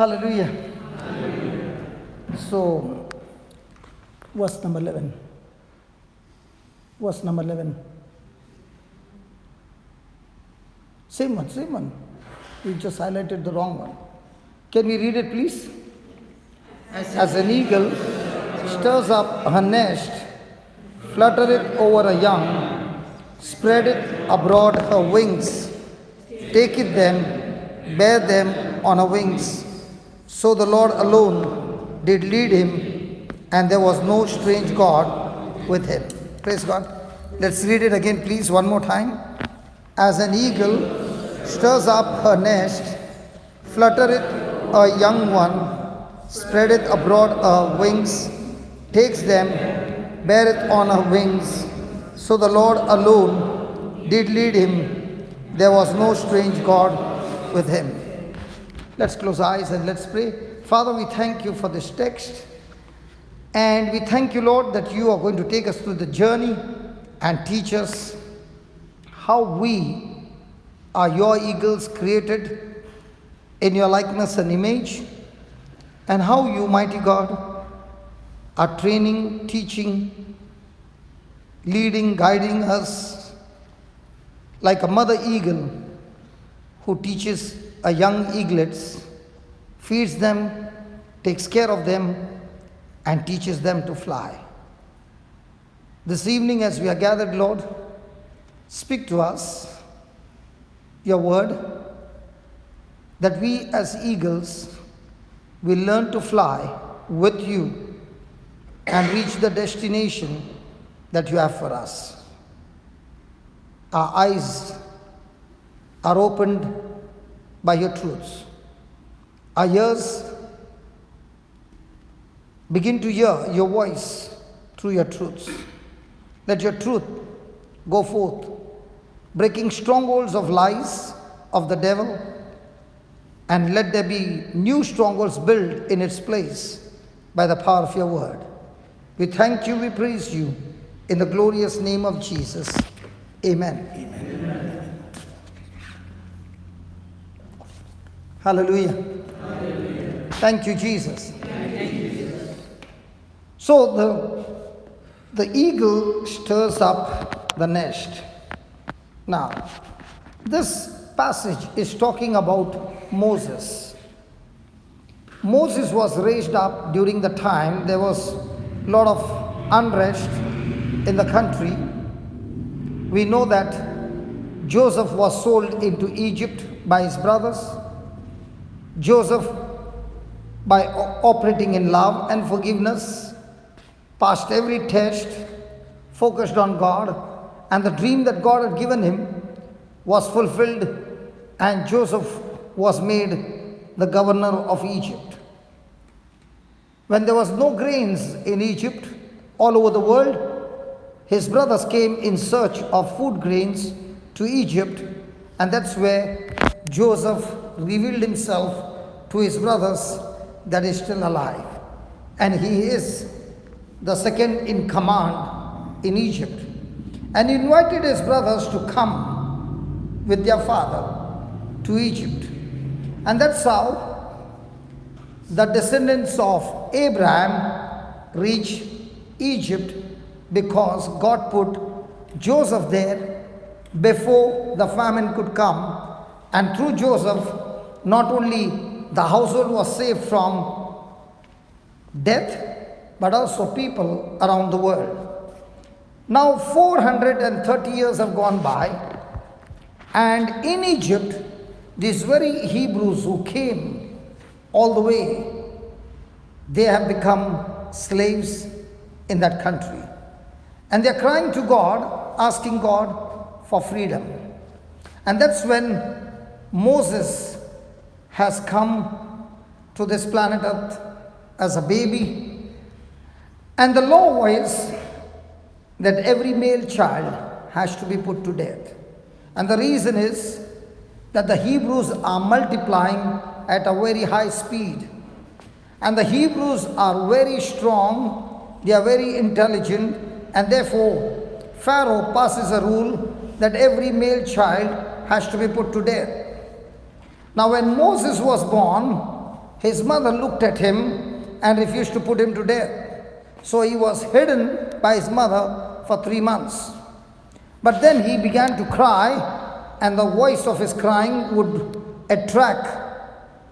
Hallelujah. So, verse number 11. Verse number 11. Same one. We just highlighted the wrong one. Can we read it, please? As an eagle stirs up her nest, fluttereth over a young, spreadeth abroad her wings, taketh them, bear them on her wings. So the Lord alone did lead him, and there was no strange God with him. Praise God. Let's read it again, please, one more time. As an eagle stirs up her nest, fluttereth a young one, spreadeth abroad her wings, takes them, beareth on her wings. So the Lord alone did lead him. There was no strange God with him. Let's close our eyes and let's pray. Father, we thank you for this text. And we thank you, Lord, that you are going to take us through the journey and teach us how we are your eagles created in your likeness and image, and how you, mighty God, are training, teaching, leading, guiding us like a mother eagle who teaches a young eaglets, feeds them, takes care of them, and teaches them to fly. This evening, as we are gathered, Lord, speak to us your word, that we as eagles will learn to fly with you and reach the destination that you have for us. Our eyes are opened by your truths. Our ears begin to hear your voice through your truths. Let your truth go forth, breaking strongholds of lies of the devil, and let there be new strongholds built in its place by the power of your word. We thank you, we praise you, in the glorious name of Jesus. Amen. Amen. Hallelujah. Hallelujah. Thank you, Jesus. Thank you, Jesus. So the eagle stirs up the nest. Now, this passage is talking about Moses. Moses was raised up during the time there was a lot of unrest in the country. We know that Joseph was sold into Egypt by his brothers. Joseph, by operating in love and forgiveness, passed every test, focused on God, and the dream that God had given him was fulfilled, and Joseph was made the governor of Egypt. When there was no grains in Egypt, all over the world, his brothers came in search of food grains to Egypt, and that's where Joseph revealed himself to his brothers that is still alive. And he is the second in command in Egypt. And he invited his brothers to come with their father to Egypt. And that's how the descendants of Abraham reached Egypt, because God put Joseph there before the famine could come. And through Joseph, not only the household was saved from death, but also people around the world. Now 430 years have gone by, and in Egypt, these very Hebrews who came all the way, they have become slaves in that country. And they're crying to God, asking God for freedom. And that's when Moses has come to this planet Earth as a baby. And the law was that every male child has to be put to death. And the reason is that the Hebrews are multiplying at a very high speed. And the Hebrews are very strong, they are very intelligent, and therefore Pharaoh passes a rule that every male child has to be put to death. Now when Moses was born, his mother looked at him and refused to put him to death. So he was hidden by his mother for 3 months. But then he began to cry, and the voice of his crying would attract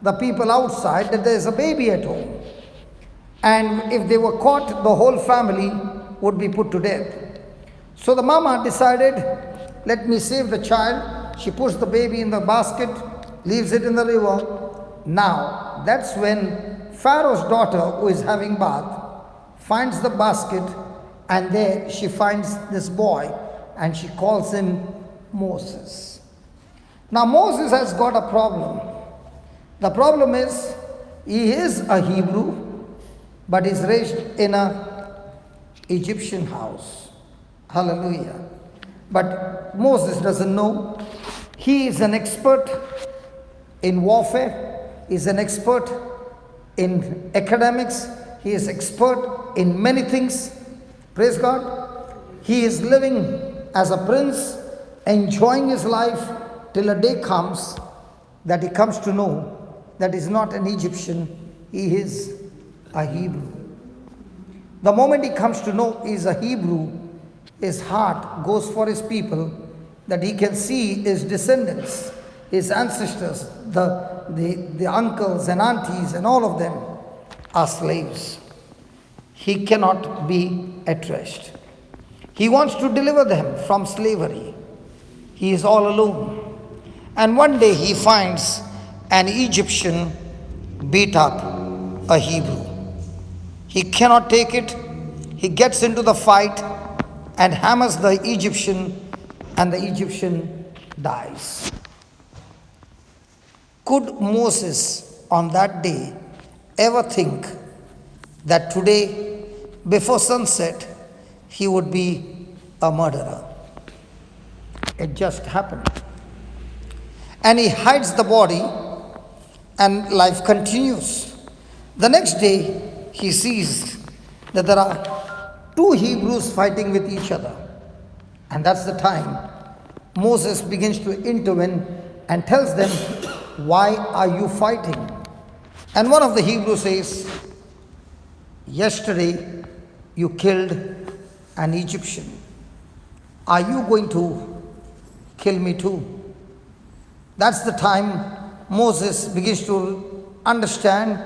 the people outside that there is a baby at home. And if they were caught, the whole family would be put to death. So the mama decided, let me save the child. She puts the baby in the basket, leaves it in the river. Now, that's when Pharaoh's daughter, who is having bath, finds the basket, and there she finds this boy, and she calls him Moses. Now Moses has got a problem. The problem is, he is a Hebrew, but is raised in an Egyptian house. Hallelujah. But Moses doesn't know. He is an expert in warfare. He is an expert in academics. He is expert in many things. Praise God. He is living as a prince, enjoying his life till a day comes that he comes to know that he's not an Egyptian, he is a Hebrew. The moment he comes to know he's a Hebrew, his heart goes for his people, that he can see his descendants, his ancestors, the uncles and aunties and all of them are slaves. He cannot be at rest. He wants to deliver them from slavery. He is all alone. And one day he finds an Egyptian beat up a Hebrew. He cannot take it. He gets into the fight and hammers the Egyptian, and the Egyptian dies. Could Moses on that day ever think that today, before sunset, he would be a murderer? It just happened. And he hides the body, and life continues. The next day, he sees that there are 2 Hebrews fighting with each other. And that's the time Moses begins to intervene and tells them, why are you fighting? And one of the Hebrews says, yesterday you killed an Egyptian. Are you going to kill me too? That's the time Moses begins to understand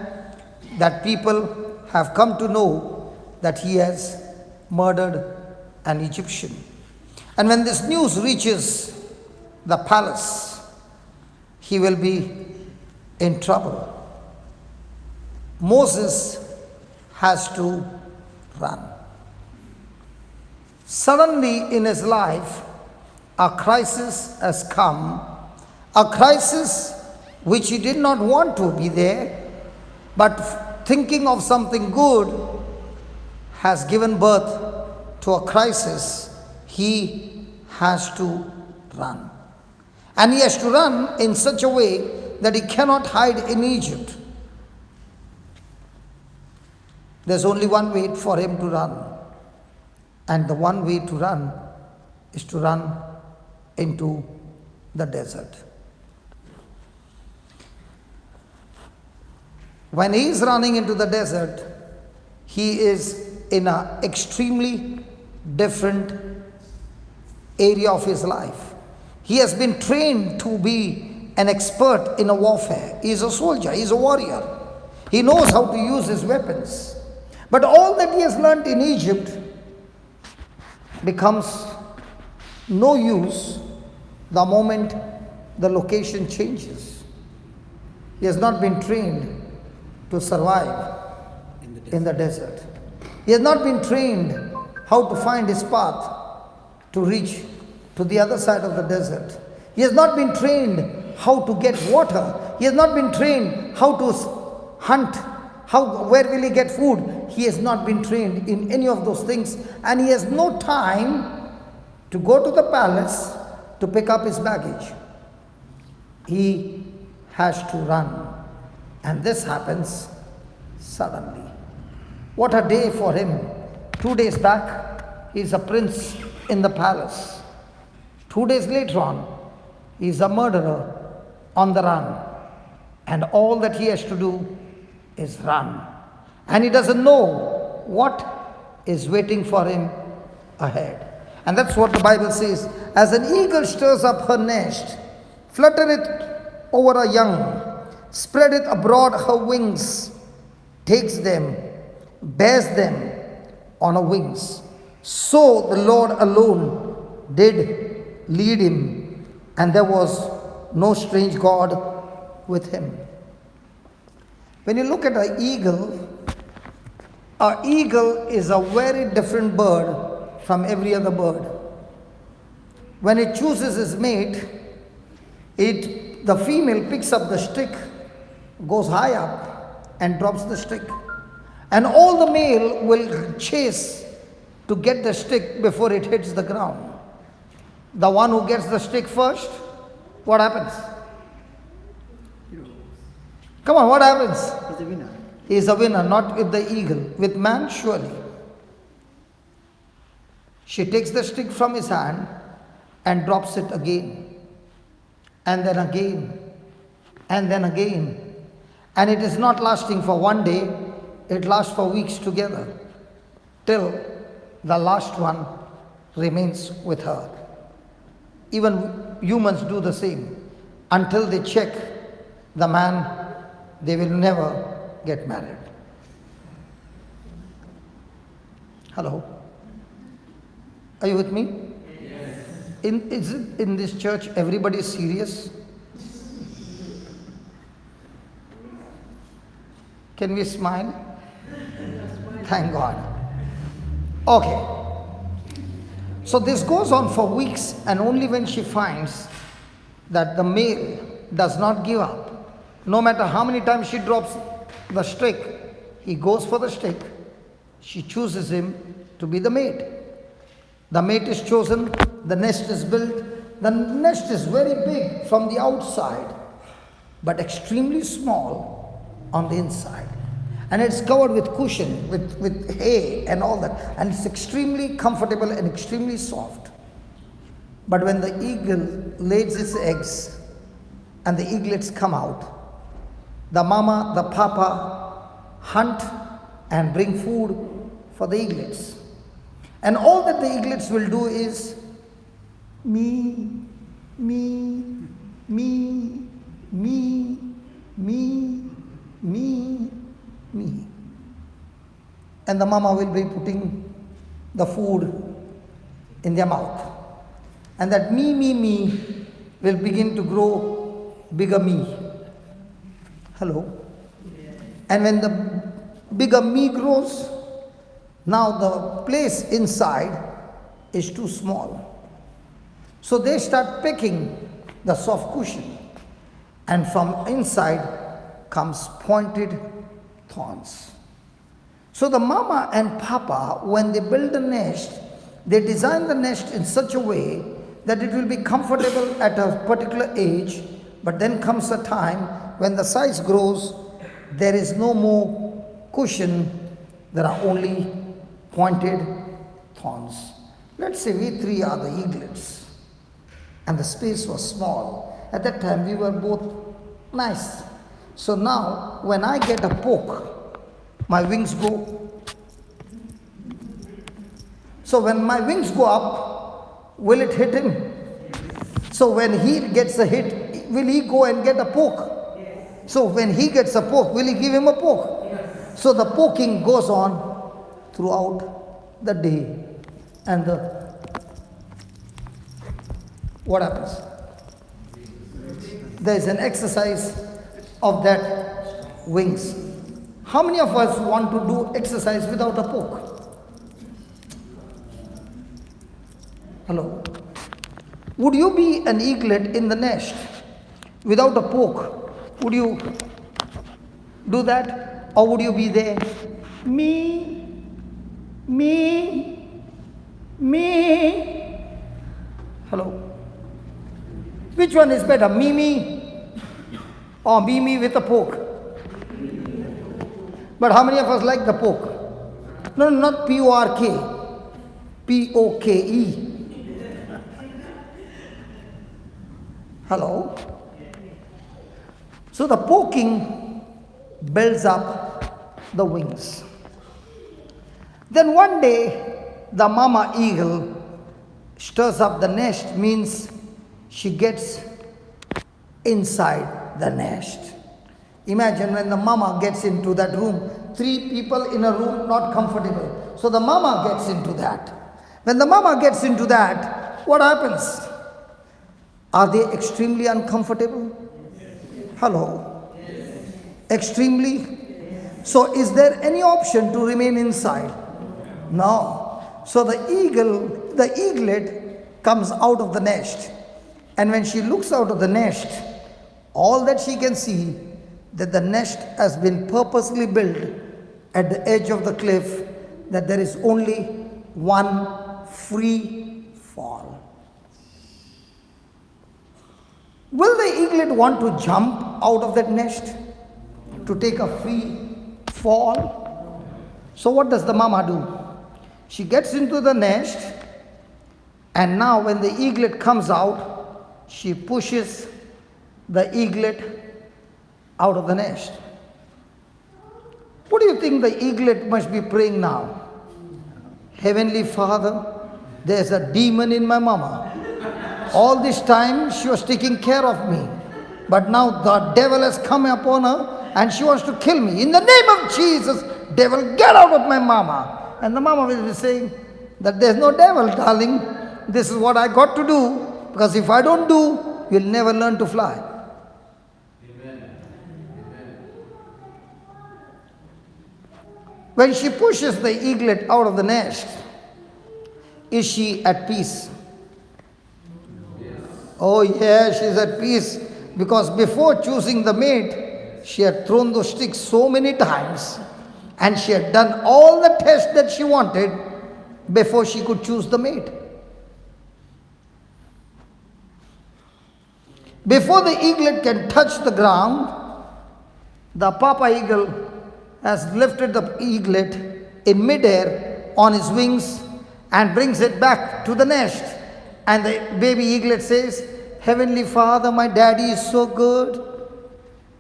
that people have come to know that he has murdered an Egyptian. And when this news reaches the palace, he will be in trouble. Moses has to run. Suddenly in his life, a crisis has come, a crisis which he did not want to be there, but thinking of something good has given birth to a crisis. He has to run. And he has to run in such a way that he cannot hide in Egypt. There's only one way for him to run. And the one way to run is to run into the desert. When he is running into the desert, he is in an extremely different area of his life. He has been trained to be an expert in a warfare. He is a soldier, he is a warrior. He knows how to use his weapons. But all that he has learned in Egypt becomes no use the moment the location changes. He has not been trained to survive in the desert. He has not been trained how to find his path to reach to the other side of the desert. He has not been trained how to get water. He has not been trained how to hunt. Where will he get food? He has not been trained in any of those things, and he has no time to go to the palace to pick up his baggage. He has to run, and this happens suddenly. What a day for him. 2 days back, he is a prince in the palace. 2 days later on, he is a murderer on the run. And all that he has to do is run. And he doesn't know what is waiting for him ahead. And that's what the Bible says. As an eagle stirs up her nest, fluttereth over her young, spreadeth abroad her wings, takes them, bears them on her wings. So the Lord alone did lead him, and there was no strange God with him. When you look at an eagle is a very different bird from every other bird. When it chooses its mate, the female picks up the stick, goes high up and drops the stick. And all the male will chase to get the stick before it hits the ground. The one who gets the stick first, what happens? Come on, what happens? He's a winner. He is a winner, not with the eagle. With man, surely. She takes the stick from his hand and drops it again. And then again. And then again. And it is not lasting for one day. It lasts for weeks together. Till the last one remains with her. Even humans do the same. Until they check the man, they will never get married. Hello? Are you with me? Yes. Is it in this church everybody is serious? Can we smile? Thank God. Okay. So this goes on for weeks, and only when she finds that the male does not give up, no matter how many times she drops the stick, he goes for the stick. She chooses him to be the mate. The mate is chosen, the nest is built. The nest is very big from the outside, but extremely small on the inside. And it's covered with cushion, with hay and all that. And it's extremely comfortable and extremely soft. But when the eagle lays its eggs and the eaglets come out, the mama, the papa hunt and bring food for the eaglets. And all that the eaglets will do is me, me, me, me, me, me, me. And the mama will be putting the food in their mouth. And that me will begin to grow bigger me. Hello? And when the bigger me grows, now the place inside is too small. So they start picking the soft cushion. And from inside comes pointed thorns. So the mama and papa, when they build the nest, they design the nest in such a way that it will be comfortable at a particular age, but then comes a time when the size grows, there is no more cushion, there are only pointed thorns. Let's say we three are the eaglets, and the space was small. At that time we were both nice. So now when I get a poke, my wings go. So when my wings go up, will it hit him? So when he gets a hit, will he go and get a poke? So when he gets a poke, will he give him a poke? So the poking goes on throughout the day. And what happens? There is an exercise of that wings. How many of us want to do exercise without a poke? Hello? Would you be an eaglet in the nest without a poke? Would you do that? Or would you be there? Me, me, me. Hello? Which one is better? Me, or me with a poke? But how many of us like the poke? No, not P-O-R-K. P-O-K-E. Hello? So the poking builds up the wings. Then one day, the mama eagle stirs up the nest, means she gets inside the nest. Imagine when the mama gets into that room, 3 people in a room, not comfortable. So the mama gets into that. When the mama gets into that, what happens? Are they extremely uncomfortable? Hello? Extremely? So is there any option to remain inside? No. So the eaglet comes out of the nest. And when she looks out of the nest, all that she can see, that the nest has been purposely built at the edge of the cliff, that there is only one free fall. Will the eaglet want to jump out of that nest to take a free fall? So what does the mama do? She gets into the nest, and now when the eaglet comes out, she pushes the eaglet out of the nest. What do you think the eaglet must be praying now? Heavenly Father, there's a demon in my mama. All this time she was taking care of me, but now the devil has come upon her and she wants to kill me. In the name of Jesus, devil, get out of my mama. And the mama will be saying that there's no devil, darling. This is what I got to do, because if I don't do, you'll never learn to fly. When she pushes the eaglet out of the nest, is she at peace? Yes. Oh yeah, she's at peace, because before choosing the mate, she had thrown those sticks so many times, and she had done all the tests that she wanted before she could choose the mate. Before the eaglet can touch the ground, the papa eagle has lifted the eaglet in midair on his wings and brings it back to the nest. And the baby eaglet says, Heavenly Father, my daddy is so good.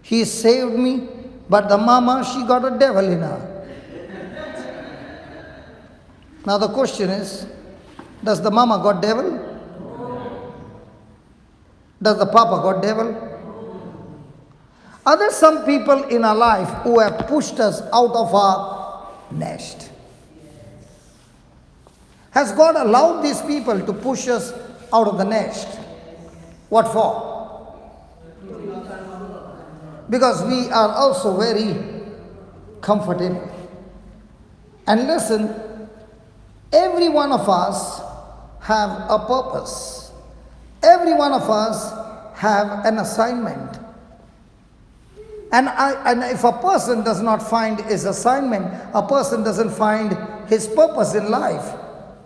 He saved me. But the mama, she got a devil in her. Now the question is, does the mama got devil? Does the papa got devil? Are there some people in our life who have pushed us out of our nest? Has God allowed these people to push us out of the nest? What for? Because we are also very comfortable. And listen, every one of us have a purpose. Every one of us have an assignment. And if a person does not find his assignment, a person doesn't find his purpose in life,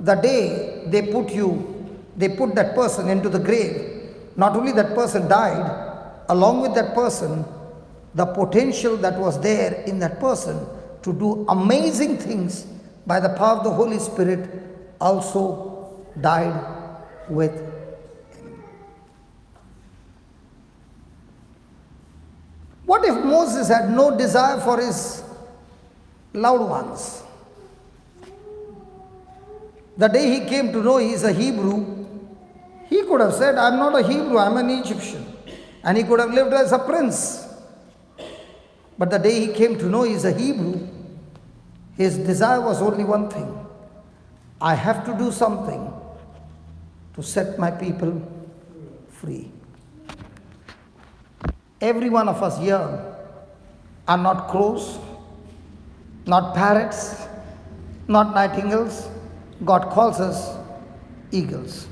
the day they put that person into the grave, not only that person died, along with that person, the potential that was there in that person to do amazing things by the power of the Holy Spirit also died with him. What if Moses had no desire for his loved ones? The day he came to know he is a Hebrew, he could have said, I'm not a Hebrew, I'm an Egyptian. And he could have lived as a prince. But the day he came to know he is a Hebrew, his desire was only one thing. I have to do something to set my people free. Every one of us here are not crows, not parrots, not nightingales. God calls us eagles.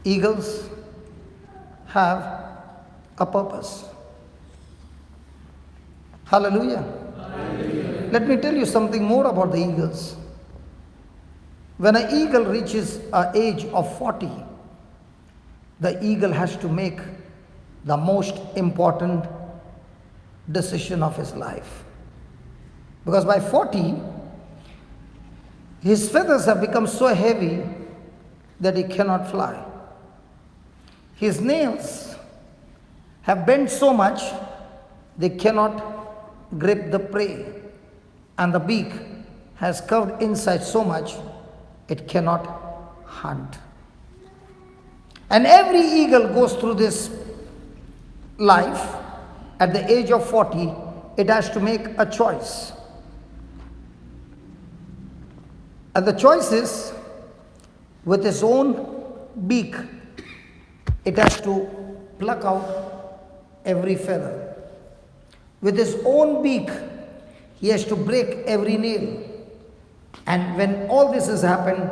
Eagles have a purpose. Hallelujah. Hallelujah. Let me tell you something more about the eagles. When an eagle reaches an age of 40, the eagle has to make the most important decision of his life. Because by 40, his feathers have become so heavy that he cannot fly. His nails have bent so much they cannot grip the prey, and the beak has curved inside so much it cannot hunt. And every eagle goes through this life. At the age of 40, it has to make a choice. And the choice is, with its own beak, it has to pluck out every feather. With his own beak, he has to break every nail. And when all this has happened,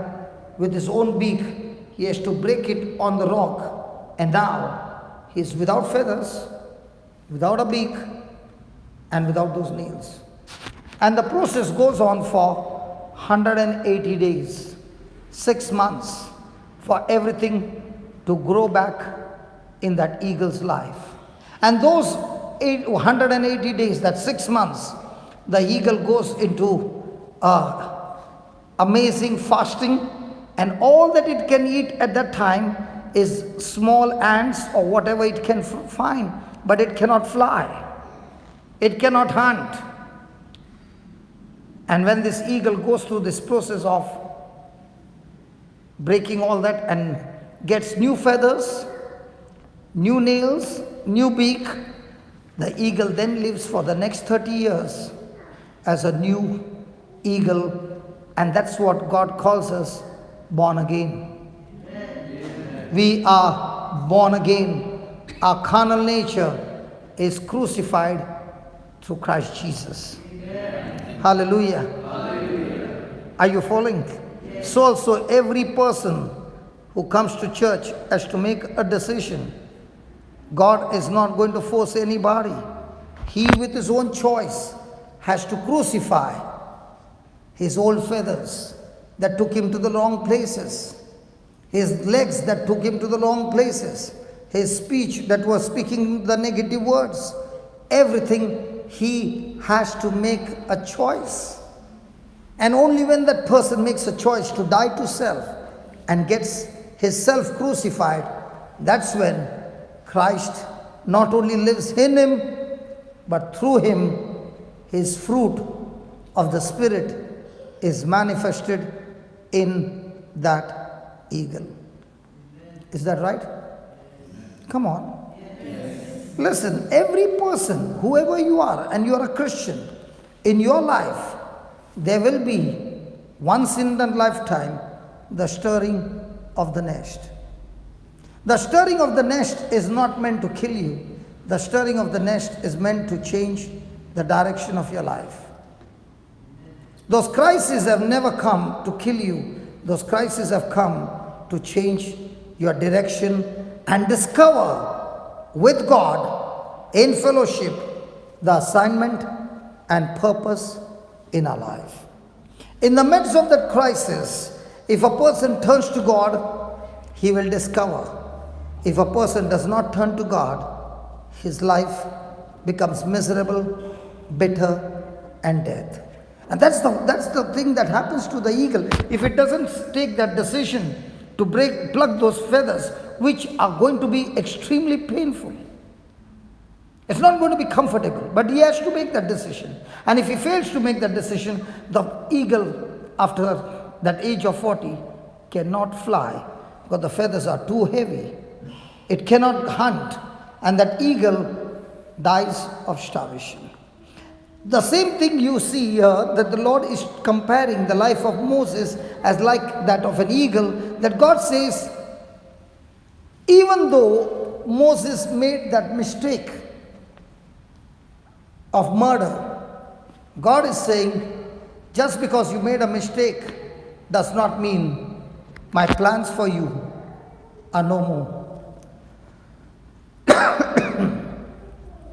with his own beak, he has to break it on the rock. And now, he is without feathers, without a beak, and without those nails. And the process goes on for 180 days, 6 months, for everything to grow back in that eagle's life. And those 180 days, that 6 months, the eagle goes into amazing fasting, and all that it can eat at that time is small ants or whatever it can find, but it cannot fly, it cannot hunt. And when this eagle goes through this process of breaking all that and gets new feathers, new nails, new beak, the eagle then lives for the next 30 years as a new eagle. And that's what God calls us, born again. We are born again. Our carnal nature is crucified through Christ Jesus. Hallelujah. Hallelujah. Are you following? Yes. So also every person who comes to church has to make a decision. God is not going to force anybody. He, with his own choice, has to crucify his old feathers that took him to the wrong places, his legs that took him to the wrong places, his speech that was speaking the negative words. Everything he has to make a choice. And only when that person makes a choice to die to self and gets his self crucified, that's when Christ not only lives in him, but through him, his fruit of the Spirit is manifested in that eagle. Is that right? Come on. Listen, every person, whoever you are, and you are a Christian, in your life, there will be, once in a lifetime, the stirring of the nest. The stirring of the nest is not meant to kill you. The stirring of the nest is meant to change the direction of your life. Those crises have never come to kill you. Those crises have come to change your direction and discover with God, in fellowship, the assignment and purpose in our life. In the midst of that crisis, if a person turns to God, he will discover. If a person does not turn to God, his life becomes miserable, bitter, and death. And that's the thing that happens to the eagle. If it doesn't take that decision to pluck those feathers, which are going to be extremely painful. It's not going to be comfortable, but he has to make that decision. And if he fails to make that decision, the eagle, after that age of 40, cannot fly because the feathers are too heavy. It cannot hunt, and that eagle dies of starvation. The same thing you see here, that the Lord is comparing the life of Moses as like that of an eagle, that God says, even though Moses made that mistake of murder, God is saying, just because you made a mistake does not mean my plans for you are no more.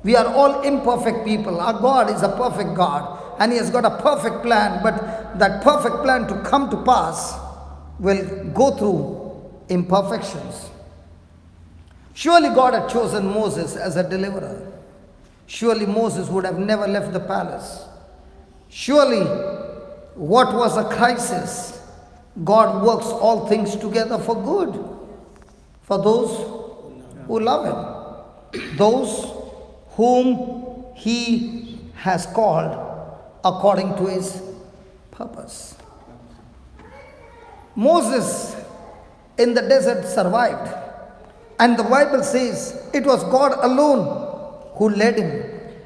We are all imperfect people. Our God is a perfect God, and he has got a perfect plan, but that perfect plan to come to pass will go through imperfections. Surely God had chosen Moses as a deliverer. Surely Moses would have never left the palace. Surely, what was a crisis? God works all things together for good for those who love him, those whom he has called according to his purpose. Moses in the desert survived. And the Bible says it was God alone who led him.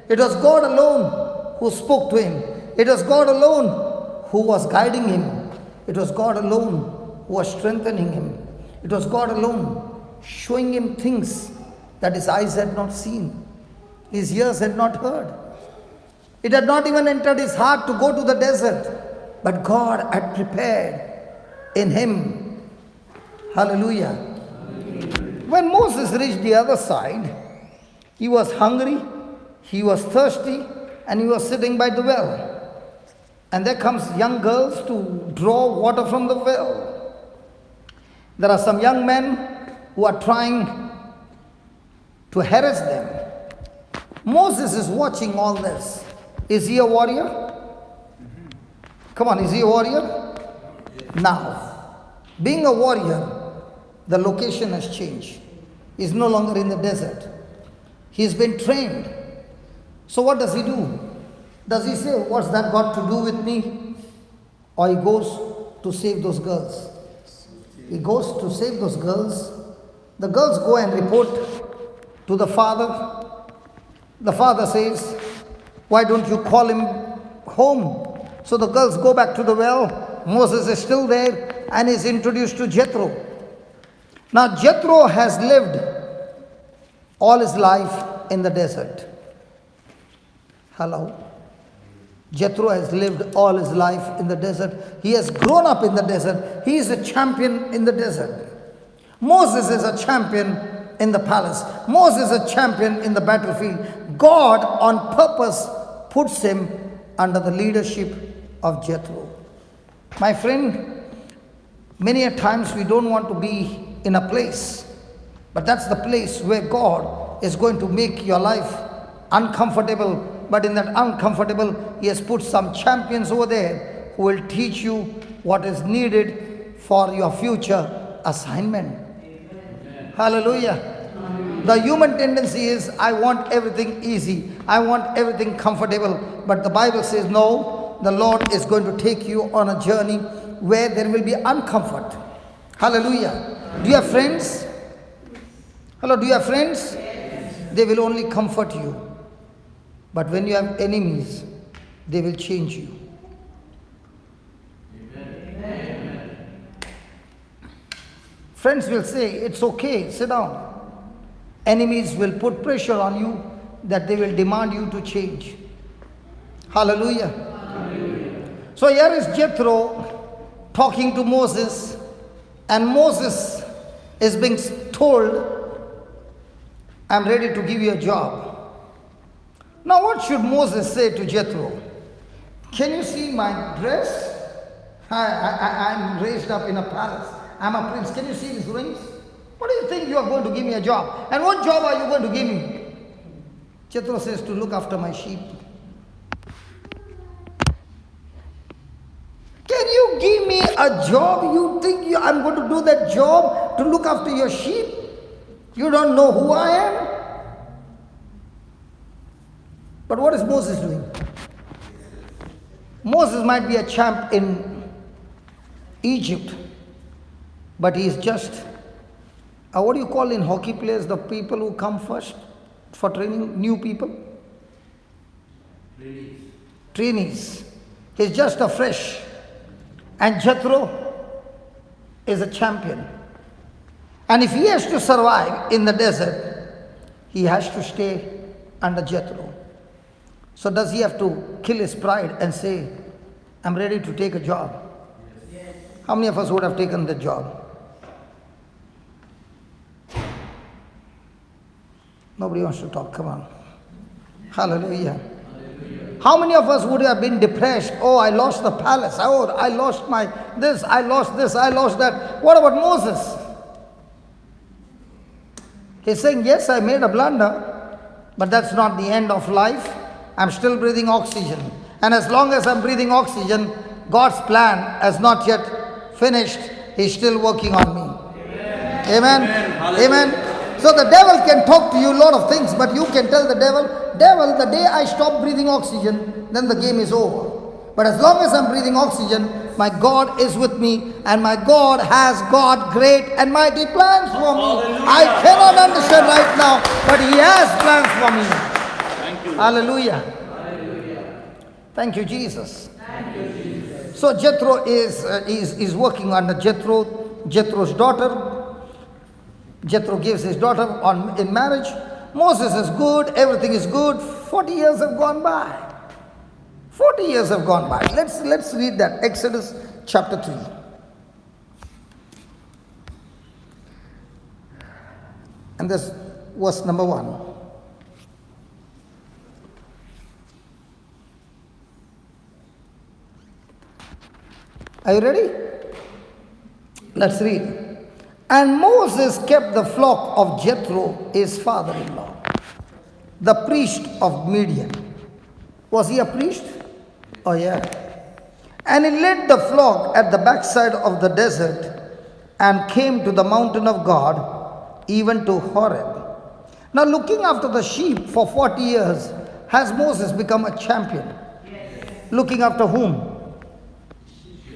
It was God alone who spoke to him. It was God alone who was guiding him. It was God alone who was strengthening him. It was God alone showing him things that his eyes had not seen, his ears had not heard. It had not even entered his heart to go to the desert, but God had prepared in him. Hallelujah. When Moses reached the other side, he was hungry, he was thirsty, and he was sitting by the well. And there comes young girls to draw water from the well. There are some young men who are trying to harass them. Moses is watching all this. Is he a warrior? Come on, is he a warrior? Now, being a warrior, the location has changed. He's no longer in the desert. He's been trained. So what does he do? Does he say, what's that got to do with me? Or he goes to save those girls? He goes to save those girls. The girls go and report to the father. The father says, why don't you call him home? So the girls go back to the well. Moses is still there and is introduced to Jethro. Now Jethro has lived all his life in the desert. Hello? Jethro has lived all his life in the desert. He has grown up in the desert. He is a champion in the desert. Moses is a champion in the palace. Moses is a champion in the battlefield. God on purpose puts him under the leadership of Jethro. My friend, many a times we don't want to be in a place, but that's the place where God is going to make your life uncomfortable. But in that uncomfortable, he has put some champions over there who will teach you what is needed for your future assignment. Amen. Hallelujah. Amen. The human tendency is, I want everything easy. I want everything comfortable. But the Bible says, no, the Lord is going to take you on a journey where there will be uncomfort. Hallelujah. Do you have friends? Hello, do you have friends? Yes. They will only comfort you. But when you have enemies, they will change you. Amen. Friends will say, it's okay, sit down. Enemies will put pressure on you that they will demand you to change. Hallelujah. Hallelujah. So here is Jethro talking to Moses, and Moses is being told, I'm ready to give you a job. Now what should Moses say to Jethro? Can you see my dress? I'm raised up in a palace. I'm a prince. Can you see these rings? What do you think you are going to give me a job? And what job are you going to give me? Jethro says, to look after my sheep. Can you give me a job? You think I'm going to do that job to look after your sheep? You don't know who I am? But what is Moses doing? Moses might be a champ in Egypt, but he is just, what do you call in hockey players, the people who come first for training new people? Trainees. He's just a fresh. And Jethro is a champion. And if he has to survive in the desert, he has to stay under Jethro. So does he have to kill his pride and say, I'm ready to take a job? Yes. How many of us would have taken the job? Nobody wants to talk, come on. Hallelujah. Hallelujah. How many of us would have been depressed? Oh, I lost the palace. Oh, I lost my this, I lost this, I lost that. What about Moses? He's saying, yes, I made a blunder, but that's not the end of life. I'm still breathing oxygen. And as long as I'm breathing oxygen, God's plan has not yet finished. He's still working on me. Amen. Amen. Amen. So the devil can talk to you a lot of things, but you can tell the devil, devil, the day I stop breathing oxygen, then the game is over. But as long as I'm breathing oxygen, my God is with me, and my God has got great and mighty plans for me. I cannot understand right now, but He has plans for me. Thank you. Hallelujah. Thank you, Jesus. So Jethro is working under Jethro's daughter. Jethro gives his daughter in marriage. Moses is good, everything is good. 40 years have gone by. 40 years have gone by. Let's read that. Exodus chapter 3. And this was number 1. Are you ready? Let's read. And Moses kept the flock of Jethro, his father-in-law, the priest of Midian. Was he a priest? Oh yeah. And he led the flock at the backside of the desert and came to the mountain of God, even to Horeb. Now looking after the sheep for 40 years, has Moses become a champion? Yes. Looking after whom?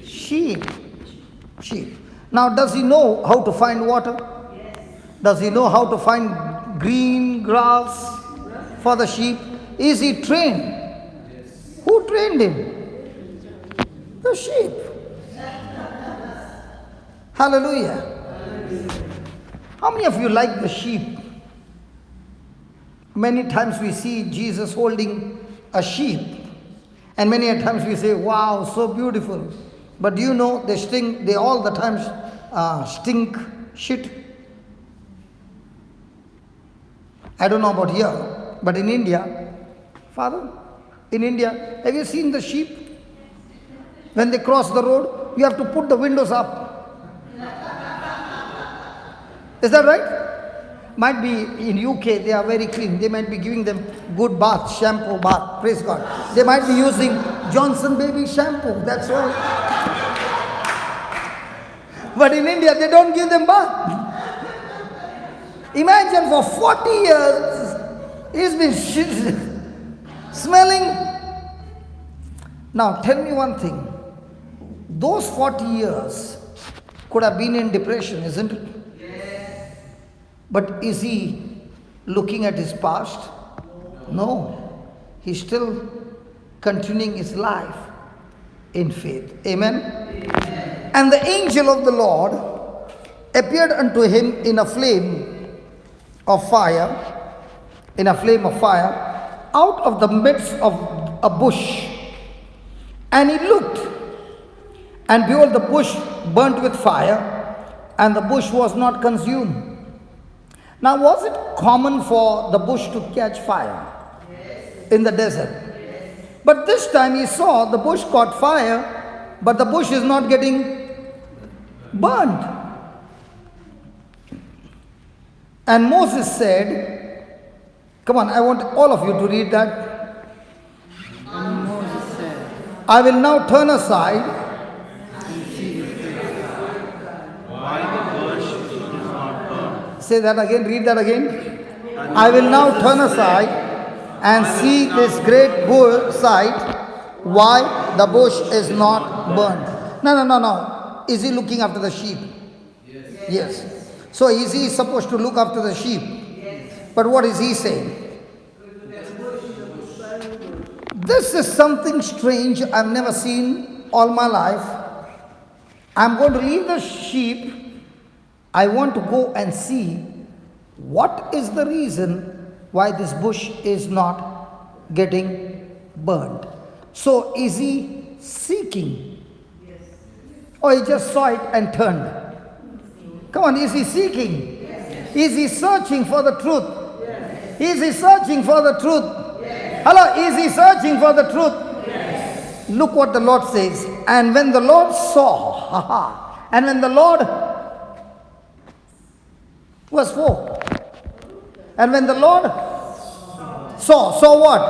Sheep. Now does he know how to find water? Yes. Does he know how to find green grass for the sheep? Is he trained? Yes. Who trained him? The sheep. Hallelujah. How many of you like the sheep? Many times we see Jesus holding a sheep, and many a times we say, wow, so beautiful. But do you know they stink, they all the time stink shit? I don't know about here, but in India, Father, in India, have you seen the sheep? When they cross the road, you have to put the windows up. Is that right? Might be in UK, they are very clean. They might be giving them good bath, shampoo bath. Praise God. They might be using Johnson baby shampoo. That's all. But in India, they don't give them bath. Imagine for 40 years, he's been smelling. Now, tell me one thing. Those 40 years could have been in depression, isn't it? Yes. But is he looking at his past? No. He's still continuing his life in faith. Amen? Amen. And the angel of the Lord appeared unto him in a flame of fire, out of the midst of a bush. And he looked, and behold, the bush burnt with fire, and the bush was not consumed. Now, was it common for the bush to catch fire? Yes. In the desert? Yes. But this time he saw the bush caught fire, but the bush is not getting burnt. And Moses said, come on, I want all of you to read that. And Moses said, I will now turn aside. Why the bush is not burned? Say that again, read that again. I will now turn aside and see this great sight, why the bush is not burned. No. Is he looking after the sheep? Yes. So is he supposed to look after the sheep? Yes. But what is he saying? This is something strange I've never seen all my life. I'm going to leave the sheep. I want to go and see what is the reason why this bush is not getting burned. So is he seeking? Or he just saw it and turned? Come on, is he seeking? Yes. Is he searching for the truth? Yes. Is he searching for the truth? Yes. Hello, is he searching for the truth? Yes. Look what the Lord says. And when the Lord saw, and when the Lord, verse 4. And when the Lord saw what?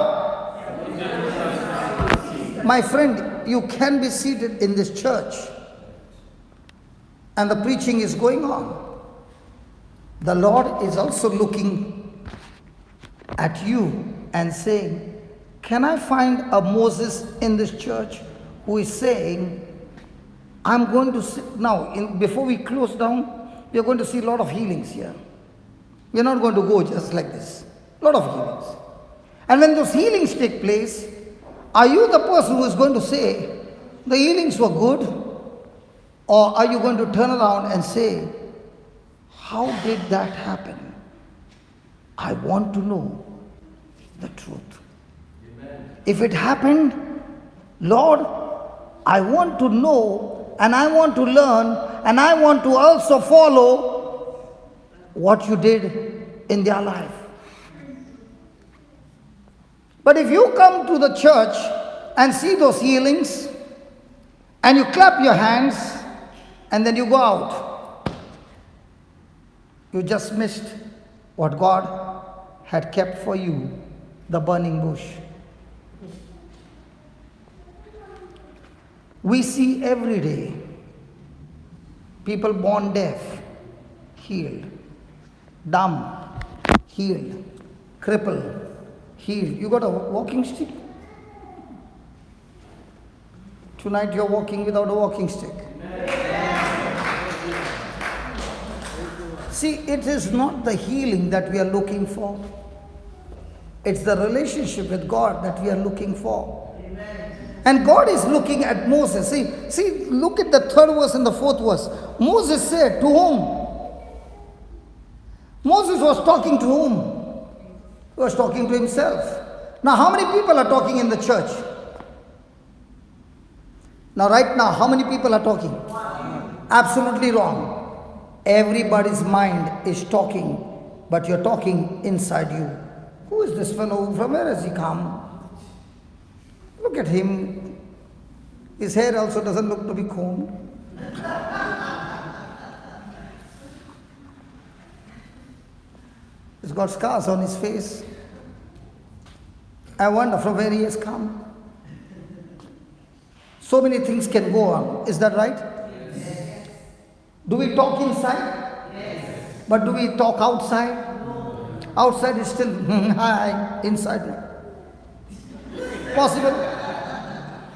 My friend, you can be seated in this church, and the preaching is going on. the Lord is also looking at you and saying, can I find a Moses in this church who is saying, I'm going to see, now, before we close down, we are going to see a lot of healings here. We are not going to go just like this. A lot of healings. And when those healings take place, are you the person who is going to say, the healings were good? Or are you going to turn around and say, how did that happen? I want to know the truth. Amen. If it happened, Lord, I want to know and I want to learn and I want to also follow what you did in their life. But if you come to the church and see those healings and you clap your hands and then you go out, you just missed what God had kept for you, the burning bush. We see every day people born deaf, healed, dumb, healed, crippled, healed. You got a walking stick? Tonight you're walking without a walking stick. See, it is not the healing that we are looking for. It's the relationship with God that we are looking for. Amen. And God is looking at Moses. See, look at the 3rd verse and the 4th verse. Moses said, to whom? Moses was talking to whom? He was talking to himself. Now, how many people are talking in the church? Now, right now, how many people are talking? Absolutely wrong. Everybody's mind is talking, but you're talking inside you. Who is this fellow? From where has he come? Look at him. His hair also doesn't look to be combed. He's got scars on his face. I wonder from where he has come. So many things can go on. Is that right? Yes. Do we talk inside? Yes. But do we talk outside? No. Outside is still hi, inside. Possible?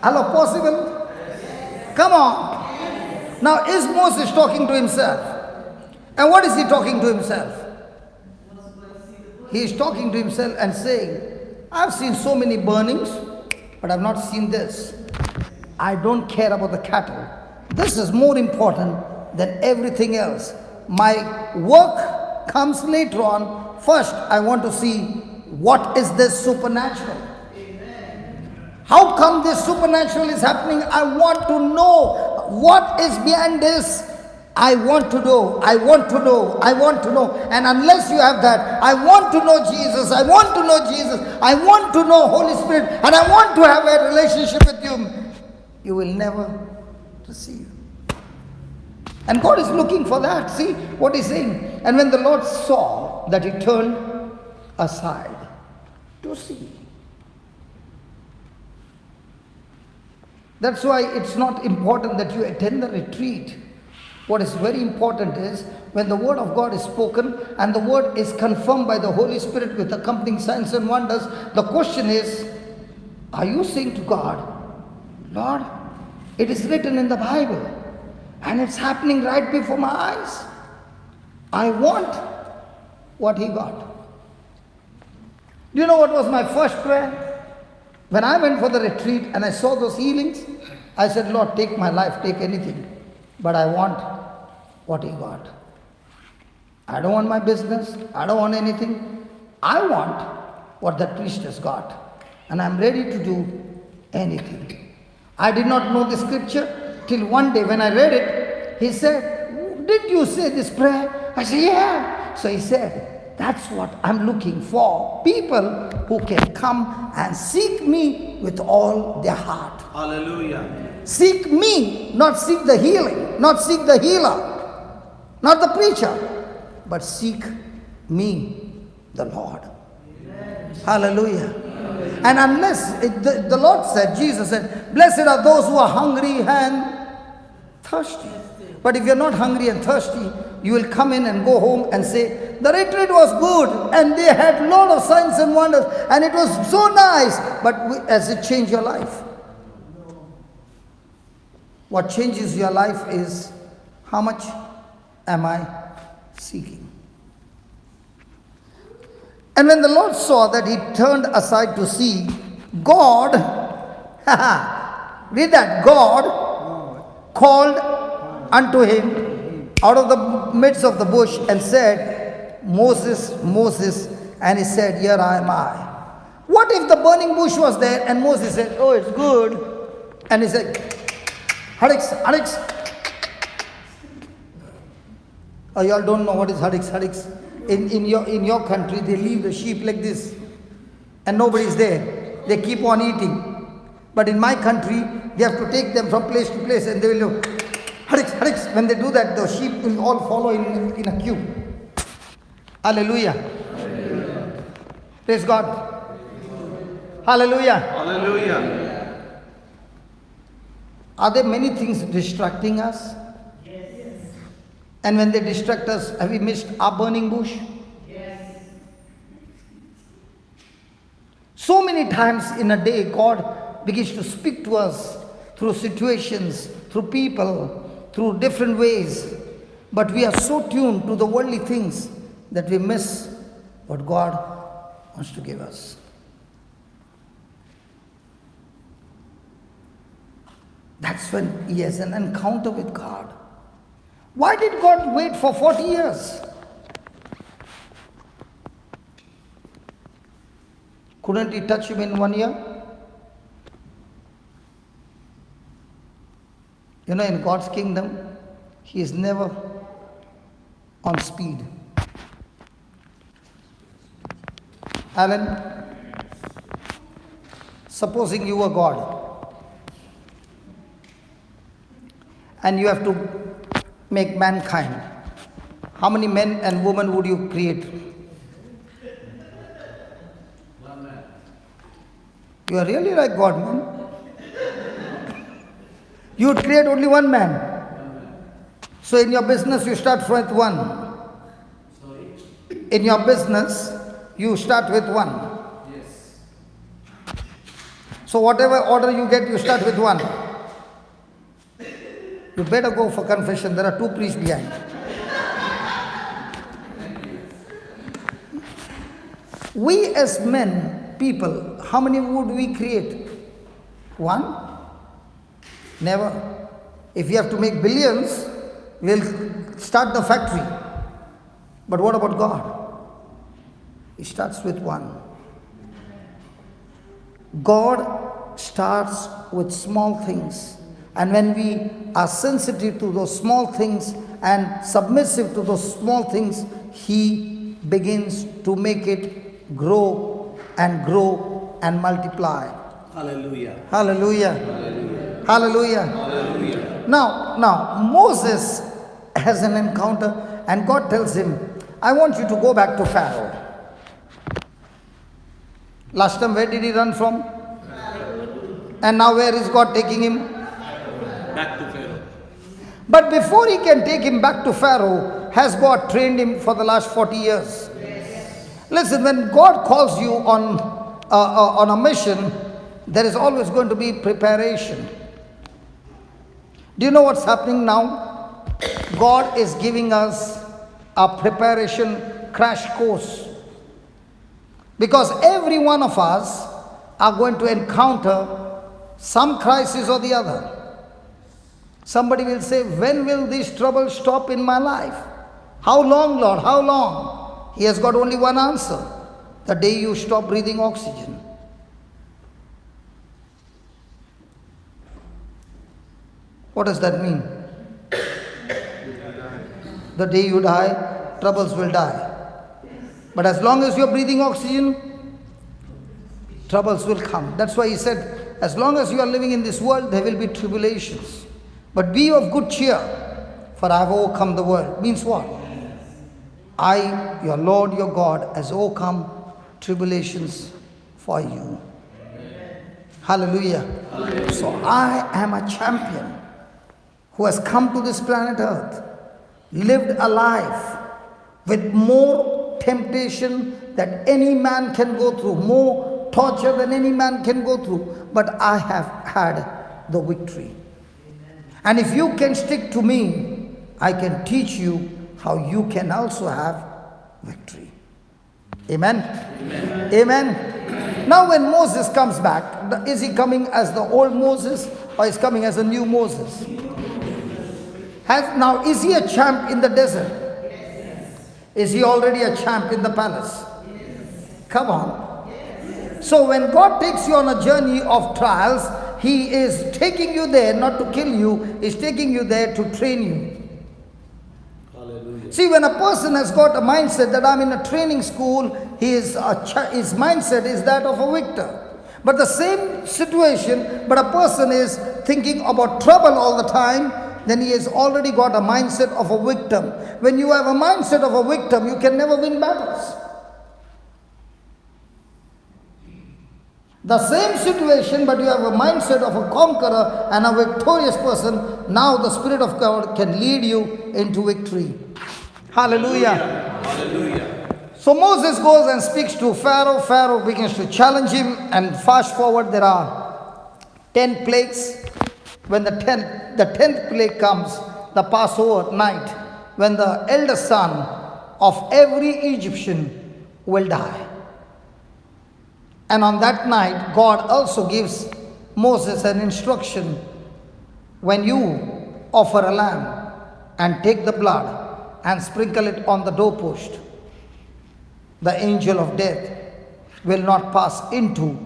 Hello, possible? Yes. Come on. Yes. Now, is Moses talking to himself? And what is he talking to himself? He is talking to himself and saying, I've seen so many burnings, but I've not seen this. I don't care about the cattle. This is more important than everything else. My work comes later on. First, I want to see what is this supernatural. Amen. How come this supernatural is happening? I want to know what is behind this. I want to know, I want to know, I want to know. And unless you have that, I want to know Jesus, I want to know Jesus, I want to know Holy Spirit, and I want to have a relationship with you, you will never receive. And God is looking for that. See what he's saying. And when the Lord saw that, he turned aside to see. That's why it's not important that you attend the retreat. What is very important is when the word of God is spoken and the word is confirmed by the Holy Spirit with accompanying signs and wonders, the question is, are you saying to God, Lord, it is written in the Bible and it's happening right before my eyes. I want what he got. Do you know what was my first prayer? When I went for the retreat and I saw those healings, I said, Lord, take my life, take anything. But I want what he got. I don't want my business. I don't want anything. I want what that priest has got. And I'm ready to do anything. I did not know the scripture till one day when I read it. He said, did you say this prayer? I said, yeah. So he said, that's what I'm looking for. People who can come and seek me with all their heart. Hallelujah. Seek me, not seek the healing, not seek the healer, not the preacher, but seek me, the Lord. Amen. Hallelujah. Amen. And unless, the Lord said, Jesus said, blessed are those who are hungry and thirsty. But if you're not hungry and thirsty, you will come in and go home and say, the retreat was good and they had a lot of signs and wonders and it was so nice. But has it changed your life? What changes your life is, how much am I seeking? And when the Lord saw that he turned aside to see, God, read that, God called unto him out of the midst of the bush and said, Moses, Moses. And he said, here am I. What if the burning bush was there and Moses said, oh, it's good. And he said, Hadix, Hadix. Oh, you all don't know what is Hadix, Hadix. In your country, they leave the sheep like this. And nobody's there. They keep on eating. But in my country, they have to take them from place to place and they will do, Hadix, Hadix. When they do that, the sheep will all follow in a queue. Hallelujah. Hallelujah. Praise God. Hallelujah. Hallelujah. Are there many things distracting us? Yes. And when they distract us, have we missed our burning bush? Yes. So many times in a day, God begins to speak to us through situations, through people, through different ways. But we are so tuned to the worldly things that we miss what God wants to give us. That's when he has an encounter with God. Why did God wait for 40 years? Couldn't he touch him in 1 year? You know, in God's kingdom, he is never on speed. Alan, supposing you were God and you have to make mankind, how many men and women would you create? You are really like God, man. You would create only one man. So in your business, you start with one. In your business, you start with one. Yes. So whatever order you get, you start with one. You better go for confession. There are 2 priests behind. We as men, people, how many would we create? One? Never. If you have to make billions, we'll start the factory. But what about God? He starts with one. God starts with small things. And when we are sensitive to those small things and submissive to those small things, he begins to make it grow and multiply. Hallelujah. Hallelujah. Hallelujah. Hallelujah. Hallelujah. Now, Moses has an encounter and God tells him, I want you to go back to Pharaoh. Last time, where did he run from? And now where is God taking him? Back to Pharaoh. But before he can take him back to Pharaoh, has God trained him for the last 40 years? Yes. Listen, when God calls you on a mission, there is always going to be preparation. Do you know what's happening now? God is giving us a preparation crash course. Because every one of us are going to encounter some crisis or the other. Somebody will say, when will this trouble stop in my life? How long, Lord? How long? He has got only one answer. The day you stop breathing oxygen. What does that mean? The day you die, troubles will die. But as long as you're breathing oxygen, troubles will come. That's why he said, as long as you are living in this world, there will be tribulations. But be of good cheer, for I have overcome the world. Means what? I, your Lord, your God, has overcome tribulations for you. Hallelujah. Hallelujah. So I am a champion who has come to this planet Earth lived a life with more temptation that any man can go through, more torture than any man can go through, but I have had the victory. And if you can stick to me, I can teach you how you can also have victory. Amen? Amen. Amen. Now when Moses comes back, is he coming as the old Moses or is coming as a new Moses? Now is he a champ in the desert? Yes. Is he already a champ in the palace? Yes. Come on. Yes. So when God takes you on a journey of trials, He is taking you there not to kill you, He's taking you there to train you. See, when a person has got a mindset that I'm in a training school, his mindset is that of a victor. But the same situation, but a person is thinking about trouble all the time, then he has already got a mindset of a victim. When you have a mindset of a victim, you can never win battles. The same situation, but you have a mindset of a conqueror and a victorious person. Now the Spirit of God can lead you into victory. Hallelujah. Hallelujah. So Moses goes and speaks to Pharaoh. Pharaoh begins to challenge him, and fast forward, there are 10 plagues. When the 10th plague comes, the Passover night, when the eldest son of every Egyptian will die. And on that night, God also gives Moses an instruction. When you offer a lamb and take the blood and sprinkle it on the doorpost, the angel of death will not pass into,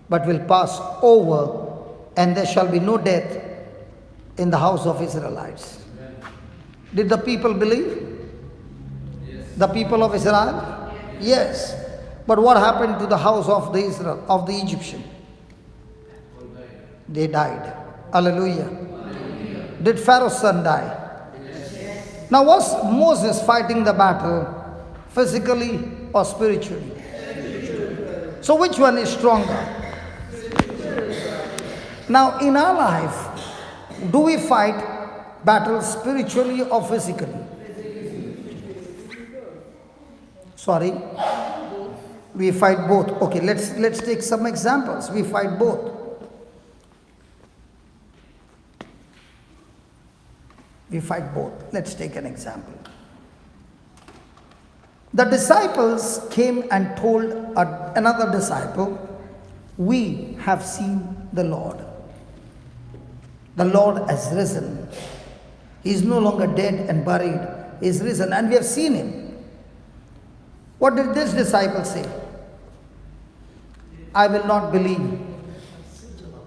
but will pass over, and there shall be no death in the house of Israelites. Did the people believe? Yes. The people of Israel? Yes. But what happened to the house of the Egyptian? They died. Hallelujah. Hallelujah. Did Pharaoh's son die? Yes. Now was Moses fighting the battle physically or spiritually? So which one is stronger? Now in our life, do we fight battles spiritually or physically? Sorry? We fight both. Okay, let's take some examples. We fight both. We fight both. Let's take an example. The disciples came and told another disciple, we have seen the Lord. The Lord has risen. He is no longer dead and buried. He is risen, and we have seen him. What did this disciple say? I will not believe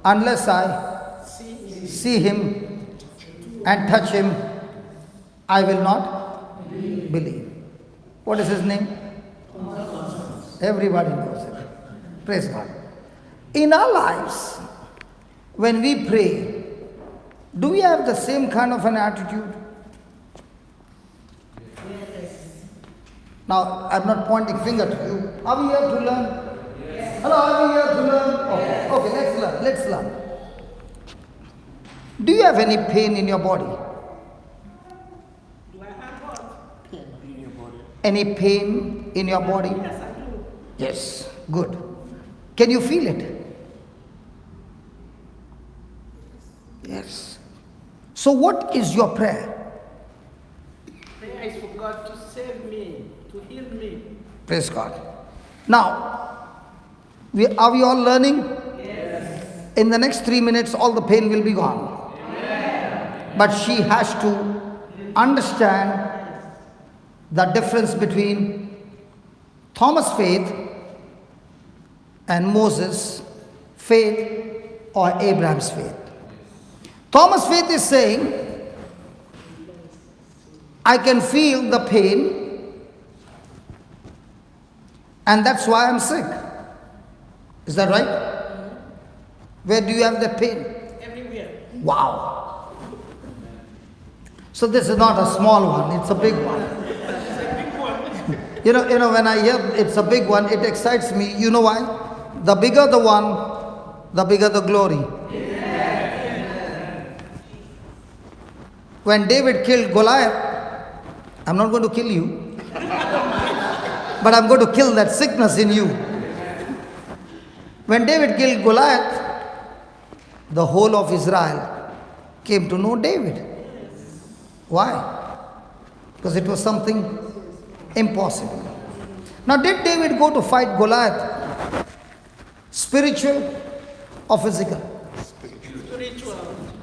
unless I see him and touch him. I will not believe. What is his name? Everybody knows it. Praise God. In our lives, when we pray, do we have the same kind of an attitude? Now, I'm not pointing finger to you. Are we here to learn? Yes. Hello, are we here to learn? Yes. Okay, let's learn. Do you have any pain in your body? Do I have what? Pain in your body. Any pain in your body? Yes, I do. Yes, good. Can you feel it? Yes. So what is your prayer? Prayer is for God to save me, to heal me. Praise God. Now, are we all learning? Yes. In the next 3 minutes, all the pain will be gone. Amen. But she has to understand the difference between Thomas' faith and Moses' faith or Abraham's faith. Thomas' faith is saying, I can feel the pain, and that's why I'm sick. Is that right? Where do you have that pain? Everywhere. Wow. So this is not a small one, it's a big one. It's a big one. You know, when I hear it's a big one, it excites me. You know why? The bigger the one, the bigger the glory. When David killed Goliath, I'm not going to kill you, but I'm going to kill that sickness in you. When David killed Goliath, the whole of Israel came to know David. Why? Because it was something impossible. Now, did David go to fight Goliath? Spiritual or physical? Spiritual.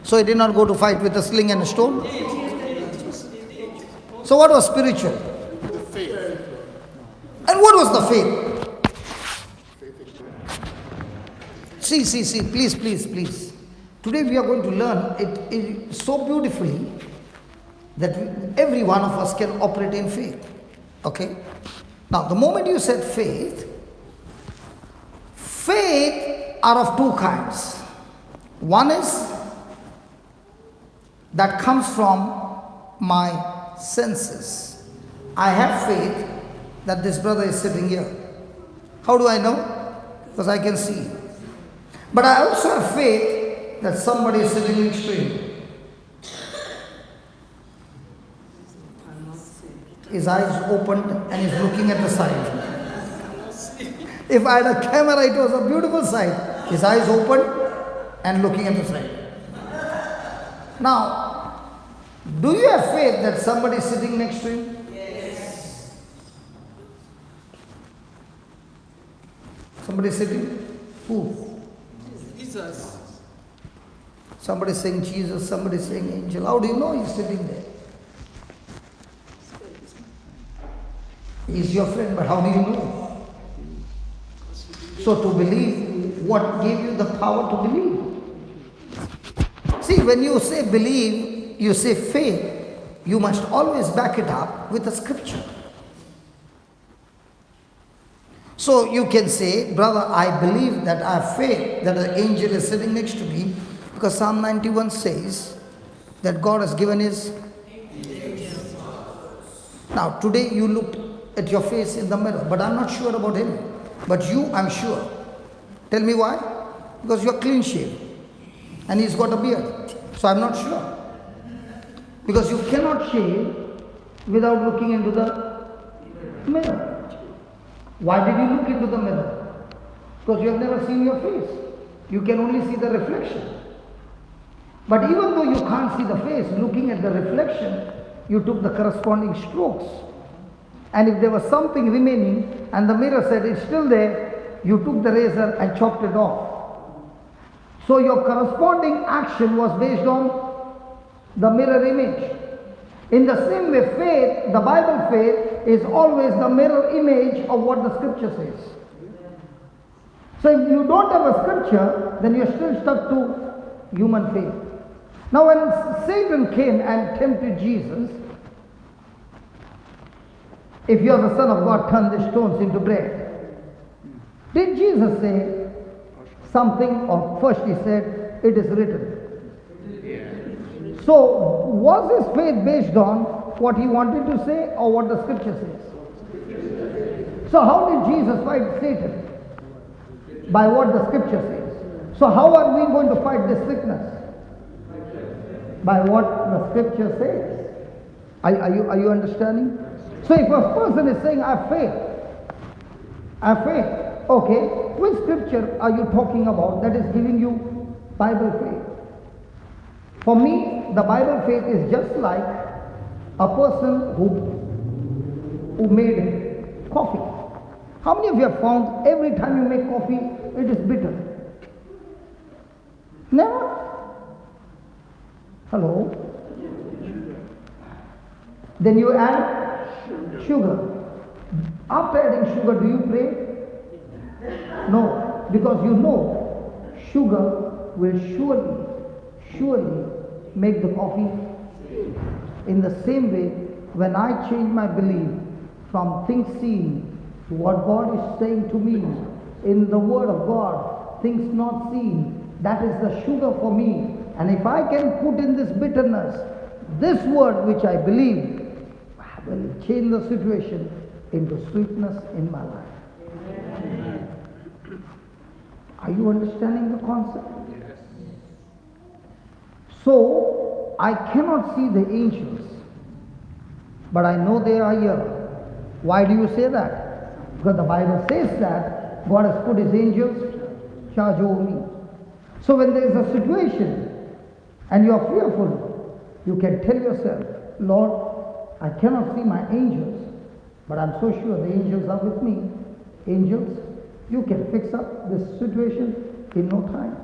So he did not go to fight with a sling and a stone? So what was spiritual? The faith. And what was the faith? See, please. Today we are going to learn it so beautifully that every one of us can operate in faith. Okay? Now, the moment you said faith are of two kinds. One is that comes from my senses. I have faith that this brother is sitting here. How do I know? Because I can see. But I also have faith that somebody is sitting next to him. His eyes opened and he's looking at the side. If I had a camera, it was a beautiful sight. His eyes opened and looking at the side. Now, do you have faith that somebody is sitting next to him? Yes. Somebody is sitting? Who? Jesus. Somebody is saying Jesus, somebody is saying angel. How do you know he's sitting there? He's your friend, but how do you know? So to believe, what gave you the power to believe? See, when you say believe, you say faith, you must always back it up with a scripture. So you can say, brother, I believe that I have faith that an angel is sitting next to me, because Psalm 91 says that God has given his. Now, today you looked at your face in the mirror, but I'm not sure about him. But you, I'm sure. Tell me why? Because you're clean shaved and he's got a beard. So I'm not sure. Because you cannot shave without looking into the mirror. Why did you look into the mirror? Because you have never seen your face. You can only see the reflection. But even though you can't see the face, looking at the reflection, you took the corresponding strokes. And if there was something remaining and the mirror said it's still there, you took the razor and chopped it off. So your corresponding action was based on the mirror image. In the same way, faith, the Bible faith, is always the mirror image of what the scripture says. So if you don't have a scripture, then you're still stuck to human faith. Now when Satan came and tempted Jesus, if you are the Son of God, turn these stones into bread. Did Jesus say something, or first he said, it is written? Yeah. So, was his faith based on what he wanted to say or what the scripture says? So how did Jesus fight Satan? By what the scripture says. So how are we going to fight this sickness? By what the scripture says. Are you understanding? So if a person is saying, I have faith, okay, which scripture are you talking about that is giving you Bible faith? For me, the Bible faith is just like a person who made coffee. How many of you have found every time you make coffee, it is bitter? Never? Hello? Then you add sugar. After adding sugar, do you pray? No, because you know sugar will surely make the coffee. In the same way, when I change my belief from things seen to what God is saying to me in the Word of God, things not seen, that is the sugar for me. And if I can put in this bitterness, this word which I believe, will change the situation into sweetness in my life. Amen. Are you understanding the concept? Yes. So, I cannot see the angels. but I know they are here. Why do you say that? Because the Bible says that God has put his angels charge over me. So when there is a situation and you are fearful, you can tell yourself, Lord, I cannot see my angels, but I'm so sure the angels are with me. Angels, you can fix up this situation in no time.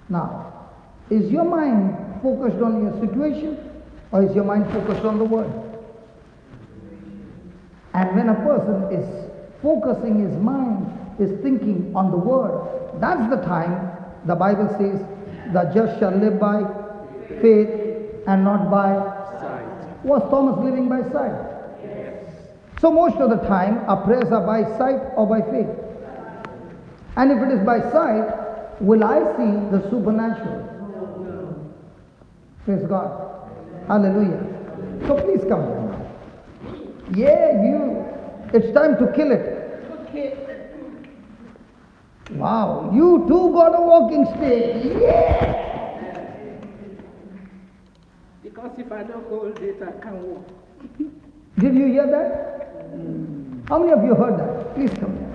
Now, is your mind focused on your situation, or is your mind focused on the word? And when a person is focusing his mind, is thinking on the word, that's the time the Bible says, the just shall live by faith and not by sight. Was Thomas living by sight? Yes. So most of the time our prayers are by sight or by faith. And if it is by sight, will I see the supernatural? No. Praise God. Hallelujah. So please come here now. Yeah, you. It's time to kill it. Okay. Wow, you too got a walking stick. Yeah. Because if I don't hold it, I can't walk. Did you hear that? How many of you heard that? Please come here.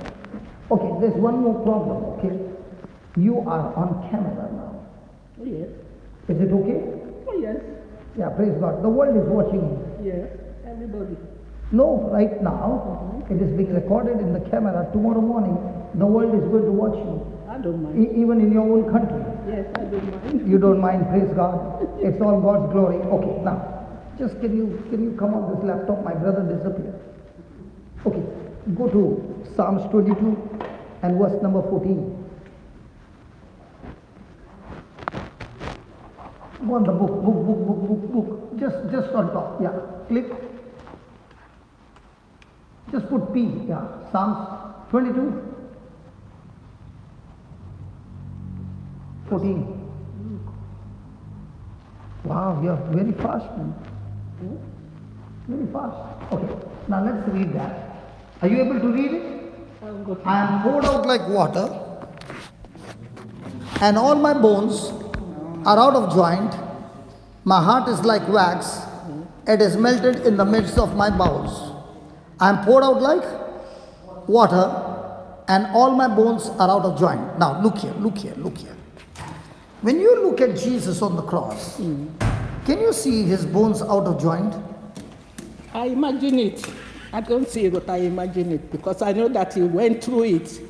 Okay, there's one more problem, okay? You are on camera now. Oh, yes. Is it okay? Oh, yes. Yeah, praise God. The world is watching you. Yes. Everybody. No, right now, it is being recorded in the camera. Tomorrow morning, the world is going to watch you. I don't mind. Even in your own country. Yes, I don't mind. You don't mind, praise God. It's all God's glory. Okay, now, just can you come on this laptop? My brother disappeared. Okay, go to Psalms 22 and verse number 14. Go on the book. Just on top. Yeah, click. Just put P. Yeah, Psalms 22. 14. Wow, you're very fast, man. Very fast. Okay, now let's read that. Are you able to read it? I am poured out like water, and all my bones are out of joint. My heart is like wax, it is melted in the midst of my bowels. I am poured out like water, and all my bones are out of joint. Now look here. When you look at Jesus on the cross, can you see his bones out of joint? I imagine it. I don't see it, but I imagine it because I know that he went through it.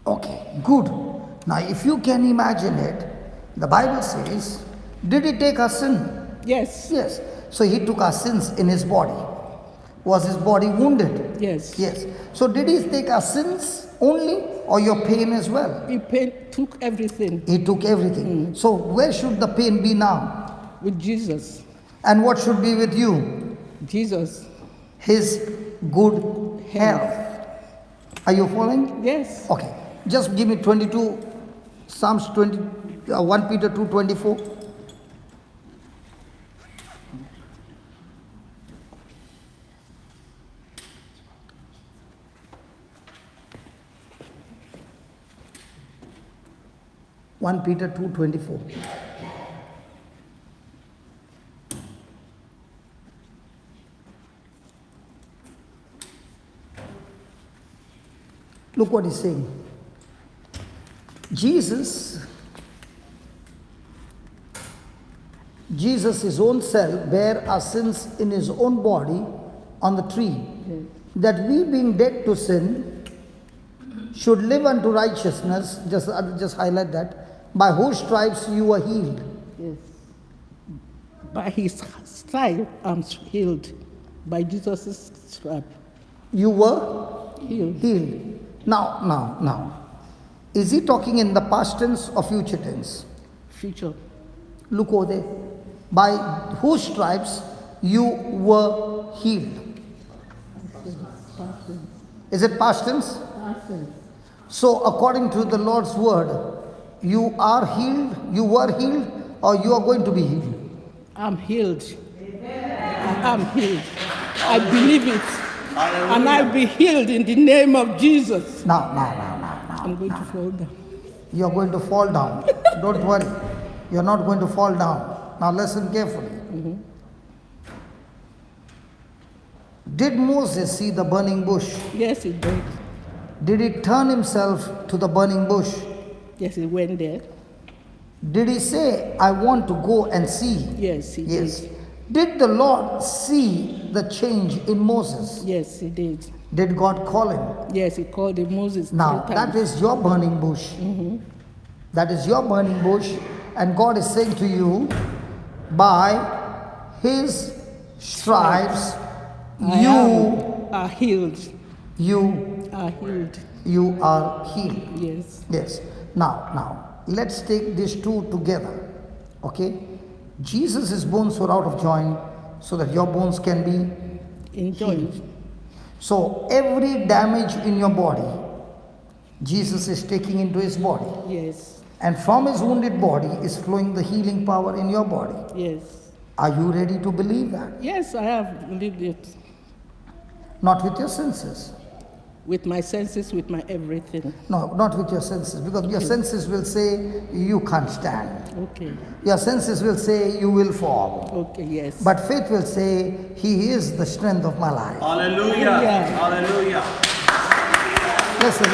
Okay, good. Now if you can imagine it, the Bible says, did he take our sin? Yes. Yes. So he took our sins in his body. Was his body wounded? Yes. Yes. So did he take our sins only, or your pain as well? He took everything. He took everything. So where should the pain be now? With Jesus. And what should be with you? Jesus. His good health. Are you following? Yes. Okay. Just give me 22, Psalms 20, 1 Peter 2:24. One Peter 2:24. Look what he's saying. Jesus, his own self, bare our sins in his own body on the tree, that we being dead to sin should live unto righteousness. Just highlight that. By whose stripes you were healed. Yes. By his stripe I'm healed. By Jesus' stripe. You were Healed. Now. Is he talking in the past tense or future tense? Future. Look over there. By whose stripes you were healed. Past tense. Is it past tense? Past tense. So according to the Lord's word, you are healed, you were healed, or you are going to be healed? I'm healed. I'm healed. I believe it. Hallelujah. And I'll be healed in the name of Jesus. Now. I'm going to fall down. You are going to fall down. Don't worry. You are not going to fall down. Now listen carefully. Did Moses see the burning bush? Yes, he did. Did he turn himself to the burning bush? Yes, he went there. Did he say, I want to go and see? Yes, he Yes. did. Did the Lord see the change in Moses? Yes, he did. Did God call him? Yes, he called him Moses Now, 3 that times. is your burning bush. That is your burning bush. And God is saying to you, by his stripes, you are healed. you Are healed. you are healed. Yes. Yes. Now, let's take these two together. Okay? Jesus' bones were out of joint so that your bones can be Enjoy. So every damage in your body, Jesus is taking into his body. Yes. And from his wounded body is flowing the healing power in your body. Yes. Are you ready to believe that? Yes, I have believed it. Not with your senses. With my senses, with my everything. No, not with your senses. Because your senses will say, you can't stand. Okay. Your senses will say, you will fall. Okay, yes. But faith will say, he is the strength of my life. Hallelujah. Yeah. Hallelujah. Listen.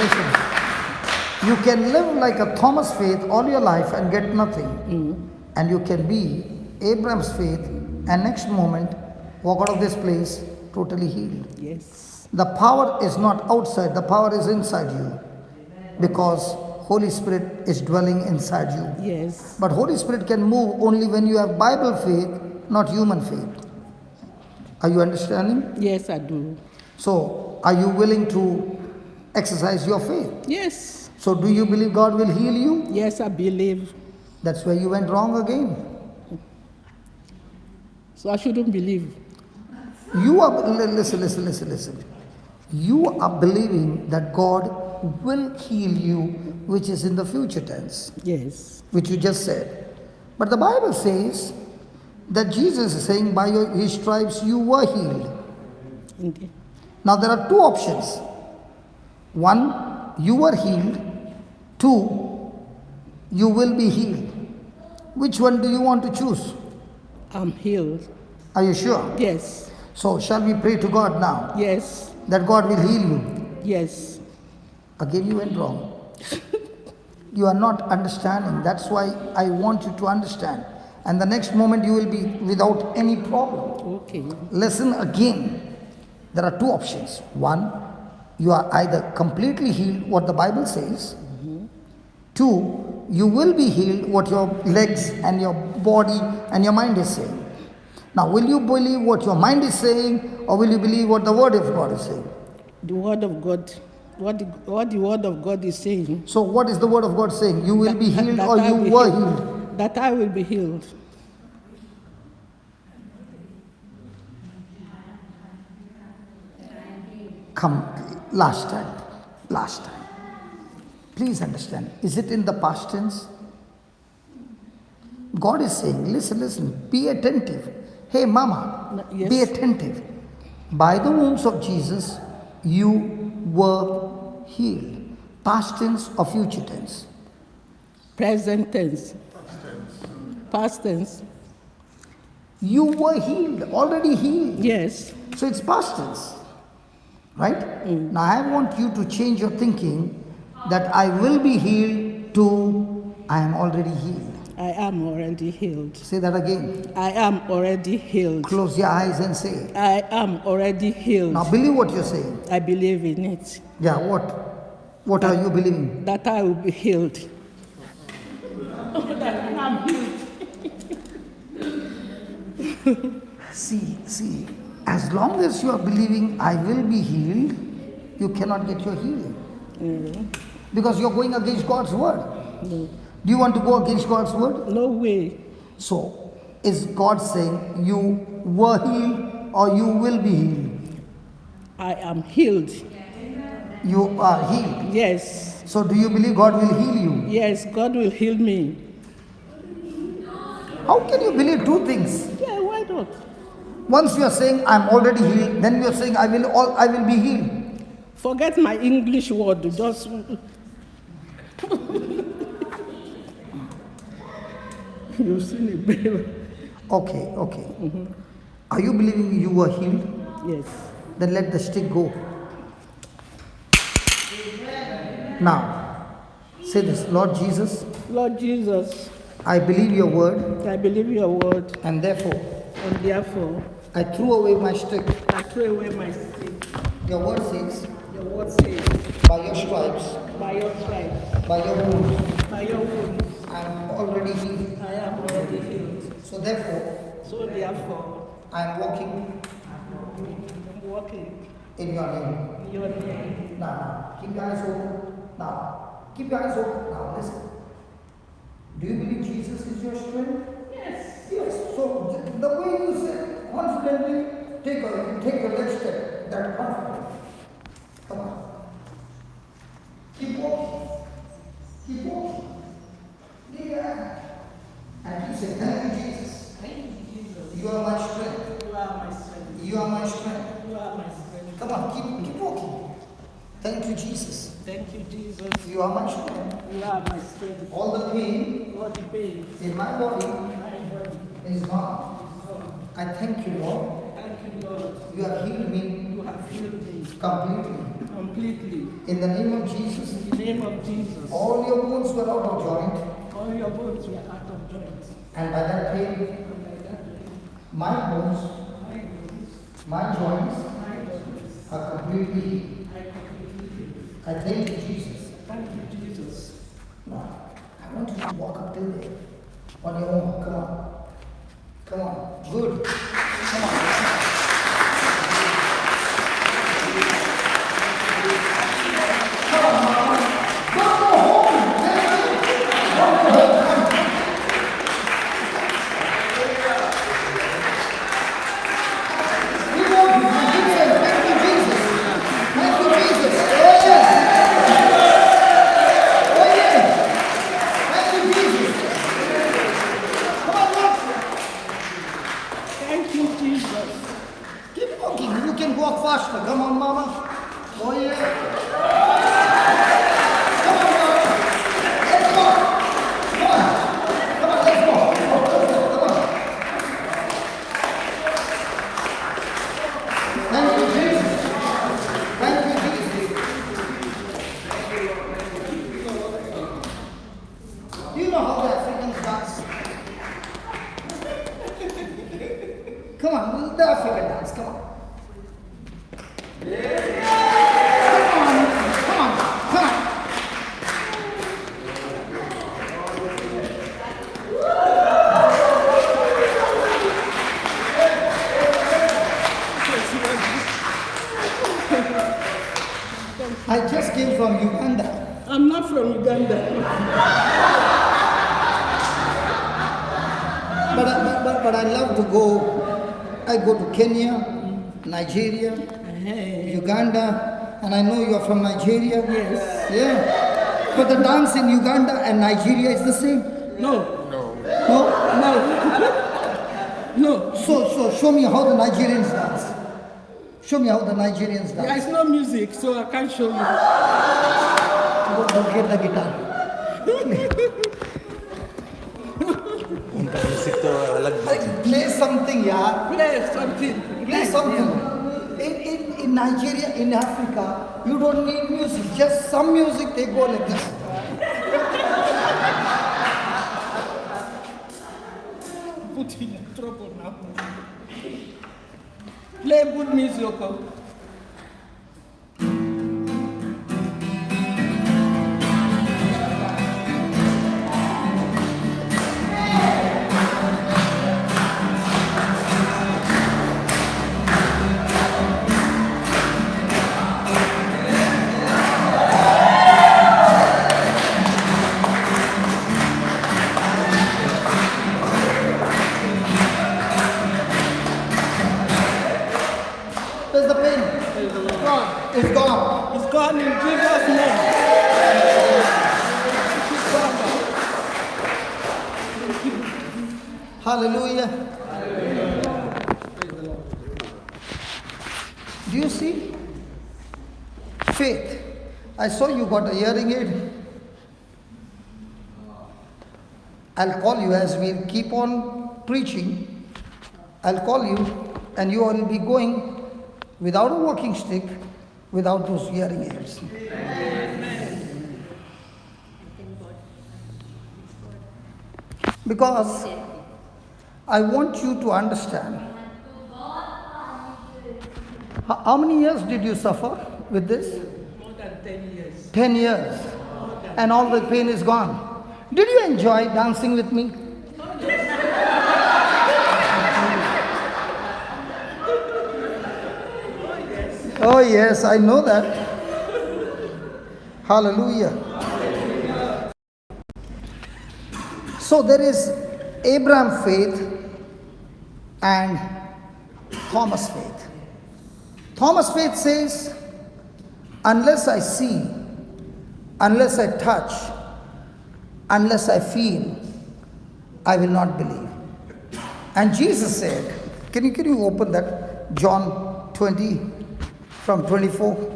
You can live like a Thomas faith all your life and get nothing. And you can be Abraham's faith and next moment walk out of this place totally healed. Yes. The power is not outside, the power is inside you. Because Holy Spirit is dwelling inside you. Yes. But Holy Spirit can move only when you have Bible faith, not human faith. Are you understanding? Yes, I do. So, are you willing to exercise your faith? Yes. So, do you believe God will heal you? Yes, I believe. That's where you went wrong again. So I shouldn't believe. You are, listen. You are believing that God will heal you, which is in the future tense, Yes. which you just said. But the Bible says that Jesus is saying, by his stripes you were healed. Indeed. Now there are two options. One, you were healed. Two, you will be healed. Which one do you want to choose? I'm healed. Are you sure? Yes. So shall we pray to God now Yes. that God will heal you? Yes. Again you went wrong. You are not understanding. That's why I want you to understand. And the next moment you will be without any problem. Okay. Listen again. There are two options. One, you are either completely healed, what the Bible says. Two, you will be healed, what your legs and your body and your mind is saying. Now, will you believe what your mind is saying, or will you believe what the Word of God is saying? The word of God. What the word of God is saying. So, what is the Word of God saying? You will be healed, that or I you will were heal- healed? That I will be healed. Come, last time. Please understand. Is it in the past tense? God is saying, listen, be attentive. Hey, mama, Yes. be attentive. By the wounds of Jesus, you were healed. Past tense or future tense? Present tense. Past tense. You were healed, already healed. Yes. So it's past tense. Right? Now I want you to change your thinking that I will be healed to I am already healed. I am already healed. Say that again. I am already healed. Close your eyes and say. I am already healed. Now believe what you're saying. I believe in it. Yeah, what? What are you believing? That I will be healed. That I am healed. See, as long as you are believing I will be healed, you cannot get your healing. Because you're going against God's word. No. Do you want to go against God's word? No way. So, is God saying you were healed or you will be healed? I am healed. You are healed. Yes. So, do you believe God will heal you? Yes, God will heal me. How can you believe two things? Yeah, why not? Once you are saying I'm already healed, then you are saying I will be healed. Forget my English word. Just you seen it, baby. Okay. Are you believing you were healed? Yes. Then let the stick go. Now, say this, Lord Jesus, Lord Jesus, I believe your word, I believe your word, and therefore and therefore I threw away my stick. I throw away my stick. Your word says, Your word says, by your stripes, by your stripes, by your wounds, by your wounds, I am already healed. I am already healed. So therefore, So therefore, I am walking I'm walking in your name. in your name. Now, keep your eyes open. Now, keep your eyes open. Now, listen. Do you believe Jesus is your strength? Yes. Yes. So, the way you say confidently, take a next step. That confident. Come on. Keep walking. Keep walking. Yeah. And keep saying, thank you, Jesus. Thank you, Jesus. You are my strength. You are my strength. You are my strength. You are my strength. Come on, keep walking. Thank you, Jesus. Thank you, Jesus. You are my strength. You are my strength. All the pain All the pain in my body in my body is gone. is gone. I thank you, Lord. Thank you, Lord. You have healed me You have healed me completely. completely. In the name of Jesus, In the name of Jesus. all your bones were out of joint, All your bones were out of joint. and by that pain, And by that way, my bones, my bones, my joints my bones, are completely healed. I completely healed. I thank you, Jesus. Thank you, Jesus. Now, I want you to walk up till there on your own. Come on. Come on. Good. Come on. Thank you, Jesus. Keep walking. You can walk faster. Come on, Mama. Oh, yeah. Come on, Mama. Let's go. Come on. Come on, let's go. Come on. Thank you, Jesus. Thank you, Jesus. Do you know how the Africans dance? Come on, the African dance. Come on. Come on. I just came from Uganda. I'm not from Uganda. But I love to go. I go to Kenya, Nigeria, Uganda, and I know you're from Nigeria. Yes. Yeah. But the dance in Uganda and Nigeria is the same. No. No? No. So show me how the Nigerians dance. Show me how the Nigerians There dance. is no music, so I can't show you. Go get the guitar. उनका music तो अलग Play something, yeah. Play something. Play something. In Nigeria, in Africa, you don't need music. Just some music, they go like this. Put in trouble now. Play good music. Where's the pain? God, It's gone. it's gone in Jesus' name. It's gone. Hallelujah. Do you see? Faith. I saw you got a hearing aid. I'll call you as we keep on preaching. I'll call you and you will be going without a walking stick, without those hearing aids. Because I want you to understand. How many years did you suffer with this? More than 10 years. 10 years. And all the pain is gone. Did you enjoy dancing with me? Oh yes, I know that. Hallelujah. So there is Abraham faith and Thomas faith. Thomas faith says, unless I see, unless I touch, unless I feel, I will not believe. And Jesus said, can you open that? John 20 from 24.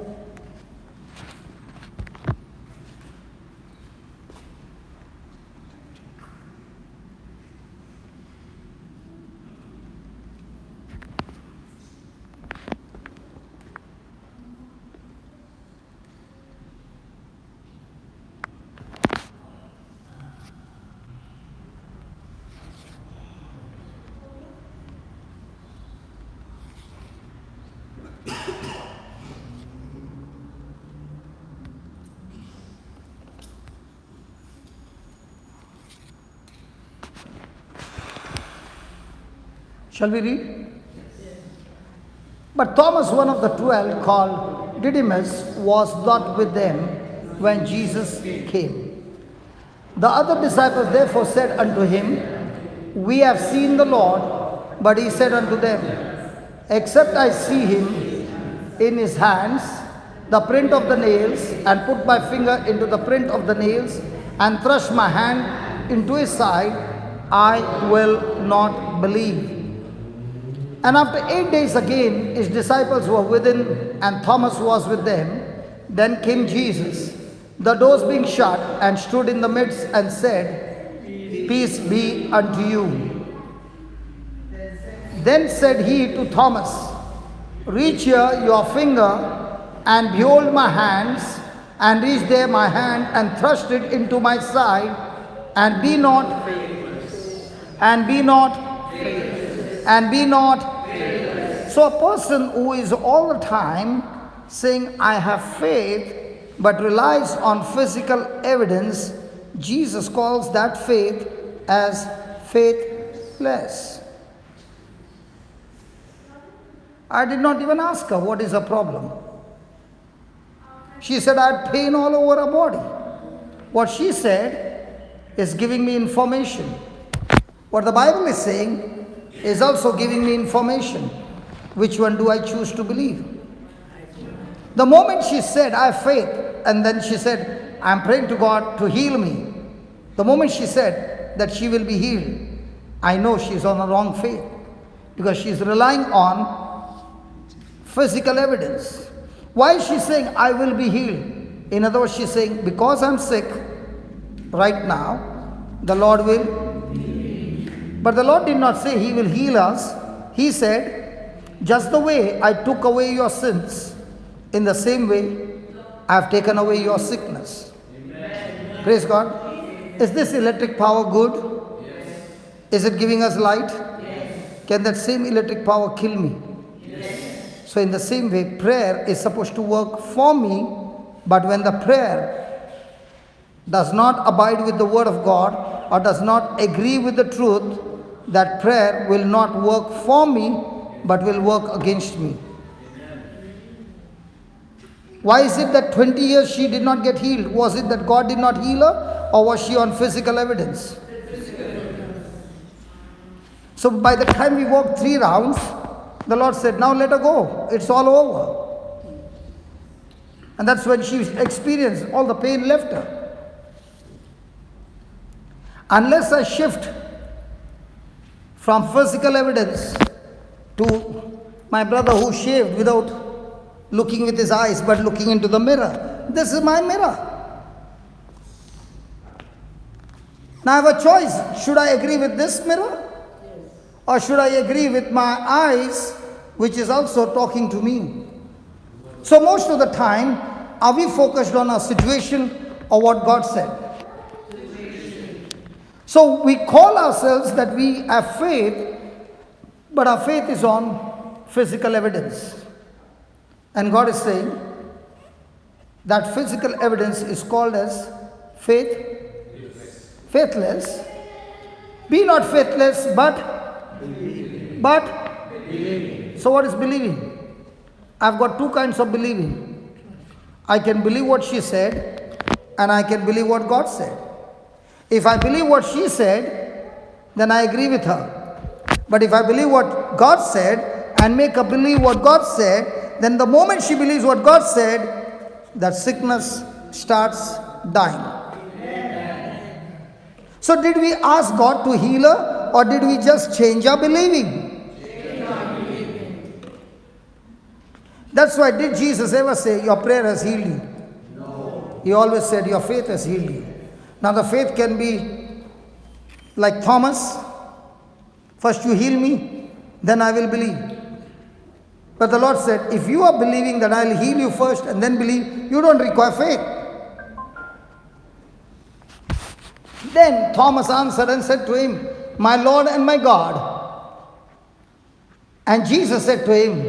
Shall we read? But Thomas, one of the 12, called Didymus, was not with them when Jesus came. The other disciples therefore said unto him, We have seen the Lord. But he said unto them, Except I see him in his hands, the print of the nails, and put my finger into the print of the nails, and thrust my hand into his side, I will not believe. And after 8 days again, his disciples were within, and Thomas was with them. Then came Jesus, the doors being shut, and stood in the midst, and said, Peace be unto you. Then said he to Thomas, Reach here your finger, and behold my hands, and reach there my hand, and thrust it into my side, and be not, and be not, and be not. So a person who is all the time saying, I have faith, but relies on physical evidence, Jesus calls that faith as faithless. I did not even ask her what is her problem. She said, I had pain all over her body. What she said is giving me information. What the Bible is saying is also giving me information. Which one do I choose to believe? The moment she said, I have faith, and then she said, I am praying to God to heal me. The moment she said that she will be healed, I know she is on the wrong faith. Because she is relying on physical evidence. Why is she saying, I will be healed? In other words, she is saying, because I am sick right now, the Lord will. But the Lord did not say He will heal us. He said, just the way I took away your sins, in the same way I have taken away your sickness. Amen. Praise God. Is this electric power good? Yes. Is it giving us light? Yes. Can that same electric power kill me? Yes. So in the same way, prayer is supposed to work for me, but when the prayer does not abide with the word of God, or does not agree with the truth, that prayer will not work for me, but will work against me. Why is it that 20 years she did not get healed? Was it that God did not heal her, or was she on physical evidence? So by the time we walked 3 rounds, the Lord said, now let her go. It's all over. And that's when she experienced all the pain left her. Unless I shift from physical evidence to my brother who shaved without looking with his eyes but looking into the mirror. This is my mirror. Now I have a choice. Should I agree with this mirror? Or should I agree with my eyes which is also talking to me. So most of the time, are we focused on our situation or what God said? So we call ourselves that we have faith, but our faith is on physical evidence. And God is saying that physical evidence is called as faithless. Be not faithless, but so what is believing? I've got two kinds of believing. I can believe what she said, and I can believe what God said. If I believe what she said, then I agree with her. But if I believe what God said and make her believe what God said, then the moment she believes what God said, that sickness starts dying. So did we ask God to heal her, or did we just change our believing? That's why, did Jesus ever say, your prayer has healed you? No. He always said, your faith has healed you. Now the faith can be like Thomas. First you heal me, then I will believe. But the Lord said, if you are believing that I will heal you first and then believe, you don't require faith. Then Thomas answered and said to him, my Lord and my God. And Jesus said to him,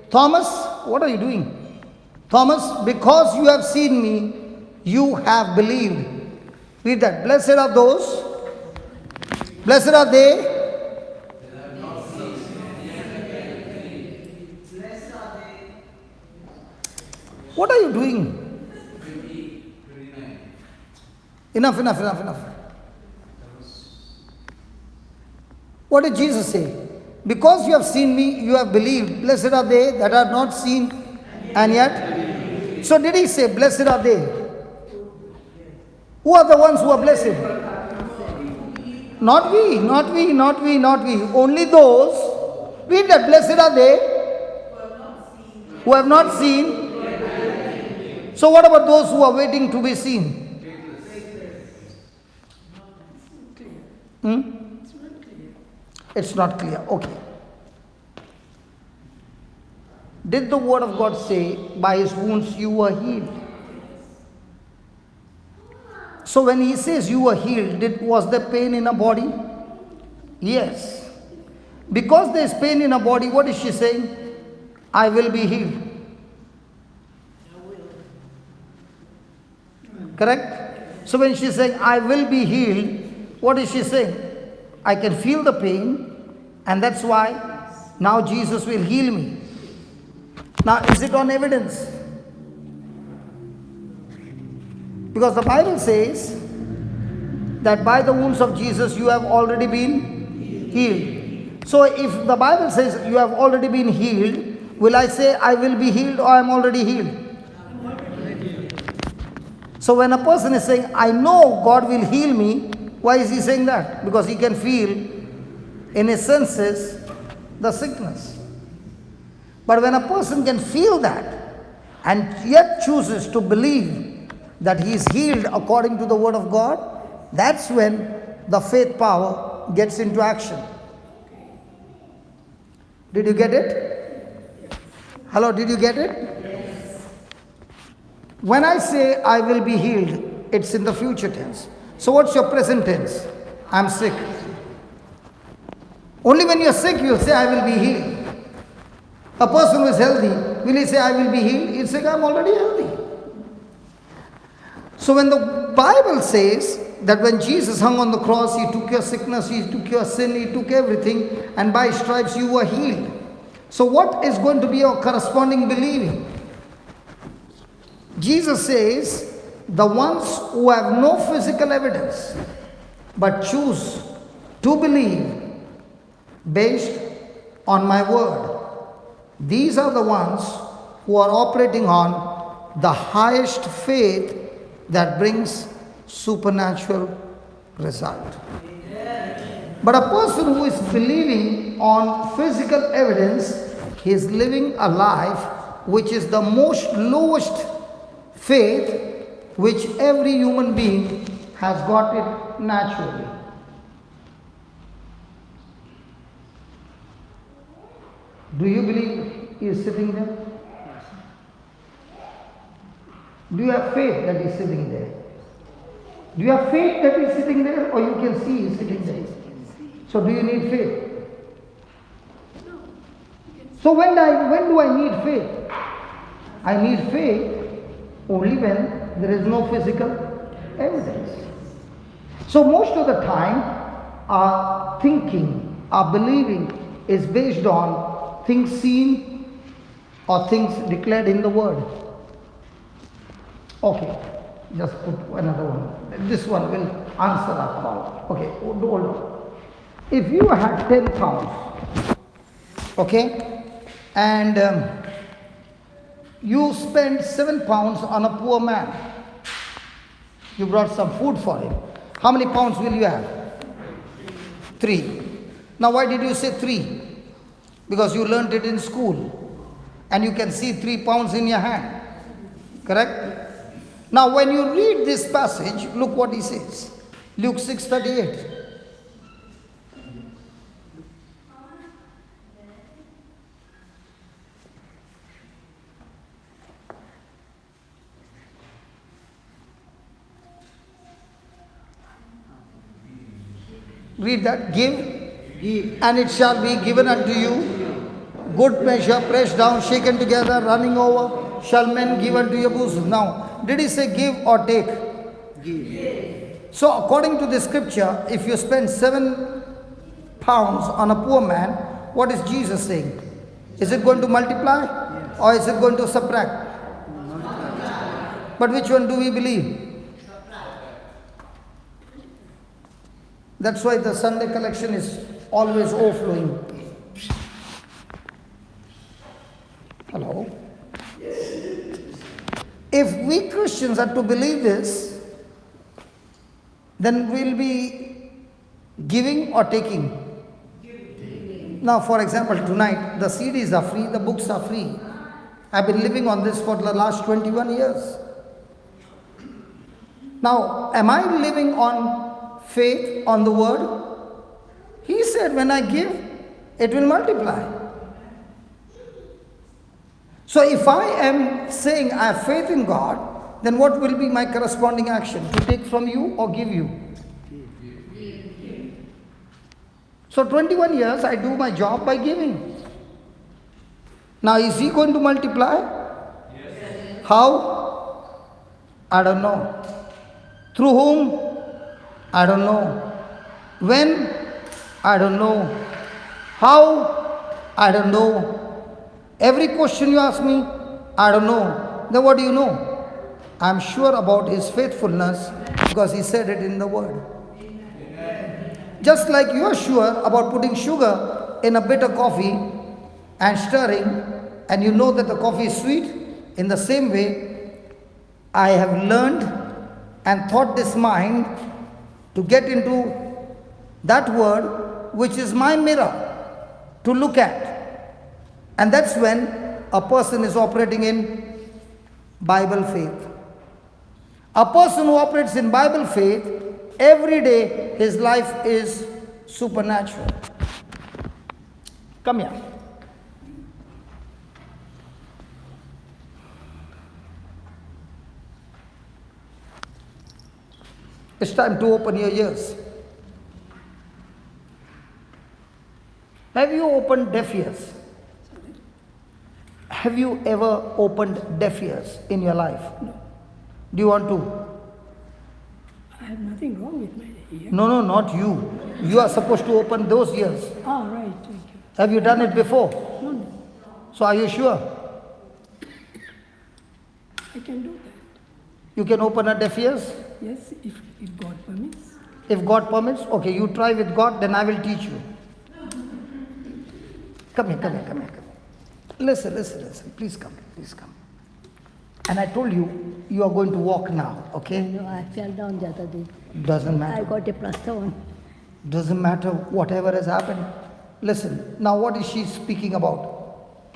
Thomas, what are you doing? Thomas, because you have seen me, you have believed. Read that. Blessed are they. What are you doing? Enough. What did Jesus say? Because you have seen me, you have believed. Blessed are they that are not seen and yet. So did he say, blessed are they? Who are the ones who are blessed? Not we. Only those. Read that. Blessed are they who have not seen. So what about those who are waiting to be seen? It's not clear. Okay. Did the word of God say, by his wounds you were healed? So when he says you were healed, was there pain in a body? Yes. Because there is pain in a body, what is she saying? I will be healed. Correct? So when she is saying, I will be healed, what is she saying? I can feel the pain, and that's why now Jesus will heal me. Now, is it on evidence? Because the Bible says that by the wounds of Jesus you have already been healed. So if the Bible says you have already been healed, will I say I will be healed or I am already healed? So when a person is saying, I know God will heal me, why is he saying that? Because he can feel in his senses the sickness. But when a person can feel that and yet chooses to believe that he is healed according to the word of God, that's when the faith power gets into action. Did you get it? Hello, did you get it? When I say I will be healed, it's in the future tense. So what's your present tense? I'm sick. Only when you're sick, you'll say I will be healed. A person who is healthy, will he say I will be healed? He'll say I'm already healthy. So when the Bible says that when Jesus hung on the cross, he took your sickness, he took your sin, he took everything, and by his stripes you were healed. So what is going to be your corresponding believing? Jesus says, the ones who have no physical evidence but choose to believe based on my word, these are the ones who are operating on the highest faith that brings supernatural result. But a person who is believing on physical evidence, he is living a life which is the most lowest faith which every human being has got it naturally. Do you believe he is sitting there? Do you have faith that he is sitting there? Do you have faith that he is sitting there, or you can see he is sitting there? So do you need faith? So when do I need faith? I need faith only when there is no physical evidence. So most of the time, our thinking, our believing is based on things seen or things declared in the Word. Okay, just put another one. This one will answer our call. Okay, hold on. If you had 10 pounds, okay, and you spent 7 pounds on a poor man, you brought some food for him. How many pounds will you have? 3. Now why did you say 3? Because you learned it in school and you can see 3 pounds in your hand. Correct? Now when you read this passage, look what he says. Luke 6:38. Read that. Give, and it shall be given unto you. Good measure, pressed down, shaken together, running over, shall men give unto your bosom. Now, did he say give or take? Give. So, according to the scripture, if you spend 7 pounds on a poor man, what is Jesus saying? Is it going to multiply or is it going to subtract? But which one do we believe? That's why the Sunday collection is always overflowing. Hello? If we Christians are to believe this, then we'll be giving or taking. Now, for example, tonight the CDs are free, the books are free. I've been living on this for the last 21 years. Now, am I living on faith, on the word? He said, when I give, it will multiply. So if I am saying I have faith in God, then what will be my corresponding action? To take from you or give you? So 21 years I do my job by giving. Now is he going to multiply? Yes. How? I don't know. Through whom? I don't know. When? I don't know. How? I don't know. Every question you ask me, I don't know. Then what do you know? I'm sure about his faithfulness because he said it in the word. Just like you are sure about putting sugar in a bitter coffee and stirring, and you know that the coffee is sweet, in the same way, I have learned and taught this mind to get into that word which is my mirror to look at. And that's when a person is operating in Bible faith. A person who operates in Bible faith, every day his life is supernatural. Come here. It's time to open your ears. Have you opened deaf ears? Have you ever opened deaf ears in your life? No. Do you want to? I have nothing wrong with my ear. No, not you. You are supposed to open those ears. Oh, right, thank you. Have you done it before? No. So are you sure? I can do that. You can open a deaf ears? Yes, if God permits. If God permits? Okay, you try with God, then I will teach you. Come here. Listen. Please come. And I told you, you are going to walk now, okay? No, I fell down the other day. Doesn't I matter. got a plaster on. Doesn't matter whatever has happened. Listen, now what is she speaking about?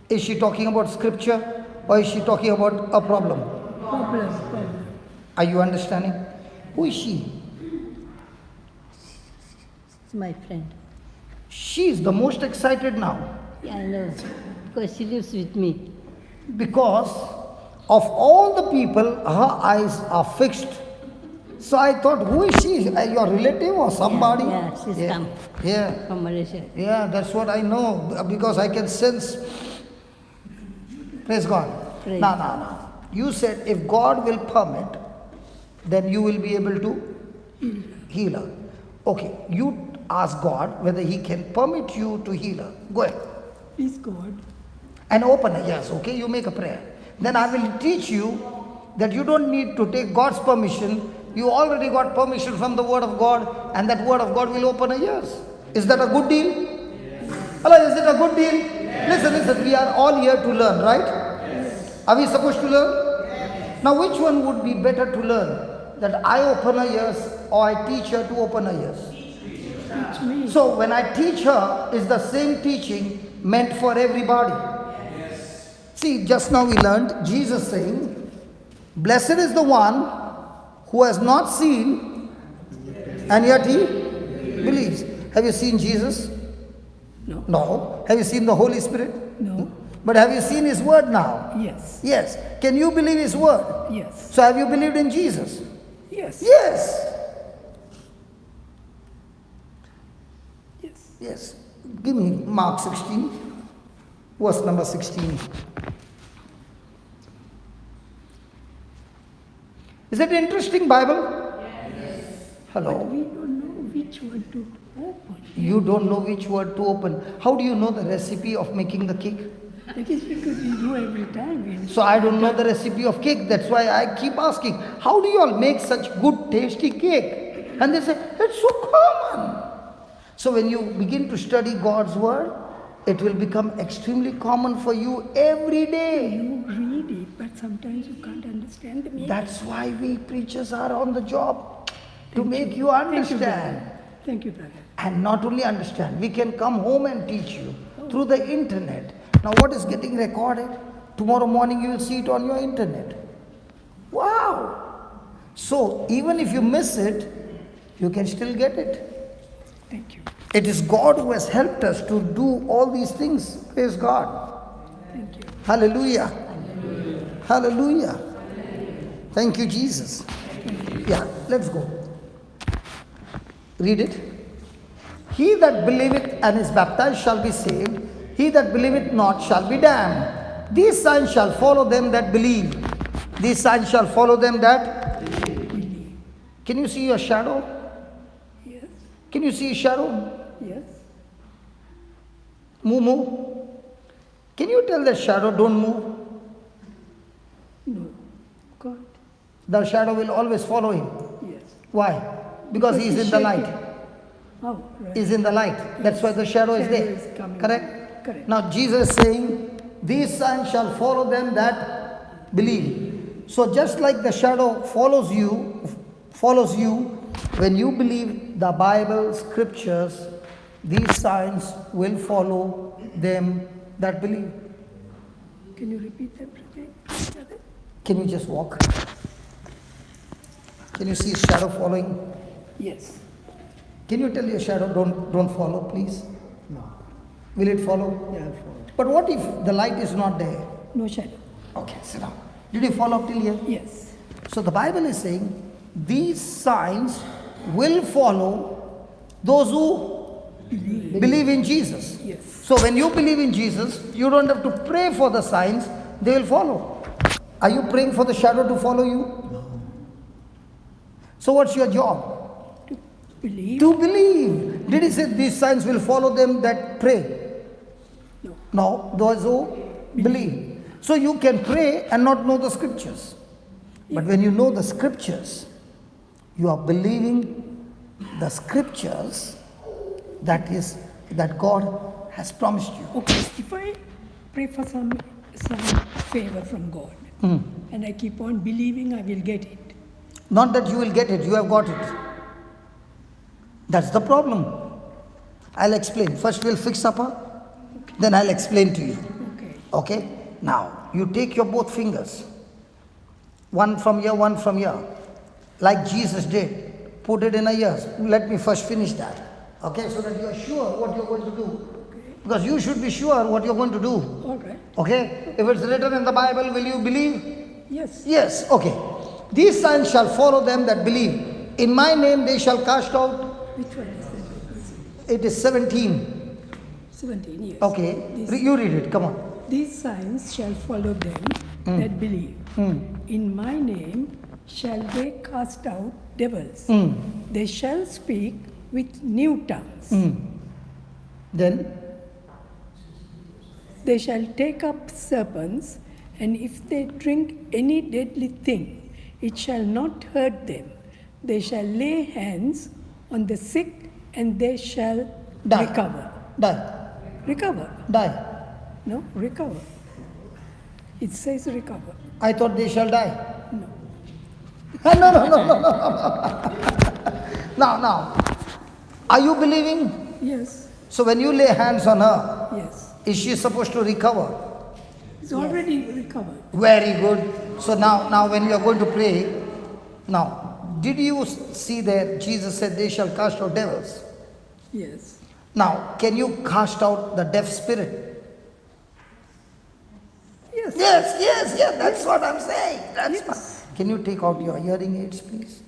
Is she talking about scripture or is she talking about a problem? Problem. Are you understanding? Who is she? It's my friend. She's the most excited now Yeah, I know. Because she lives with me. because of all the people, her eyes are fixed. So I thought, who is she? Your relative or somebody? Yeah, she's come Yeah. from Malaysia. Yeah, that's what I know because I can sense. Praise God. Praise No. You said if God will permit, then you will be able to heal her. Okay, you ask God whether He can permit you to heal her. Go ahead. Please, God. And open her. Yes, okay, you make a prayer. Then I will teach you that you don't need to take God's permission. You already got permission from the Word of God, and that Word of God will open her ears. Is that a good deal? Yes. Hello, is it a good deal? Yes. Listen, we are all here to learn, right? Yes. Are we supposed to learn? Yes. Now, which one would be better to learn? That I open her ears or I teach her to open her ears? Teach me. So, when I teach her, is the same teaching meant for everybody? Yes. See, just now we learned Jesus saying, blessed is the one who has not seen and yet he believes. Have you seen Jesus? No. No. Have you seen the Holy Spirit? No. But have you seen His Word now? Yes. Yes. Can you believe His Word? Yes. So have you believed in Jesus? Yes. Yes. Yes. Yes. Give me Mark 16, verse number 16. Is it interesting Bible? Yes. Hello. We don't know which one to open. You don't know which word to open. How do you know the recipe of making the cake? That is because we do every time. So I don't know the recipe of cake. That's why I keep asking, how do you all make such good tasty cake? And they say, it's so common. So when you begin to study God's word, it will become extremely common for you every day. You read it, but sometimes you can't understand the meaning. That's why we preachers are on the job, to make you Thank you, understand. brother. Thank you, brother. And not only understand, we can come home and teach you through the internet. Now what is getting recorded? Tomorrow morning you will see it on your internet. Wow! So even if you miss it, you can still get it. Thank you. It is God who has helped us to do all these things. Praise God. Thank you. Hallelujah. Hallelujah. Thank you, Jesus. Yeah, let's go. Read it. He that believeth and is baptized shall be saved. He that believeth not shall be damned. These signs shall follow them that believe. These signs shall follow them that believe. Can you see your shadow? Yes. Can you see your shadow? Yes. Move. Can you tell the shadow, don't move? No. God. The shadow will always follow him. Yes. Why? Because he is in the light. Oh, right. Is in the light. That's why the shadow is there. Shadow is coming. Correct? Correct. Now Jesus is saying, these signs shall follow them that believe. So just like the shadow follows you, when you believe the Bible, scriptures, these signs will follow them that believe. Can you repeat everything? Can you just walk? Can you see shadow following? Yes. Can you tell your shadow, don't follow, please? No. Will it follow? Yeah, I'll follow. But what if the light is not there? No shadow. Okay, sit down. Did you follow up till here? Yes. So the Bible is saying, these signs will follow those who believe in Jesus. Yes. So when you believe in Jesus, you don't have to pray for the signs, they will follow. Are you praying for the shadow to follow you? No. So what's your job? To believe? To believe. Did he say these signs will follow them that pray? No. No, those who believe. So you can pray and not know the scriptures. But when you know the scriptures, you are believing the scriptures that God has promised you. Okay, if I pray for some favor from God, and I keep on believing I will get it. Not that you will get it, you have got it. That's the problem. I'll explain. First we'll fix supper, then I'll explain to you. Okay. Okay? Now, you take your both fingers. One from here, like Jesus did. Put it in a ear. Let me first finish that. Okay, so that you are sure what you're going to do. Because you should be sure what you're going to do. All right. Okay? If it's written in the Bible, will you believe? Yes. Yes, okay. These signs shall follow them that believe. In my name they shall cast out. Which one is that? It is 17. 17, yes. Okay, These, you read it, come on. these signs shall follow them that believe. In my name shall they cast out devils. They shall speak with new tongues. Then, They shall take up serpents, and if they drink any deadly thing, it shall not hurt them. They shall lay hands on the sick, and they shall Die. recover. die, Recover. die. No, recover. It says recover. I thought they shall die. No. No. Now, are you believing? Yes. So when you lay hands on her, Yes. is she supposed to recover? It's already recovered. Very good. So now when you are going to pray, now, did you see there, Jesus said they shall cast out devils? Yes. Now, can you cast out the deaf spirit? Yes. Yes, that's what I'm saying. That's Yes. fine. Can you take out your hearing aids, please?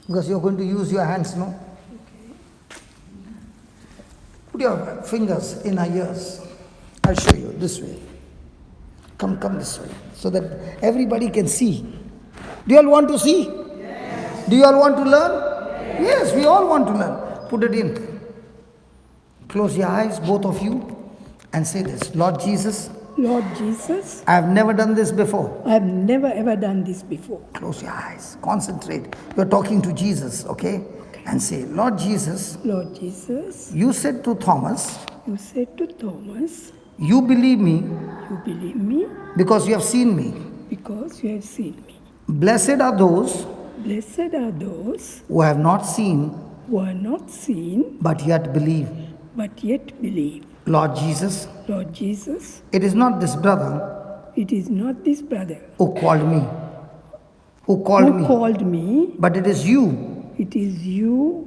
Because you're going to use your hands, no? Put your fingers in her ears. I'll show you this way. Come this way. So that everybody can see. Do you all want to see? Yes. Do you all want to learn? Yes, we all want to learn. Put it in. Close your eyes, both of you, and say this. Lord Jesus, Lord Jesus, I have never done this before. I have never ever done this before. Close your eyes. Concentrate. You're talking to Jesus, okay? And say, Lord Jesus, Lord Jesus, you said to Thomas, you said to Thomas, you believe me you believe me because you have seen me. because you have seen me. Blessed are those Blessed are those who have not seen who are not seen but yet believe. but yet believe. Lord Jesus, Lord Jesus, it is not this brother it is not this brother who called me, who called me, but it is you it is you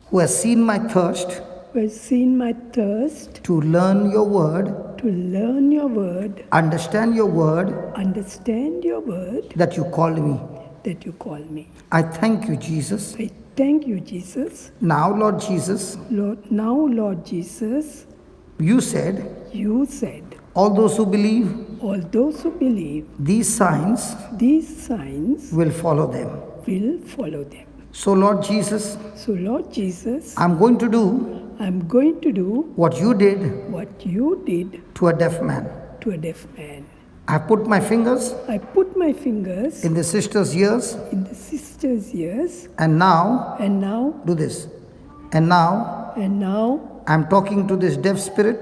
who has seen my thirst who has seen my thirst to learn your word, to learn your word, understand your word understand your word that you called me. that you call me. I thank you, Jesus. I thank you, Jesus. Now, Lord Jesus, Lord Jesus, you said, you said, all those who believe, all those who believe, these signs these signs will follow them. will follow them. So, Lord Jesus, So, Lord Jesus, I'm going to do I'm going to do what you did what you did to a deaf man. to a deaf man. I put my fingers I put my fingers in the sister's ears, in the sister's ears, and now, and now, do this. And now, I'm talking to this deaf spirit,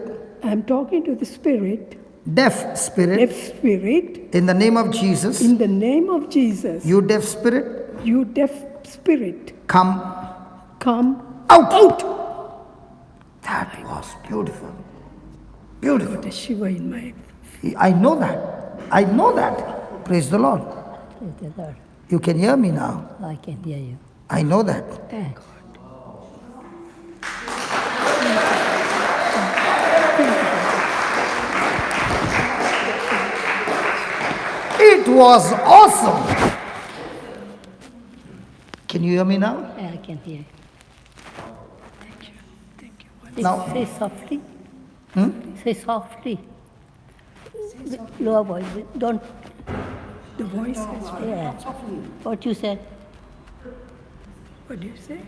talking to the spirit, deaf spirit, deaf spirit, in the name of Jesus. in the name of Jesus. You deaf spirit, You deaf spirit, come come out. out. That was beautiful. Beautiful. Got a shiver in my. I know that. Praise the Lord. Praise the Lord. You can hear me now. I can hear you. I know that. Thanks. It was awesome. Can you hear me now? Yeah, I can hear you. Thank you. Say, Now- say softly. Say softly. Lower voice. Don't. The voice has. Yeah. What you said. What do you say?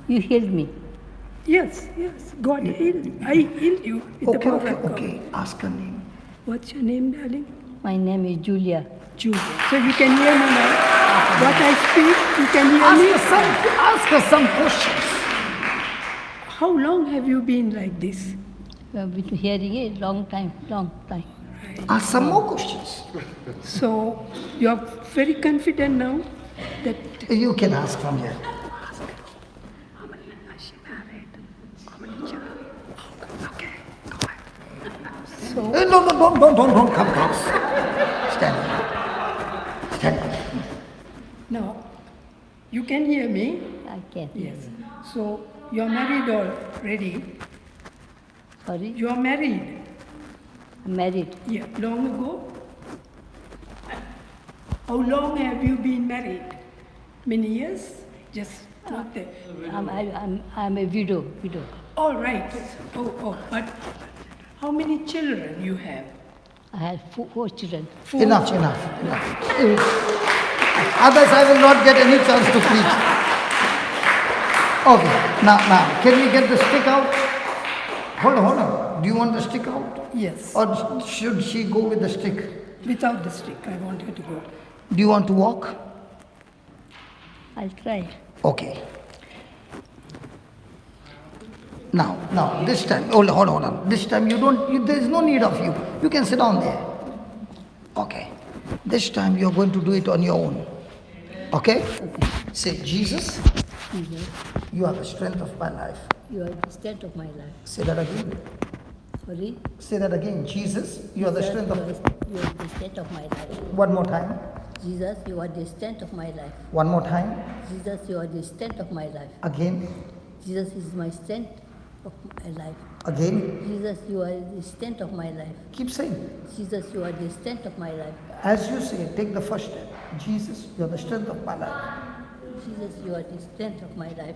You healed me. Yes. God healed. I healed you with the power of God. Okay. Ask her name. What's your name, darling? My name is Julia. Julia. So you can hear me now. What I speak, you can hear me. Ask her some questions. How long have you been like this? I've been hearing it long time. Ask some more questions. So you're very confident now that You can ask from here. So, No, don't come close. Stand up. Stand up. now, you can hear me? I can. Yes. So, you're married already? Sorry? You're married? I'm married. Yeah. Long ago? How long have you been married? Many years? Just not that. I'm a widow. All right. But how many children you have? I have four children. Four Enough. children. Others I will not get any chance to preach. Okay, now, can we get the stick out? Hold on. Do you want the stick out? Yes. Or should she go with the stick? Without the stick, I want her to go. Do you want to walk? I'll try. Okay. Now, this time, hold on. This time there is no need of you. You can sit down there. Okay. This time you are going to do it on your own. Okay? Say, Jesus, Jesus, you are the strength of my life. you are the strength of my life. Say that again. Sorry? Say that again. Jesus, you are the Jesus, strength of... you are the strength of my life. One more time. Jesus, you are the strength of my life. One more time. Jesus, you are the strength of my life. Again. Jesus is my strength of my life. Again. Jesus, you are the strength of my life. Keep saying. Jesus, you are the strength of my life. As you say, take the first step. Jesus, you are the strength of my life. Jesus, you are the strength of my life.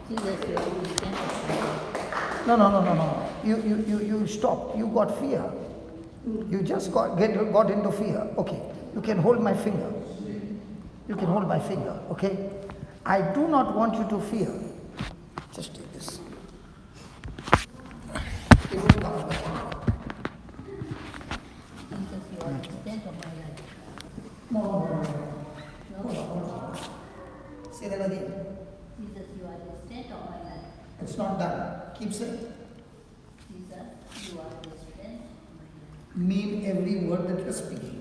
Jesus, you are the strength of my life. No. You stop. You got fear. You just got into fear. Okay. You can hold my finger. Okay? I do not want you to fear. Just take this. It will come back. Jesus, you are the strength of my life. No. No? Say that again. Jesus, you are the strength of my life. It's not done. Keep saying. Jesus, you are the strength of my life. Mean every word that you're speaking.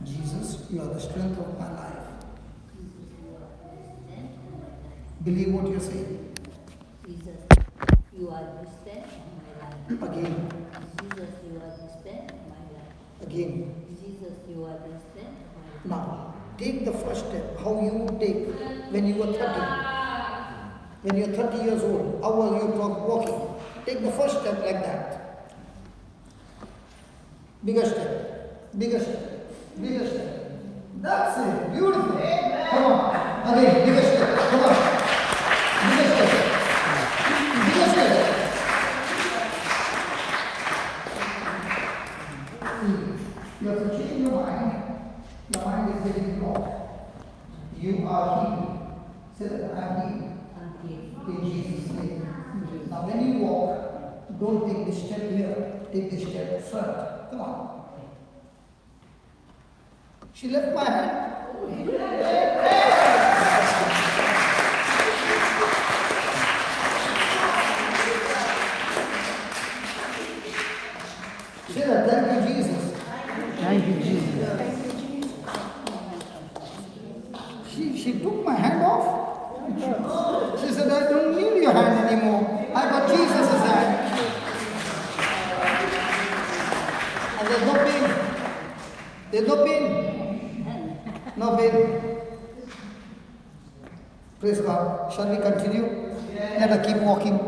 Jesus, you are the strength of my life. Jesus, you are the strength of my life. Believe what you're saying. Jesus, you are the strength of my life. Again. Jesus, you are the strength of my life. Again. Jesus, you are the strength of my life. Now, take the first step. How you would take when you were 30. When you're 30 years old, how are you walking? Take the first step like that. Bigger step. That's it. Beautiful. Come on. Again, bigger step. Come on. Bigger step. You have to change your mind. Your mind is getting blocked. You are healed. Say that I am healed. In Jesus' name. Now when you walk, don't take this step here. Take this step front. Come on. She left my hand. Say that, thank you, Jesus. Thank you, Jesus. She took my hand off. She said, I don't need your hand anymore. I got Jesus' hand. And there's no pain. There's no pain. No pain. Praise God. Shall we continue? Let her keep walking.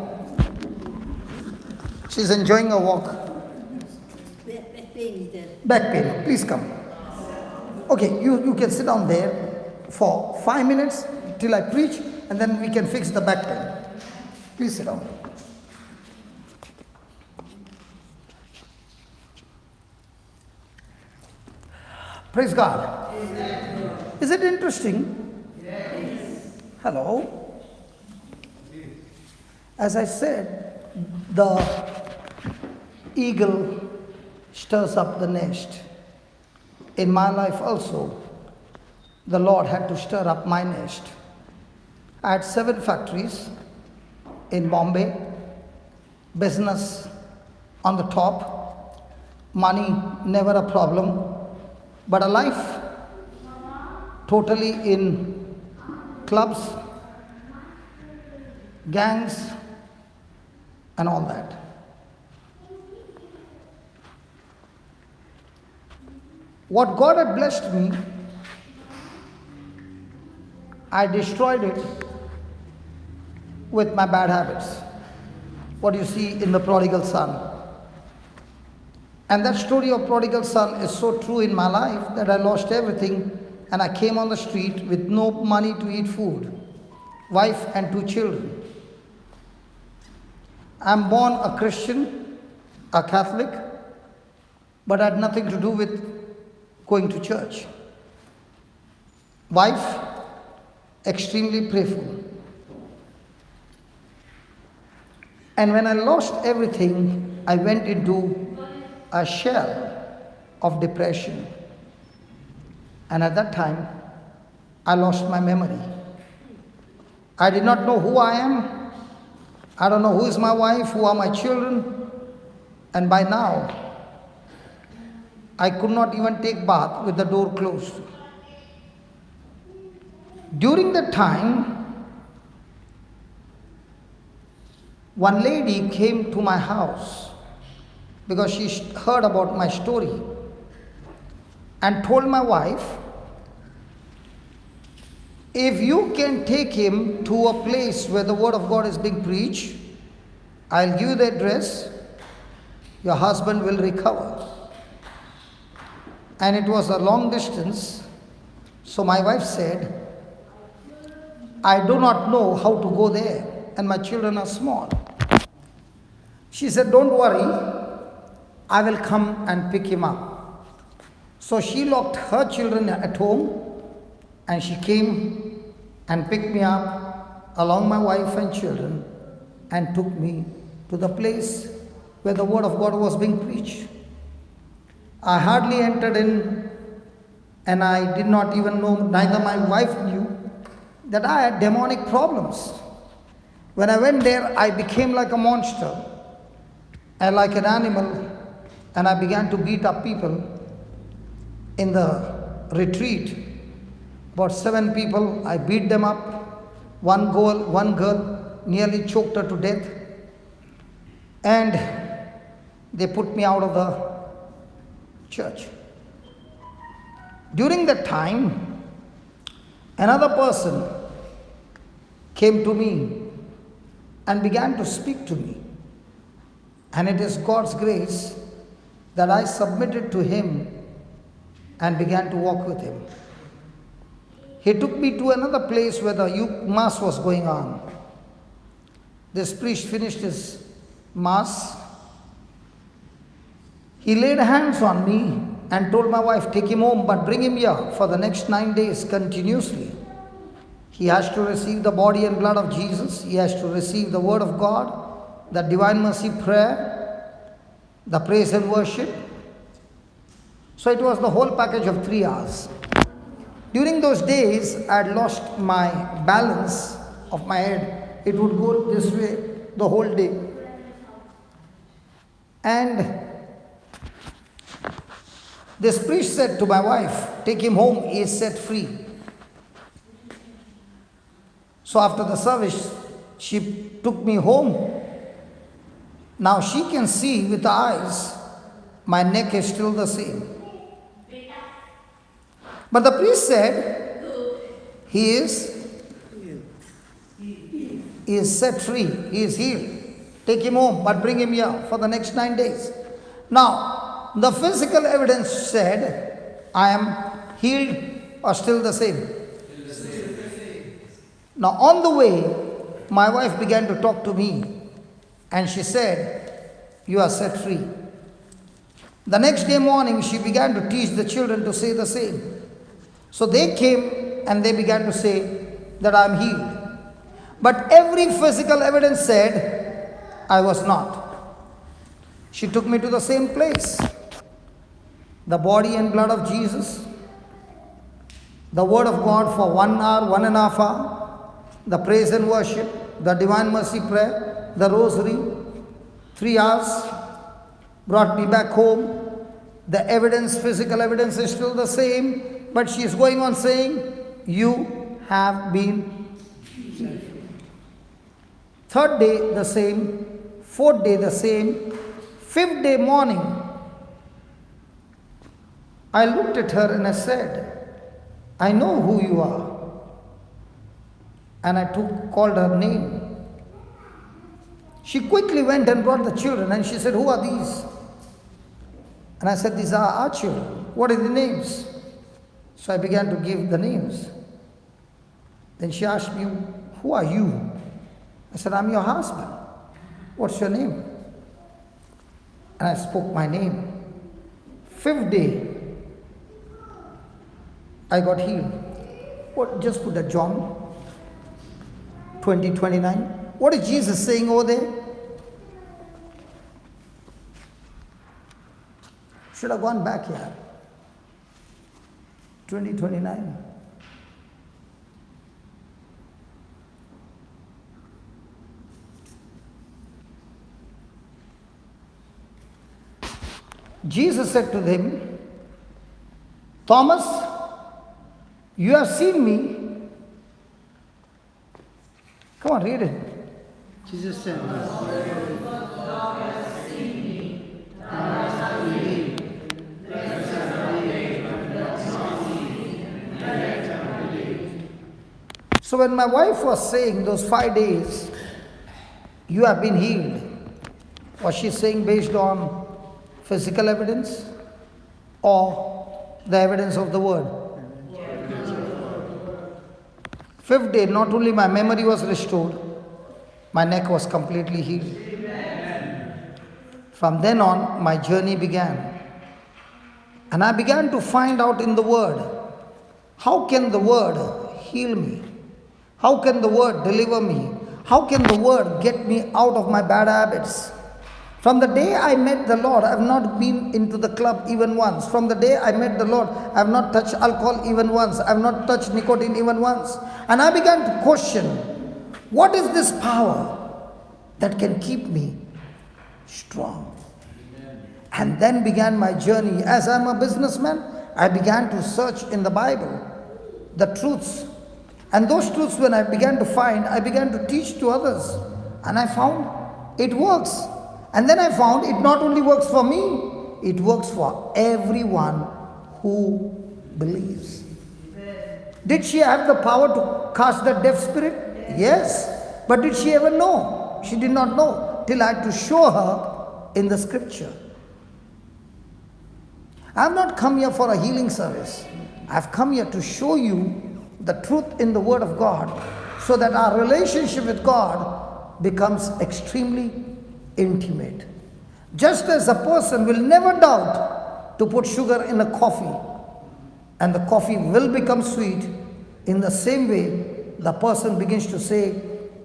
She's enjoying her walk. Back pain is there. Back pain. Please come. Okay, you can sit down there for 5 minutes till I preach, and then we can fix the back pain. Please sit down. Praise God. Is it interesting? Yes. Hello. As I said, the eagle stirs up the nest. In my life also, the Lord had to stir up my nest. I had 7 factories in Bombay, business on the top, money never a problem, but a life totally in clubs, gangs, and all that. What God had blessed me, I destroyed it with my bad habits. What you see in the prodigal son. And that story of prodigal son is so true in my life that I lost everything and I came on the street with no money to eat food, wife and 2 children. I'm born a Christian, a Catholic, but had nothing to do with going to church. Wife, extremely prayerful. And when I lost everything, I went into a shell of depression. And at that time, I lost my memory. I did not know who I am. I don't know who is my wife, who are my children. And by now, I could not even take bath with the door closed. During that time, one lady came to my house because she heard about my story and told my wife, if you can take him to a place where the word of God is being preached, I'll give you the address, your husband will recover. And it was a long distance, so my wife said, I do not know how to go there and my children are small. She said, don't worry, I will come and pick him up. So she locked her children at home and she came and picked me up along my wife and children and took me to the place where the word of God was being preached. I hardly entered in and I did not even know, neither my wife knew, that I had demonic problems. When I went there, I became like a monster and like an animal, and I began to beat up people in the retreat. About 7 people, I beat them up. One girl nearly choked her to death. And they put me out of the church. During that time, another person came to me and began to speak to me. And it is God's grace that I submitted to him and began to walk with him. He took me to another place where the mass was going on. This priest finished his mass. He laid hands on me and told my wife, take him home, but bring him here for the next 9 days continuously. He has to receive the body and blood of Jesus. He has to receive the word of God, the divine mercy prayer, the praise and worship. So it was the whole package of 3 hours. During those days, I had lost my balance of my head. It would go this way the whole day. And this priest said to my wife, take him home, he is set free. So after the service, she took me home. Now she can see with the eyes, my neck is still the same. But the priest said, he is set free, he is healed. Take him home, but bring him here for the next 9 days. Now, the physical evidence said, I am healed or still the same. Now, on the way, my wife began to talk to me and she said, you are set free. The next day morning, she began to teach the children to say the same. So they came and they began to say that I am healed. But every physical evidence said I was not. She took me to the same place. The body and blood of Jesus, the word of God for 1 hour, 1.5 hours, the praise and worship, the divine mercy prayer, the rosary, 3 hours, brought me back home. The evidence, physical evidence is still the same. But she is going on saying, you have been healed. 3rd day the same, 4th day the same, 5th day morning, I looked at her and I said, I know who you are. And I called her name. She quickly went and brought the children and she said, who are these? And I said, these are our children. What are the names? So I began to give the names. Then she asked me, who are you? I said, I'm your husband. What's your name? And I spoke my name. 5th day, I got healed. What? Just put that John 20:29. What is Jesus saying over there? Should have gone back here. 20:29. Jesus said to them, Thomas, you have seen me. Come on, read it. Jesus said, So when my wife was saying those 5 days, you have been healed, was she saying based on physical evidence or the evidence of the word? 5th day, not only my memory was restored, my neck was completely healed. From then on, my journey began. And I began to find out in the word, how can the word heal me? How can the word deliver me? How can the word get me out of my bad habits? From the day I met the Lord, I have not been into the club even once. From the day I met the Lord, I have not touched alcohol even once. I have not touched nicotine even once. And I began to question, what is this power that can keep me strong? And then began my journey. As I'm a businessman, I began to search in the Bible the truths. And those truths, when I began to find, I began to teach to others. And I found it works. And then I found it not only works for me, it works for everyone who believes. Did she have the power to cast that deaf spirit? Yes. But did she ever know? She did not know till I had to show her in the scripture. I have not come here for a healing service. I have come here to show you the truth in the Word of God so that our relationship with God becomes extremely intimate. Just as a person will never doubt to put sugar in a coffee and the coffee will become sweet, in the same way the person begins to say,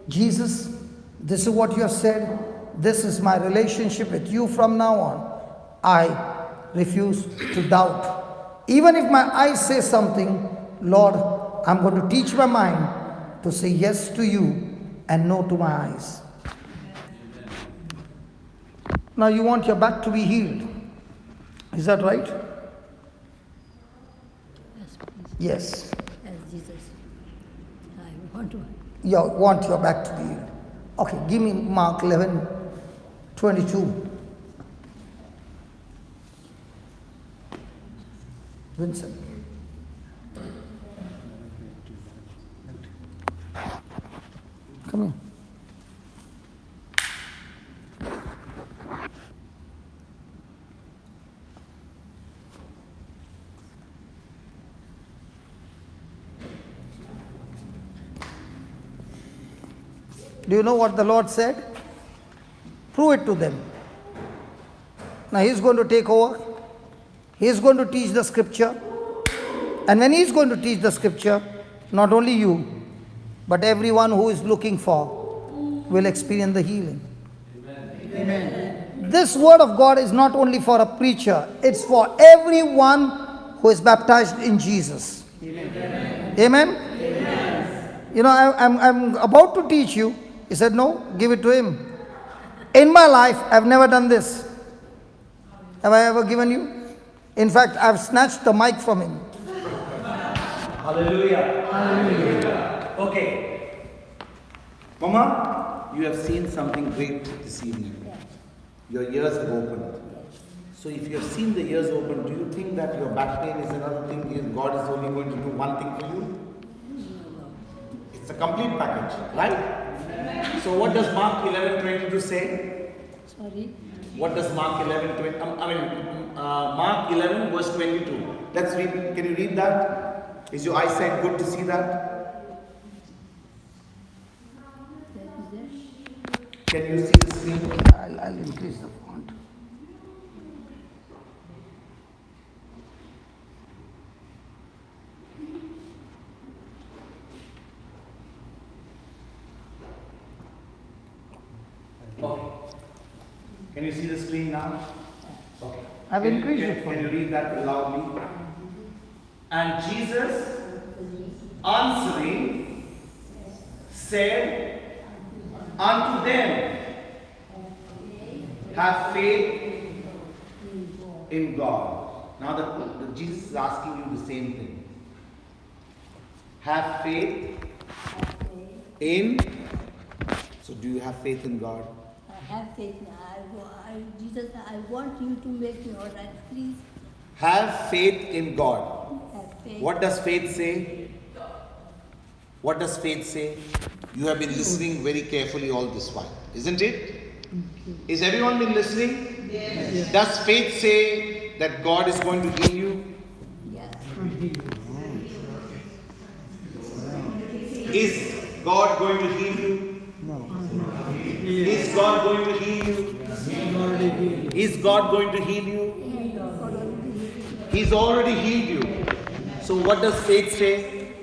Jesus, this is what you have said, this is my relationship with you from now on. I refuse to doubt. Even if my eyes say something, Lord, I'm going to teach my mind to say yes to you and no to my eyes. Now you want your back to be healed. Is that right? Yes, please. Yes. As Jesus. I want to. You want your back to be healed. Okay, give me Mark 11:22. Vincent. Come here. Do you know what the Lord said? Prove it to them. Now He's going to take over. He's going to teach the scripture. And when He's going to teach the scripture, not only you, but everyone who is looking for will experience the healing. Amen. This word of God is not only for a preacher, it's for everyone who is baptized in Jesus. Amen. Amen? Amen. You know, I'm about to teach you. He said, no, give it to him. In my life, I've never done this. Have I ever given you? In fact, I've snatched the mic from him. Hallelujah. Hallelujah. Okay. Mama, you have seen something great this evening. Your ears have opened. So if you have seen the ears open, do you think that your back pain is another thing? God is only going to do one thing for you? It's a complete package, right? So what does Mark 11:22 say? Sorry. What does Mark 11:20? Mark 11 verse 22. Let's read. Can you read that? Is your eyesight good to see that? Can you see the screen? I'll increase the font. Okay. Can you see the screen now? Okay. I've increased it for Can you. you read that loudly? And Jesus answering said unto them, have faith in God. Now the Jesus is asking you the same thing. Have faith in. So do you have faith in God? I have faith. Jesus, I want you to make me all right, please. Have faith in God. Have faith. What does faith say? What does faith say? You have been listening very carefully all this while, isn't it? Is everyone been listening? Yes. Does faith say that God is going to heal you? Yes. Is God going to heal you? No. Is God going to heal you? Is God going to heal you? He's already healed you. So what does faith say?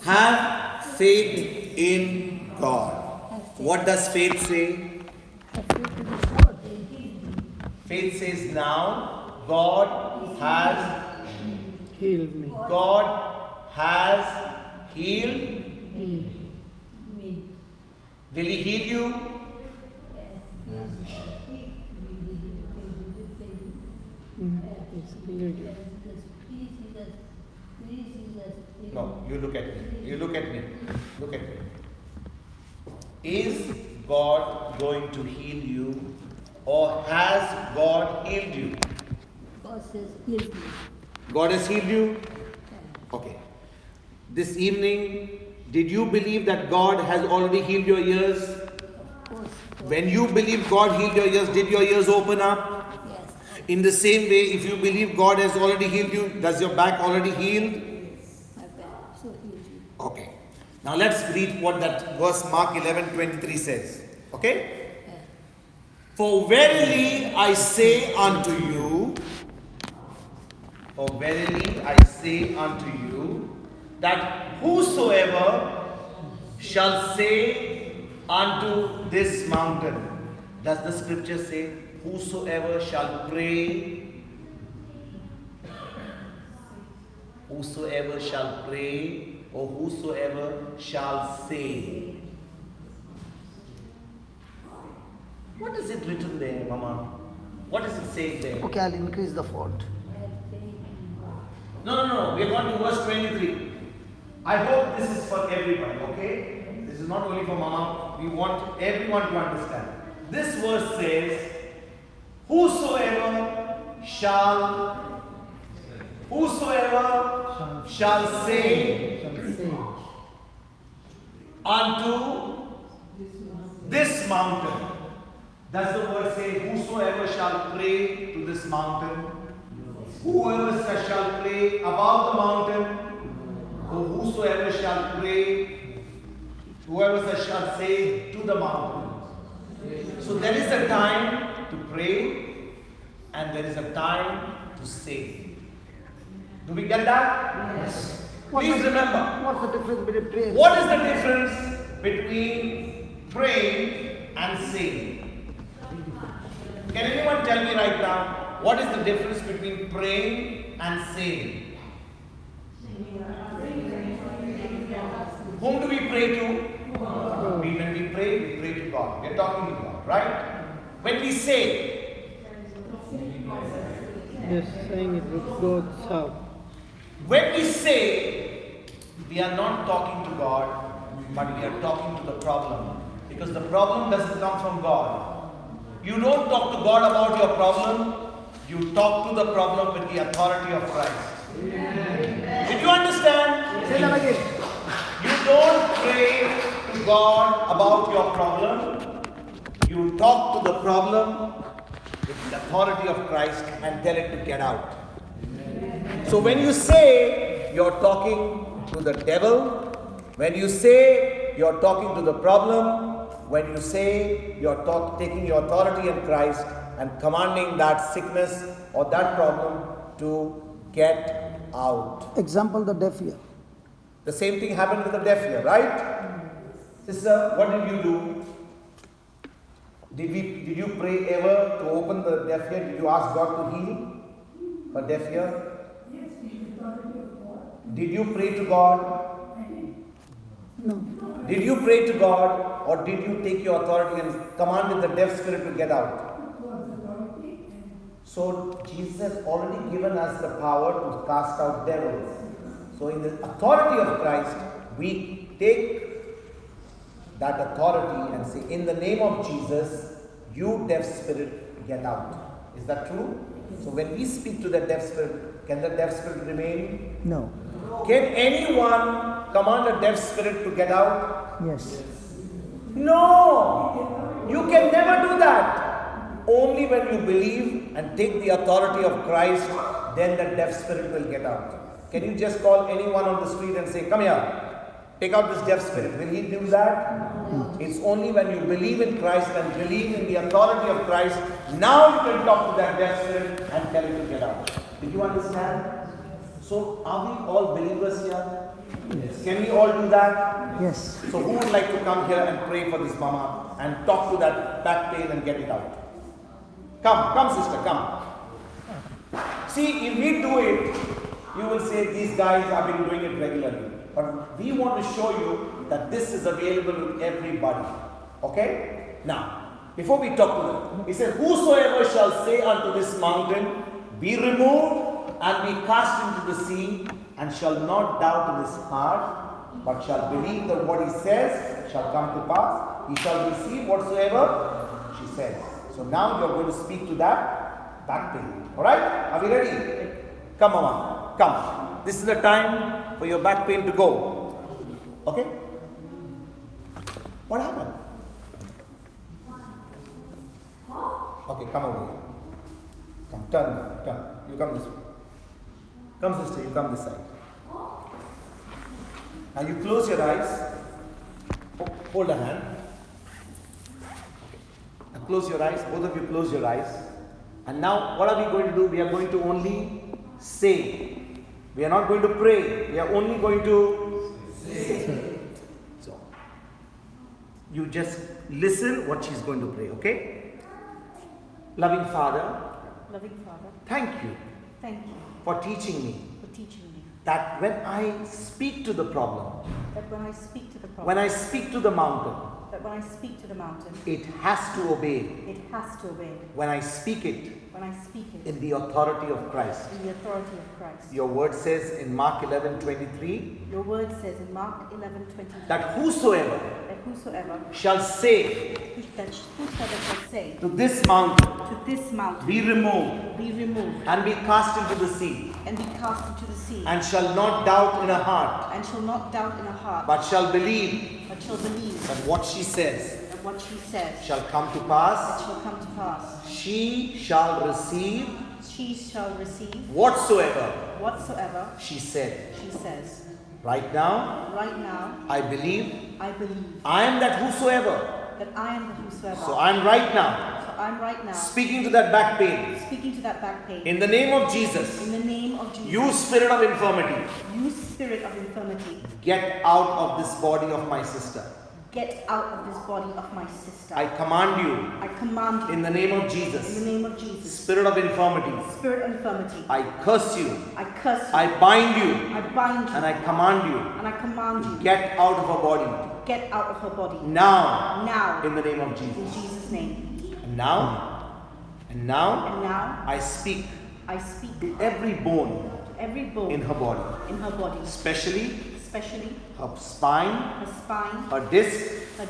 Have faith in God. What does faith say? Faith says now God has Heal me. God has healed. Will He heal you? No, you look at me. You look at me. Look at me. Is God going to heal you, or has God healed you? God says, heal me. God has healed you? Okay. This evening, did you believe that God has already healed your ears? Of course. When you believe God healed your ears, did your ears open up? Yes. In the same way, if you believe God has already healed you, does your back already healed? My back so healed you. Okay. Now let's read what that verse Mark 11:23 says. Okay? For verily I say unto you, for verily I say unto you, that whosoever shall say unto this mountain, does the scripture say, whosoever shall pray, whosoever shall pray, or whosoever shall say? What is it written there, Mama? What does it say there? Okay, I'll increase the font. No. We are going to verse 23. I hope this is for everybody, okay? This is not only for Mama. We want everyone to understand. This verse says, whosoever shall say unto this mountain. Does the word say, whosoever shall pray to this mountain? Whoever shall pray above the mountain? Or whosoever shall pray, whoever shall say to the mountain? So there is a time to pray and there is a time to say. Do we get that? Yes. Please remember. What's the difference between prayer? What is the difference between praying and saying? Can anyone tell me right now, what is the difference between praying and saying? Whom do we pray to? When we pray to God. We are talking to God, right? When we say, Just saying it with God's help. when we say, we are not talking to God, but we are talking to the problem. Because the problem doesn't come from God. You don't talk to God about your problem. You talk to the problem with the authority of Christ. Amen. Did you understand? Say that again. You don't pray to God about your problem. You talk to the problem with the authority of Christ and tell it to get out. Amen. So when you say you're talking to the devil, when you say you're talking to the problem, when you say you're taking your authority in Christ and commanding that sickness or that problem to get out. Example, the deaf ear. The same thing happened with the deaf ear, right? Sister, what did you do? Did you pray ever to open the deaf ear? Did you ask God to heal for deaf ear? Yes, with the authority of God. Did you pray to God? I did. No. Did you pray to God, or did you take your authority and commanded the deaf spirit to get out? So Jesus has already given us the power to cast out devils. So in the authority of Christ, we take that authority and say, in the name of Jesus, you deaf spirit, get out. Is that true? So when we speak to the deaf spirit, can the deaf spirit remain? No. Can anyone command a deaf spirit to get out? Yes. No! You can never do that. Only when you believe and take the authority of Christ, then the deaf spirit will get out. Can you just call anyone on the street and say, come here, take out this deaf spirit? Will he do that? No. It's only when you believe in Christ and believe in the authority of Christ, now you can talk to that deaf spirit and tell him to get out. Did you understand? So, are we all believers here? Yes. Can we all do that? Yes. So, who would like to come here and pray for this mama and talk to that back pain and get it out? Come sister, come. See, if we do it, you will say these guys have been doing it regularly. But we want to show you that this is available to everybody. Okay? Now, before we talk to them, he said, whosoever shall say unto this mountain, be removed and be cast into the sea, and shall not doubt in his heart, but shall believe that what he says shall come to pass, he shall receive whatsoever she says. So now you are going to speak to that back pain. Alright? Are we ready? Come on, come. This is the time for your back pain to go. Okay? What happened? Okay, come over here. Come, turn. You come this way. Come sister, you come this side. Now you close your eyes. Hold a hand. Now close your eyes. Both of you close your eyes. And now what are we going to do? We are going to only say. We are not going to pray. We are only going to say. So, you just listen what she's going to pray, okay? Loving Father, thank you for teaching me that when I speak to the problem, when I speak to the mountain, it has to obey. When I speak it, in the authority of Christ. Your word says in Mark 11:23. That whosoever shall say to this mountain, be removed and be cast into the sea, and shall not doubt in her heart, but shall believe that what she says shall come to pass. She shall receive whatsoever she says. Right now, I believe I am that whosoever. So I'm right now speaking to that back pain. In the name of Jesus. You spirit of infirmity. Get out of this body of my sister. I command you. In the name of Jesus. Spirit of infirmity. I curse you. I bind you. And I command you. Get out of her body. Now. In the name of Jesus. In Jesus' name. And now. I speak. To every bone. In her body. Especially her spine, her disc, her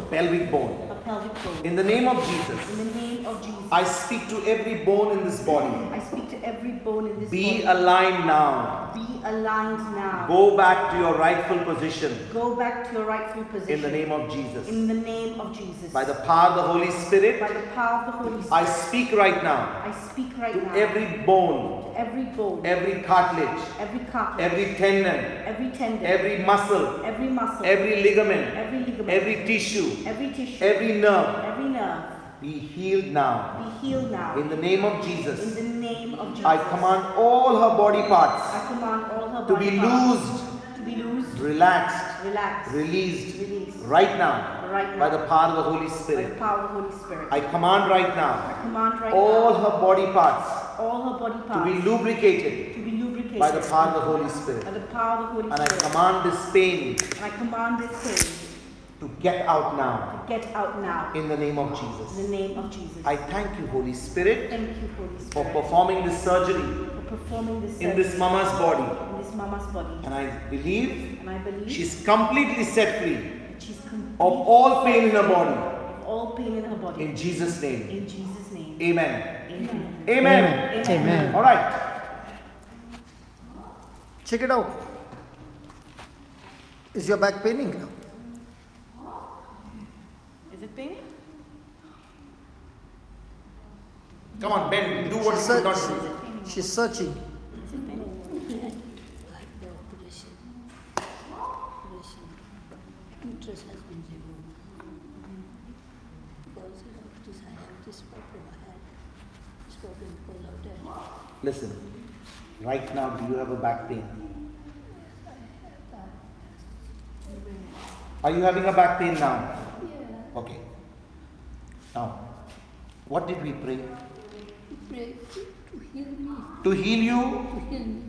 pelvic bone. pelvic bone. In the name of Jesus, In the name of Jesus. I speak to every bone in this body. I speak to every bone in this Be body. aligned now. Be aligned now. Go back to your rightful position. Go back to your rightful position. In the name of Jesus. In the name of Jesus. By the power of the Holy Spirit, By the power of the Holy Spirit. I speak right now I speak right to now. every bone, To every bone. every cartilage, Every cartilage. every tendon, Every tendon. every muscle, Every muscle. every ligament, Every ligament. every tissue, Every tissue. every nerve. Every nerve. Be healed now. Be healed now. In the name of In Jesus, the name of Jesus. I command all her body parts I command all her to body be parts loosed, to be loosed, relaxed, relaxed, released released right now right now by the power of the Holy by the Spirit. power of the Holy Spirit. I command right I now command right all now her body parts all her body to parts be lubricated to be lubricated by the power of the Holy Spirit. by the power of the Holy And I Spirit. command this pain And I command this pain to get out now to get out now in the name of in Jesus. the name of Jesus. I thank you, Holy Spirit, Thank you, Holy for Spirit, performing this surgery for performing this in this surgery mama's body. in this mama's body. And I believe And I believe she's completely set free that she's complete of all pain in her body. of all pain in her body. In Jesus' name. In Jesus' name. Amen. Amen. Amen. Amen. All right. Check it out. Is your back paining now? Is it paining? Come on, Ben. Do what you could not do. She's searching. Uterus has been removed. Because of this, I have this problem. I had this problem because of that. Listen. Right now, do you have a back pain? Are you having a back pain now? Yeah. Okay. Now, what did we pray? Pray to heal me. To heal you? To heal me.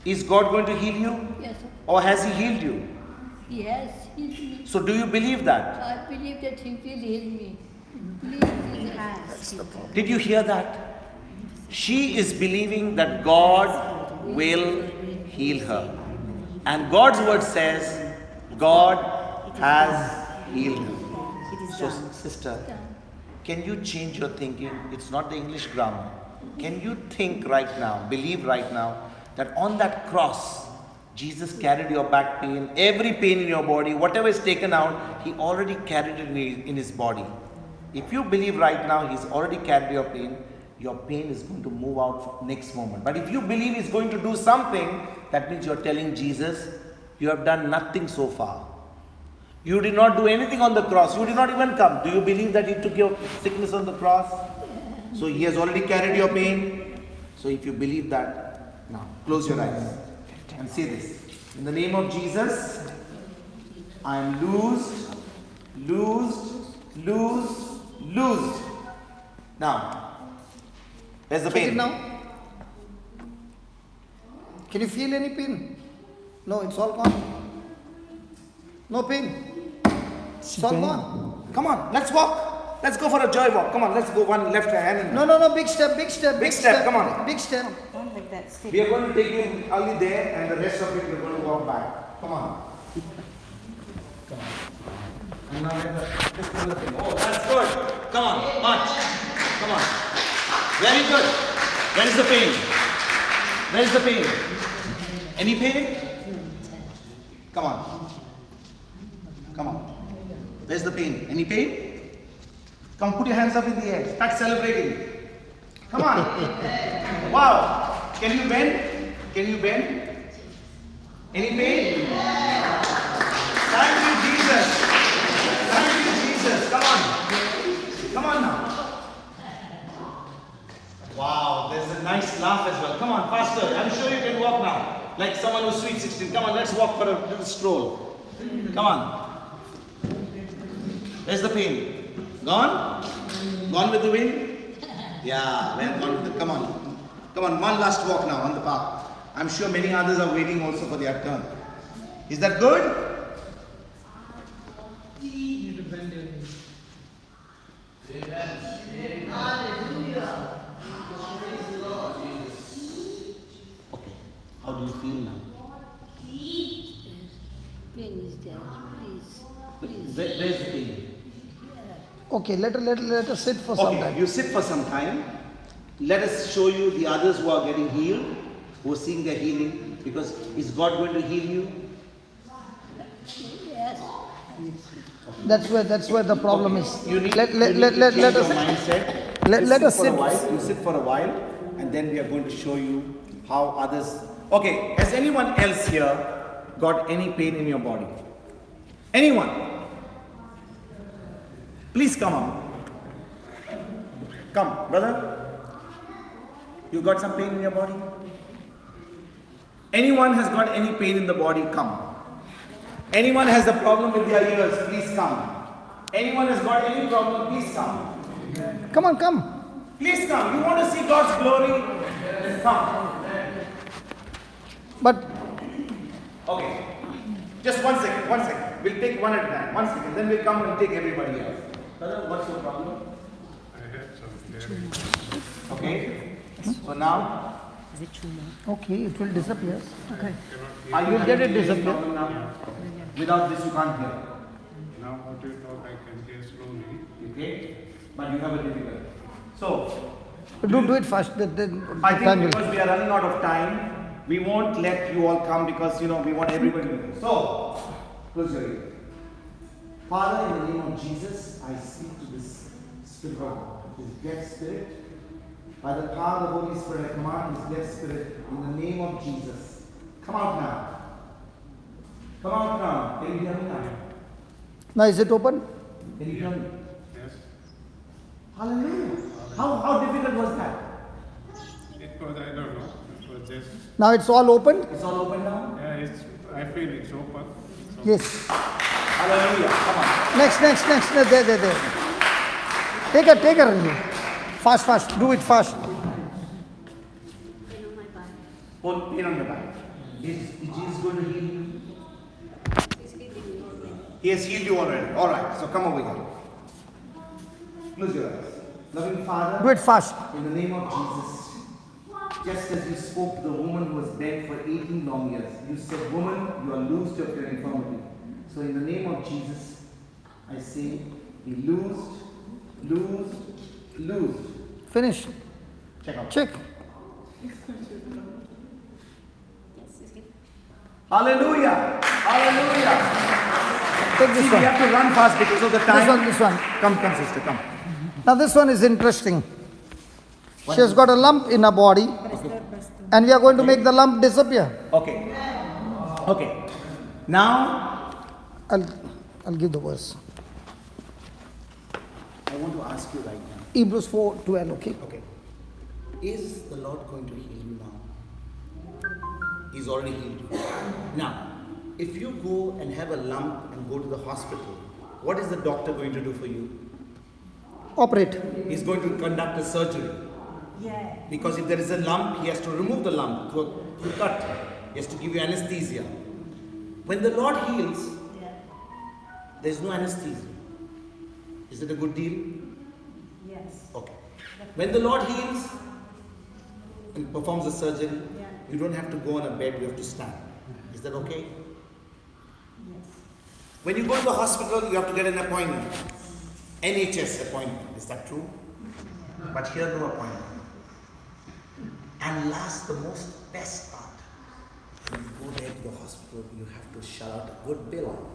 Is God going to heal you? Yes, sir. Or has He healed you? He has healed me. So do you believe that? I believe that He will heal me. Please, He has. Did you hear that? She is believing that God will heal her. And God's word says, God has healed her. It is So, done. sister, can you change your thinking? It's not the English grammar. Can you think right now, believe right now, that on that cross, Jesus carried your back pain, every pain in your body, whatever is taken out, He already carried it in His body. If you believe right now He's already carried your pain is going to move out next moment. But if you believe He's going to do something, that means you're telling Jesus, you have done nothing so far. You did not do anything on the cross. You did not even come. Do you believe that He took your sickness on the cross? So He has already carried your pain. So if you believe that, now close your eyes and say this. In the name of Jesus, I am loosed, loosed, loosed, loosed. Now, where's the Check it pain? now. Can you feel any pain? No, it's all gone. No pain. It's all gone. Come on, let's walk. Let's go for a joy walk. Come on, let's go one left hand. No, big step, big step. Big step, come on. Big step. Don't like that. Stay. We are going to take you only there and the rest of it we're going to walk back. Come on. Come on. And now just do the thing. Oh, that's good. Come on, march. Come on. Very good. Where is the pain? Where is the pain? Any pain? Come on. Come on. Where's the pain? Any pain? Come, put your hands up in the air. Start celebrating. Come on. Wow. Can you bend? Can you bend? Any pain? Thank you, Jesus. Thank you, Jesus. Come on. Come on now. Wow, there's a nice laugh as well. Come on, faster. I'm sure you can walk now. Like someone who's sweet 16. Come on, let's walk for a little stroll. Come on. Where's the pain? Gone? Gone with the wind? Yeah, well, gone with the, come on. Come on, one last walk now on the path. I'm sure many others are waiting also for their turn. Is that good? Okay. How do you feel now? Pain is there. Please. Where's the pain? Okay, let us sit for some Okay, time. you sit for some time. Let us show you the others who are getting healed, who are seeing their healing. Because is God going to heal you? Yes. That's where the problem is. You need, Let you need to change us your mindset. let us for sit. a while. You sit for a while, and then we are going to show you how others. Okay, has anyone else here got any pain in your body? Anyone? Please come on. Come, brother. You got some pain in your body? Anyone has got any pain in the body? Come. Anyone has a problem with their ears? Please come. Anyone has got any problem? Please come. Come. Please come. You want to see God's glory? Come. But Okay. Just 1 second. We'll take one at a time. 1 second. Then we'll come and take everybody else. Brother, what's your problem? I had some Okay. So now, okay, it will disappear. are you You'll get it getting any disappear. problem now? Without this, you can't hear. now what you talk I can hear slowly. Okay? But you have a difficulty. So, Do it fast. Then I time think will. because we are running out of time, we won't let you all come because we want everybody to go. So, close your ears. Father, in the name of Jesus, I speak to this spirit of this deaf spirit. By the power of the Holy Spirit, I command this deaf spirit in the name of Jesus. Come out now. Come out now. Can you hear me now? Now is it open? Can you hear me? Yes. Hallelujah. How difficult was that? It was, I don't know. It was just, Now it's all open? It's all open now? yeah, I feel it's open. So Yes. Hallelujah. Come on. Next. There. Take her. Really. Fast. Do it fast. Hold pain on the back. Is Jesus going to heal you? He has healed you already. Alright, so come over here. Close your eyes. Loving Father, Do it fast. in the name of Jesus, just as you spoke to the woman who was dead for 18 long years, you said, woman, you are loosed of your infirmity. So in the name of Jesus, I say, be loosed. Finish. Check out. Check. Hallelujah. Take See, this we one. have to run fast because of the time. This one. Come, sister, come. Now this one is interesting. She has got a lump in her body, and we are going to make the lump disappear. Okay. Now, I'll give the verse. I want to ask you right now. Hebrews 4:12. Okay. Okay. Is the Lord going to heal you now? He's already healed you. Now, if you go and have a lump and go to the hospital, what is the doctor going to do for you? Operate. He's going to conduct a surgery. Yeah. Because if there is a lump, he has to remove the lump through cut. He has to give you anesthesia. When the Lord heals, there is no anesthesia. Is it a good deal? Yes. Okay. When the Lord heals and performs the surgery, you don't have to go on a bed, you have to stand. Is that okay? Yes. When you go to the hospital, you have to get an appointment. NHS appointment. Is that true? But here, no appointment. And last, the most best part. When you go there to the hospital, you have to shell out a good bill.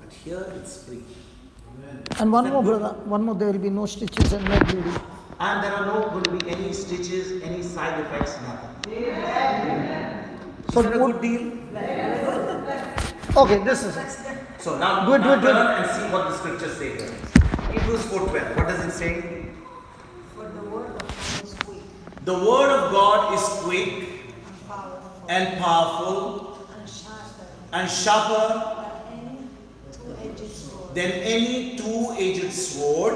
But here, it's free. And one more, brother. One more. There will be no stitches and no bleeding. And there are not going to be any stitches, any side effects, nothing. So Is that a good- good deal? Okay, this is it. So now, Do it. turn and see what the scriptures say here. Hebrews 4:12. What does it say? For the word of God is quick The word of God is quick and powerful and powerful and sharper and sharper than any two-edged sword, than any two-edged sword.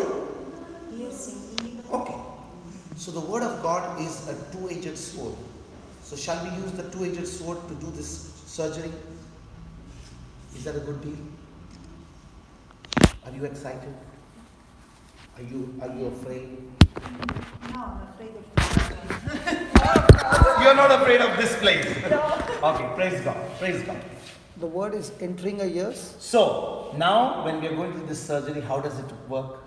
piercing even Okay. So the word of God is a two-edged sword. So shall we use the two-edged sword to do this surgery? Is that a good deal? Are you excited? Are you afraid? No, I'm afraid of You're not afraid of this place. Okay, praise God. Praise God. The word is entering her ears. So now when we are going to this surgery, how does it work?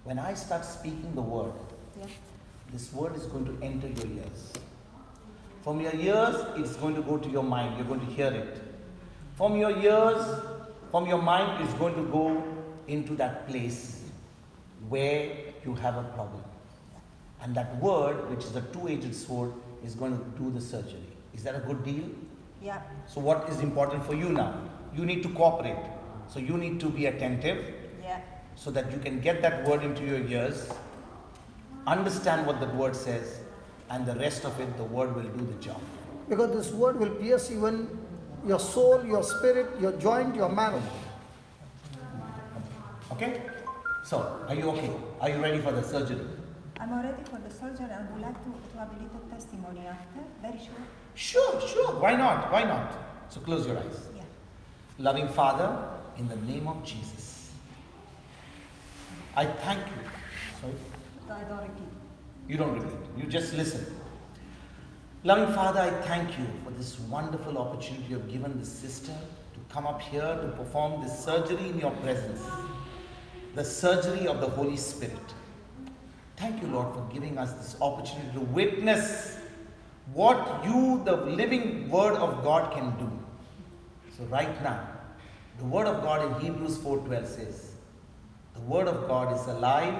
When I start speaking the word, Yeah. this word is going to enter your ears. From your ears, it's going to go to your mind. You're going to hear it. From your ears, from your mind, it's going to go into that place where you have a problem. And that word, which is a two-edged sword, is going to do the surgery. Is that a good deal? Yeah. So what is important for you now? You need to cooperate. So you need to be attentive Yeah. so that you can get that word into your ears, understand what that word says, and the rest of it, the word will do the job. Because this word will pierce even your soul, your spirit, your joint, your marrow. Okay? So, are you okay? Are you ready for the surgery? I'm already for the surgery. I would like to have a little testimony after. Very sure. Sure. Why not? Why not? So close your eyes. Yeah. Loving Father, in the name of Jesus, I thank you. Sorry? I don't repeat. You don't repeat. You just listen. Loving Father, I thank you for this wonderful opportunity you have given this sister to come up here to perform this surgery in your presence. The surgery of the Holy Spirit. Thank you, Lord, for giving us this opportunity to witness what you, the living Word of God, can do. So right now, the Word of God in Hebrews 4:12 says, the Word of God is alive,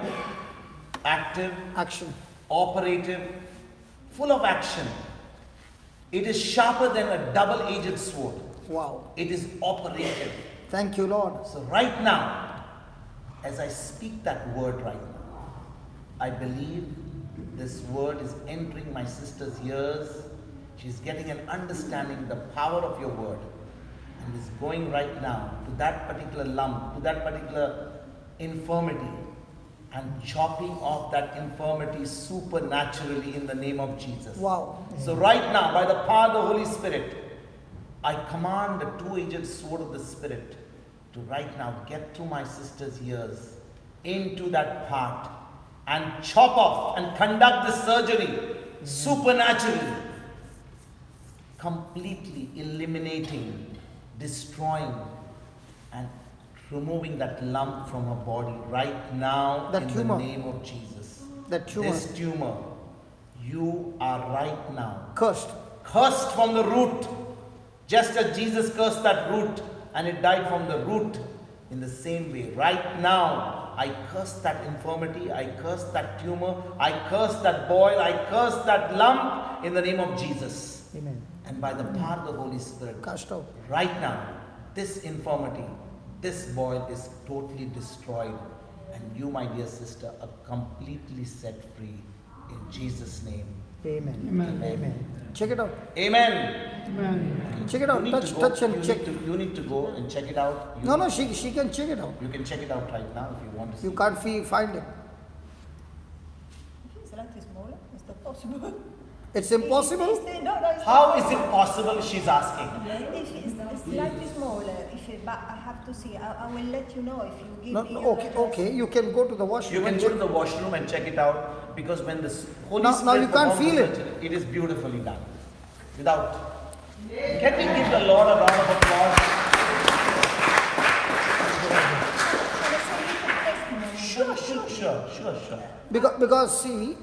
active, Action. operative, full of action. It is sharper than a double-edged sword. Wow. It is operative. Thank you, Lord. So right now, as I speak that word right now, I believe this word is entering my sister's ears. She's getting an understanding the power of your word. And is going right now to that particular lump, to that particular infirmity, and chopping off that infirmity supernaturally in the name of Jesus. Wow. So right now, by the power of the Holy Spirit, I command the two-edged sword of the Spirit to right now get through my sister's ears into that part and chop off and conduct the surgery supernaturally, completely eliminating, destroying, and removing that lump from her body right now That in tumor. the name of Jesus. That tumor. This tumor, you are right now Cursed. cursed from the root, just as Jesus cursed that root and it died from the root. In the same way, right now, I curse that infirmity, I curse that tumor, I curse that boil, I curse that lump in the name of Jesus. Amen. And by the power of the Holy Spirit, Cast out. right now, this infirmity, this boil is totally destroyed. And you, my dear sister, are completely set free in Jesus' name. Amen. Amen. Amen. Check it out. Amen. Amen. Check it out. You need Touch, to go- touch and check. You need to go and check it out. You No, she can check it out. You can check it out right now if you want to see. You can't find it. It's slightly smaller. Is that possible? It's impossible. It's How is it possible? She's asking. If it's slightly smaller, but I have to see. I will let you know if you give No, me. no, your okay, address. okay. You can go to the washroom. You can and go check. to the washroom and check it out, because when the Holy Now Spirit you can't performs feel the it. surgery, it is beautifully done. Without. Can we give the Lord a round of applause? Sure. Because see,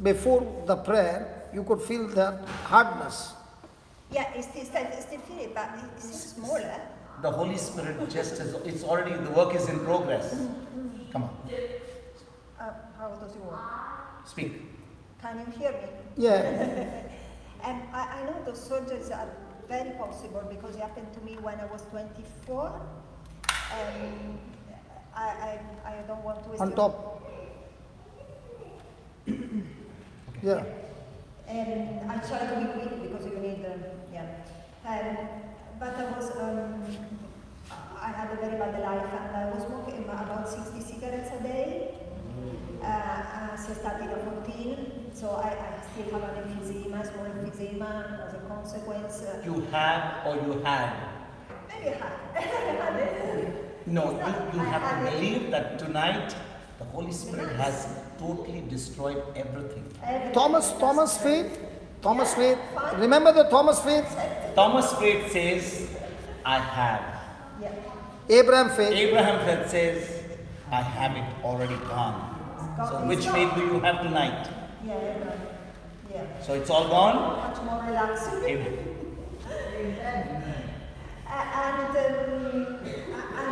before the prayer, you could feel that hardness. Yeah, it's still feel it, but it's smaller. The Holy Spirit just is, it's already, the work is in progress. Come on, How does it work? speak. Can you hear me? Yeah. And I know those surgeries are very possible because it happened to me when I was 24. And I don't want to waste On your- top. Yeah. And I'll try to be quick because you need, but I was, I had a very bad life and I was smoking about 60 cigarettes a day. So I started at 14, so I still have an emphysema, small emphysema as a consequence. You have or you had? Maybe I had. No, you have to believe that tonight the Holy Spirit has totally destroyed everything. Thomas Faith. Remember the Thomas Faith? Thomas Faith says, I have. Yeah. Abraham Faith. Abraham Faith says, I have it already gone. So It's which gone. faith do you have tonight? Yeah, everyone. Yeah. So it's all gone? Much more relaxing. Amen. And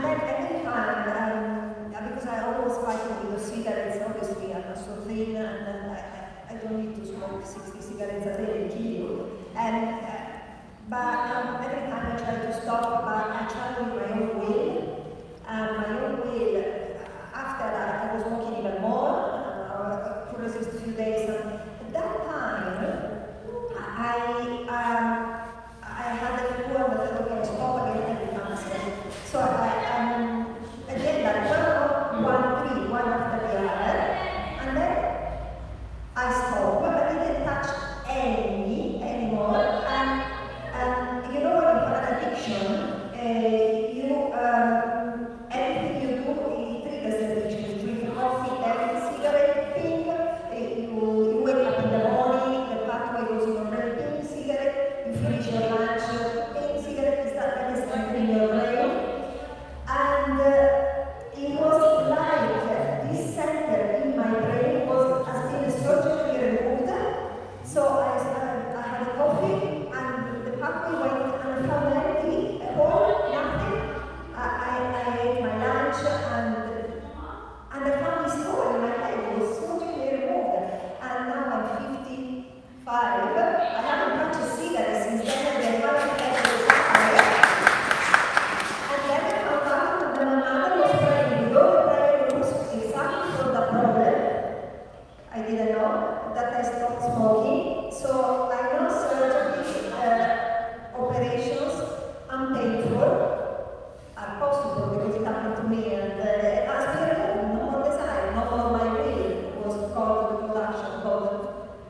then every time, because I always fight with the cigarettes, obviously I'm so thin, and I don't need to smoke 60 cigarettes a day and kill you. But every time I try to stop, but I try with my own will. My own will, after that, I was smoking even more, to resist a few days. At that time, I had a few and I said, okay, stop again and become sick. So I did that one after the other, and then I stopped, but I didn't touch anymore. And you know when you have an addiction, anything you do, it triggers the addiction. You drink coffee, every cigarette, pink, you wake up in the morning, the pathway goes in your brain, pink cigarette, you finish your lunch, pink cigarette is that is in your brain. And it was like this center in my brain has been surgically removed. So I had a coffee and the pathway went and I found empty, a hole, nothing. I ate my lunch and I found this hole in my head. It was surgically removed. And now I'm 55. I haven't touched a cigarette since then, and the funny head was high. And then I found out that my mother was praying with all the prayer was exactly for the problem. I didn't know that I stopped smoking. So I know surgery, operations, unpainful, are possible because it happened to me. And as no more desire, no more my will was called to the production called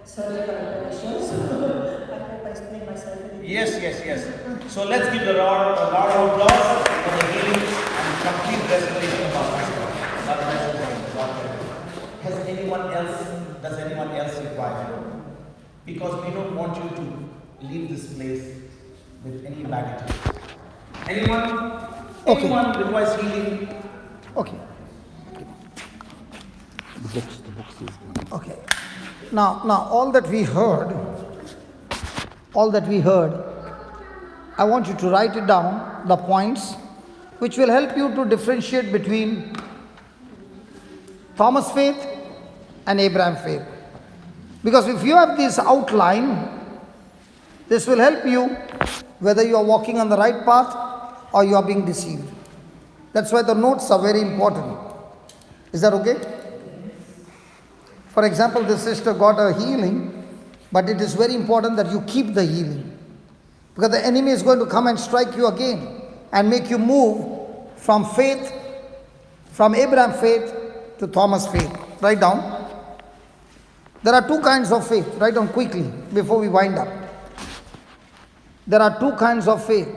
surgical operations. I hope I explained myself a little. Yes. So let's give the round of applause for the healing and complete restoration of our pastor. Does anyone else require it? Because we don't want you to leave this place with any baggage. Anyone? Okay. Anyone requires healing? Okay. Okay. Now all that we heard, I want you to write it down, the points, which will help you to differentiate between Thomas' faith and Abraham faith. Because if you have this outline, this will help you whether you are walking on the right path or you are being deceived. That's why the notes are very important. Is that okay? For example, this sister got a healing, but it is very important that you keep the healing. Because the enemy is going to come and strike you again and make you move from faith, from Abraham faith to Thomas faith. Write down. There are two kinds of faith. Write down quickly before we wind up. There are two kinds of faith.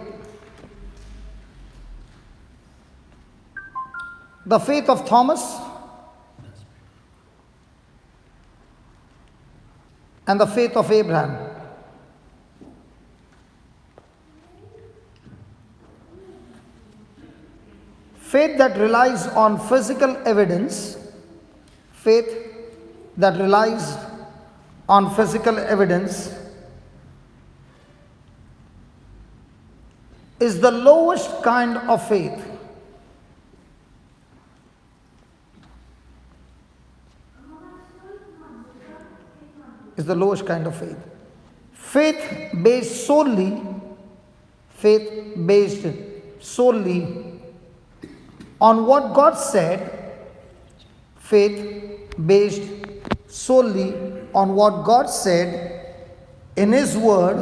The faith of Thomas and the faith of Abraham. Faith that relies on physical evidence, faith that relies on physical evidence is the lowest kind of faith. Is the lowest kind of faith. Faith based solely on what God said, faith based solely on what God said in His Word,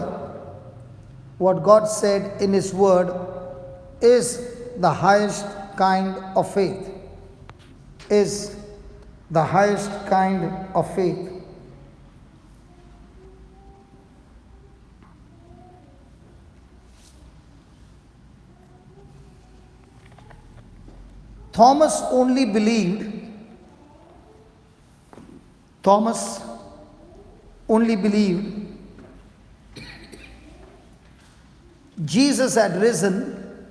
what God said in His Word is the highest kind of faith. Is the highest kind of faith. Thomas only believed Jesus had risen.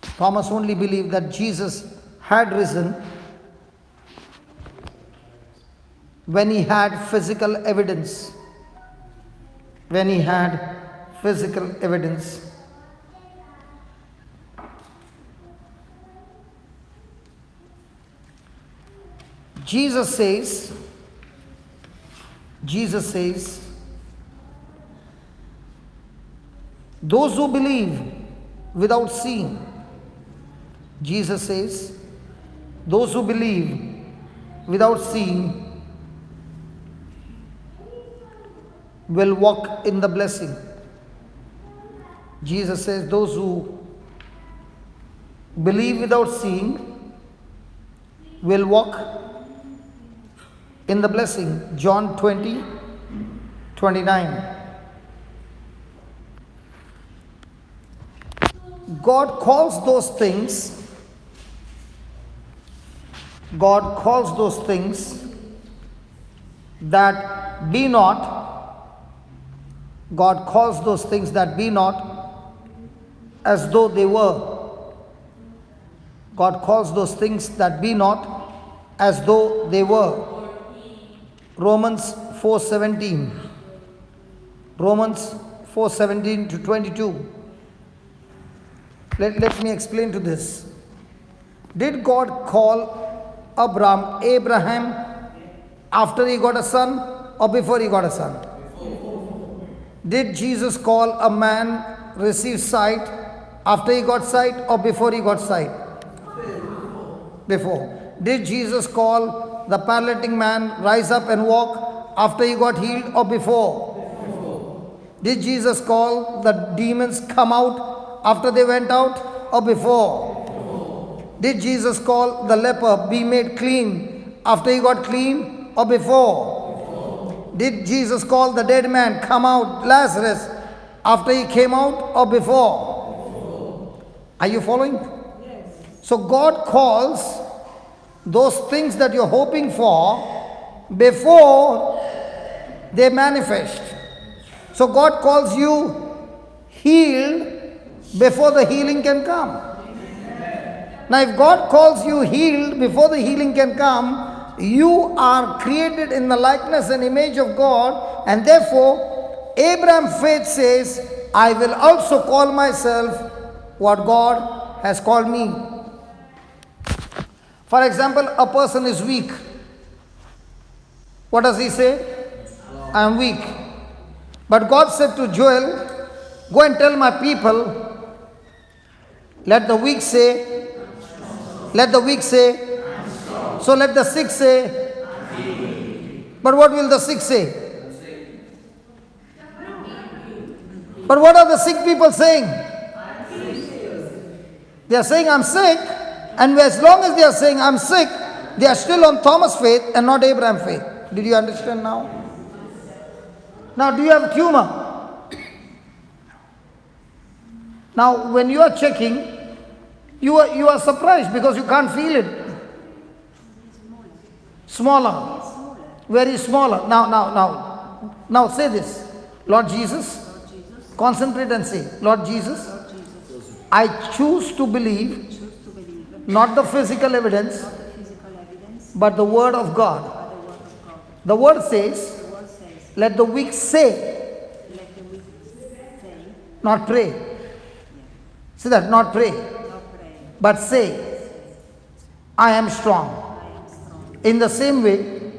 Thomas only believed that Jesus had risen when he had physical evidence. When he had physical evidence. Jesus says, those who believe without seeing, Jesus says, those who believe without seeing will walk in the blessing. Jesus says, those who believe without seeing will walk in the blessing. John 20:29. God calls those things that be not, God calls those things that be not as though they were. God calls those things that be not as though they were. Romans 4:17. Romans 4:17 to 22. Let me explain to this. Did God call Abraham after he got a son or before he got a son? Did Jesus call a man receive sight after he got sight or before he got sight? Before. Did Jesus call the paralytic man rise up and walk after he got healed or before? Did Jesus call the demons come out after they went out or before? Did Jesus call the leper be made clean after he got clean or before? Did Jesus call the dead man come out, Lazarus, after he came out or before? Are you following? Yes. So God calls those things that you're hoping for before they manifest. So God calls you healed before the healing can come. Now if God calls you healed before the healing can come, you are created in the likeness and image of God, and therefore Abraham's faith says, I will also call myself what God has called me. For example, a person is weak. What does he say? I am weak. But God said to Joel, go and tell my people, let the weak say, so let the sick say. But what will the sick say? But what are the sick people saying? They are saying, I'm sick. And as long as they are saying, I'm sick, they are still on Thomas' faith and not Abraham's faith. Did you understand now? Now, do you have a tumor? Now, when you are checking, you are surprised because you can't feel it. Smaller. Very smaller. Now say this. Lord Jesus. Concentrate and say, Lord Jesus, I choose to believe not the physical evidence, but the word of God. The word says, let the weak say, not pray. See that, not pray, but say, I am strong. In the same way,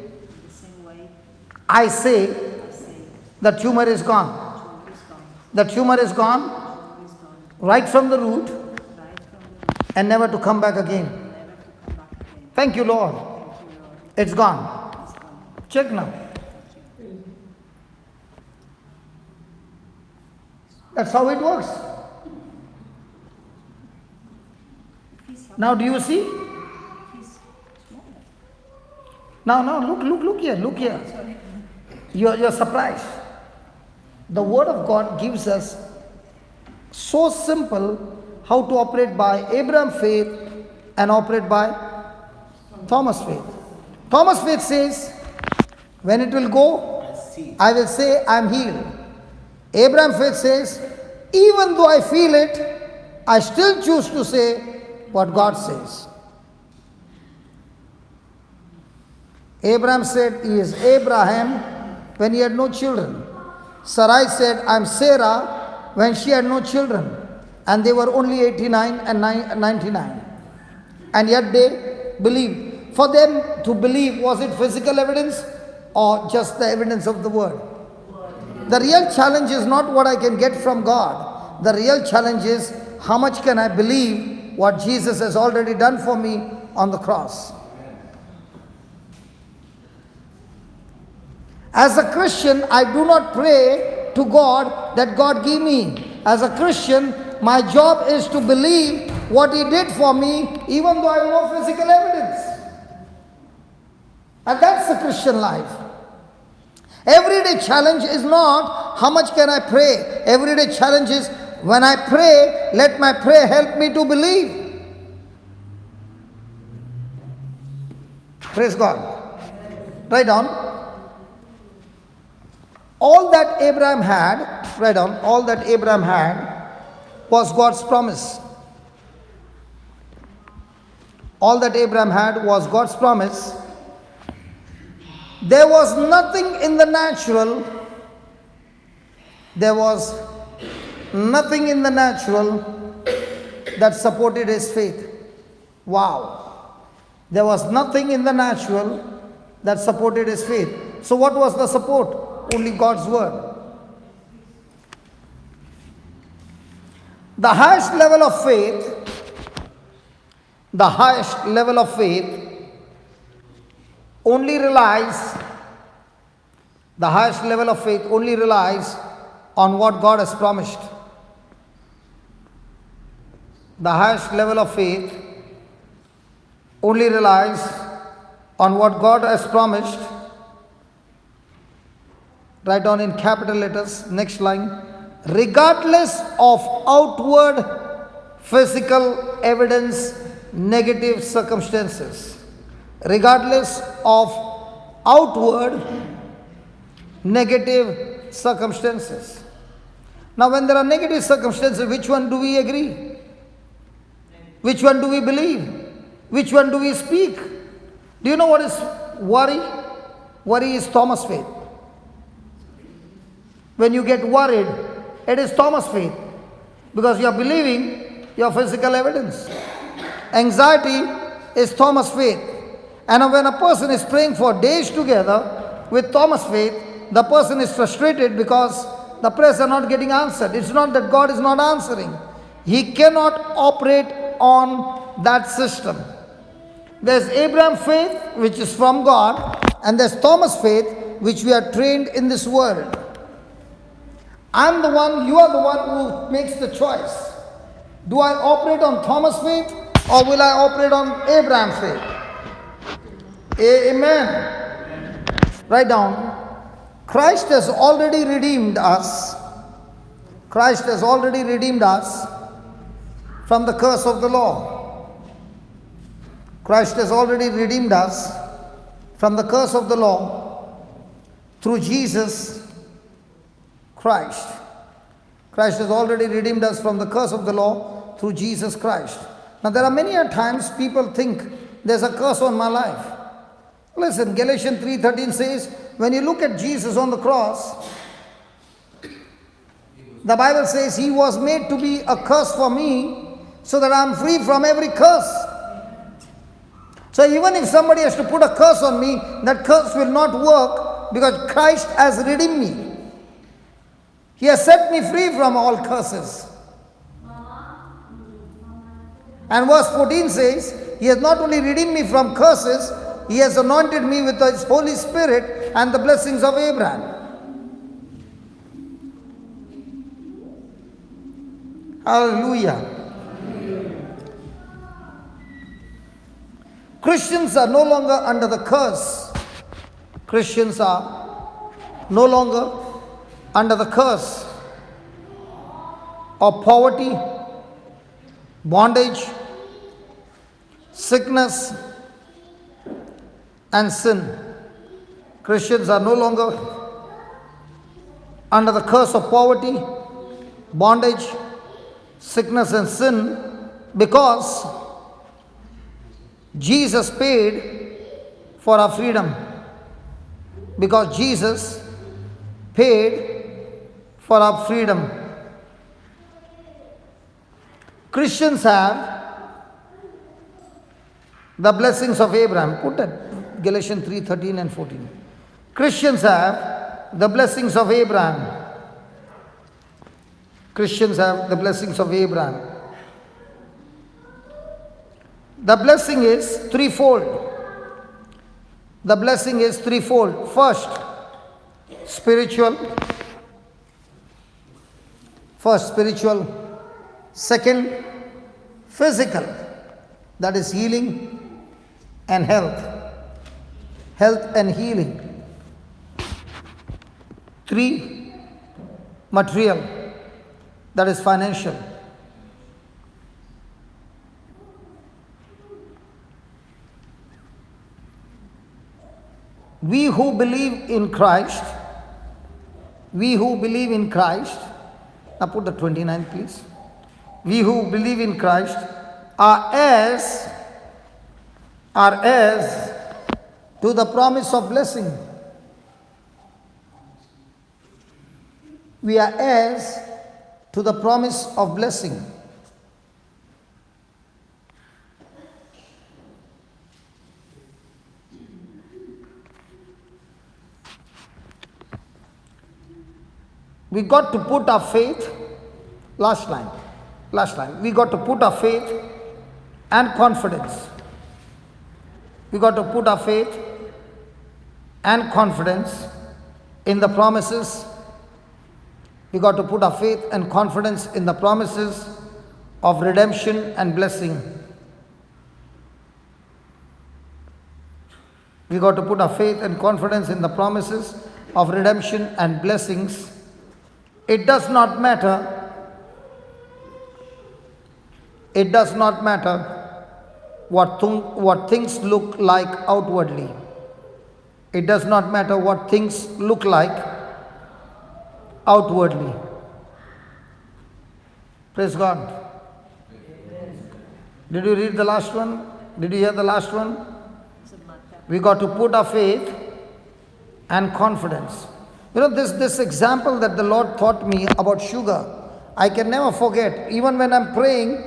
I say, the tumor is gone. The tumor is gone right from the root and never to come back again. Thank you, Lord. It's gone. Check now. That's how it works. Now do you see? Now look here. You're surprised. The word of God gives us so simple how to operate by Abraham's faith and operate by Thomas' faith. Thomas' faith says, when it will go, I will say I am healed. Abraham's faith says, even though I feel it, I still choose to say what God says. Abraham said he is Abraham when he had no children. Sarai said, I am Sarah when she had no children. And they were only 89 and 99. And yet they believed. For them to believe, was it physical evidence or just the evidence of the word? The real challenge is not what I can get from God. The real challenge is how much can I believe what Jesus has already done for me on the cross. As a Christian, I do not pray to God that God give me. As a Christian, my job is to believe what He did for me, even though I have no physical evidence. And that's the Christian life. Everyday challenge is not how much can I pray. Everyday challenge is when I pray, let my prayer help me to believe. Praise God. Write down. All that Abraham had, write down, all that Abraham had was God's promise. All that Abraham had was God's promise. There was nothing in the natural. There was nothing in the natural that supported his faith. Wow. There was nothing in the natural that supported his faith. So what was the support? Only God's word. The highest level of faith only relies on what God has promised. The highest level of faith only relies on what God has promised. Write down in capital letters, next line. Regardless of outward physical evidence, negative circumstances. Regardless of outward negative circumstances. Now, when there are negative circumstances, which one do we agree? Which one do we believe? Which one do we speak? Do you know what is worry? Worry is Thomas' faith. When you get worried, it is Thomas' faith. Because you are believing your physical evidence. Anxiety is Thomas' faith. And when a person is praying for days together with Thomas' faith, the person is frustrated because the prayers are not getting answered. It's not that God is not answering. He cannot operate on that system. There's Abraham's faith, which is from God, and there's Thomas' faith, which we are trained in this world. I'm the one, you are the one who makes the choice. Do I operate on Thomas' faith or will I operate on Abraham's faith? Amen. Write down. Christ has already redeemed us. Christ has already redeemed us from the curse of the law. Christ has already redeemed us from the curse of the law through Jesus Christ. Christ has already redeemed us from the curse of the law through Jesus Christ. Now there are many times people think there's a curse on my life. Listen, Galatians 3:13 says, when you look at Jesus on the cross, the Bible says He was made to be a curse for me so that I'm free from every curse. So even if somebody has to put a curse on me, that curse will not work because Christ has redeemed me. He has set me free from all curses. And verse 14 says, He has not only redeemed me from curses, He has anointed me with His Holy Spirit and the blessings of Abraham. Hallelujah. Christians are no longer under the curse. Christians are no longer under the curse of poverty, bondage, sickness, and sin. Christians are no longer under the curse of poverty, bondage, sickness, and sin because Jesus paid for our freedom. because Jesus paid for our freedom. Christians have the blessings of Abraham. Put that, Galatians 3:13 and 14. Christians have the blessings of Abraham. Christians have the blessings of Abraham. The blessing is threefold. The blessing is threefold. First, spiritual. Second, physical. That is healing and health. Health and healing. 3, material. That is financial. We who believe in Christ, now put the 29 please. We who believe in Christ are heirs to the promise of blessing. We are heirs to the promise of blessing. We got to put our faith, last line, we got to put our faith and confidence. We got to put our faith and confidence in the promises. We got to put our faith and confidence in the promises of redemption and blessing. We got to put our faith and confidence in the promises of redemption and blessings. It does not matter. It does not matter what things look like outwardly. It does not matter what things look like outwardly. Praise God. Did you read the last one? Did you hear the last one? We got to put our faith and confidence. You know, this example that the Lord taught me about sugar, I can never forget. Even when I'm praying,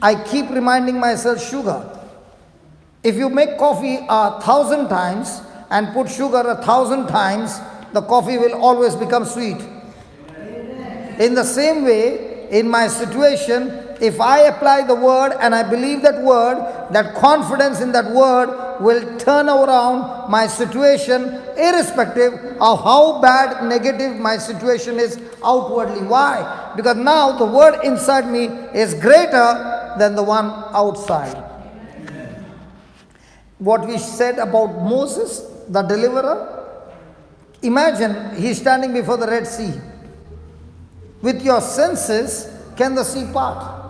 I keep reminding myself sugar. If you make coffee 1,000 times and put sugar 1,000 times, the coffee will always become sweet. In the same way, in my situation, if I apply the word and I believe that word, that confidence in that word will turn around my situation irrespective of how bad, negative my situation is outwardly. Why? Because now the word inside me is greater than the one outside. Amen. What we said about Moses, the deliverer, imagine he's standing before the Red Sea. With your senses, can the sea part?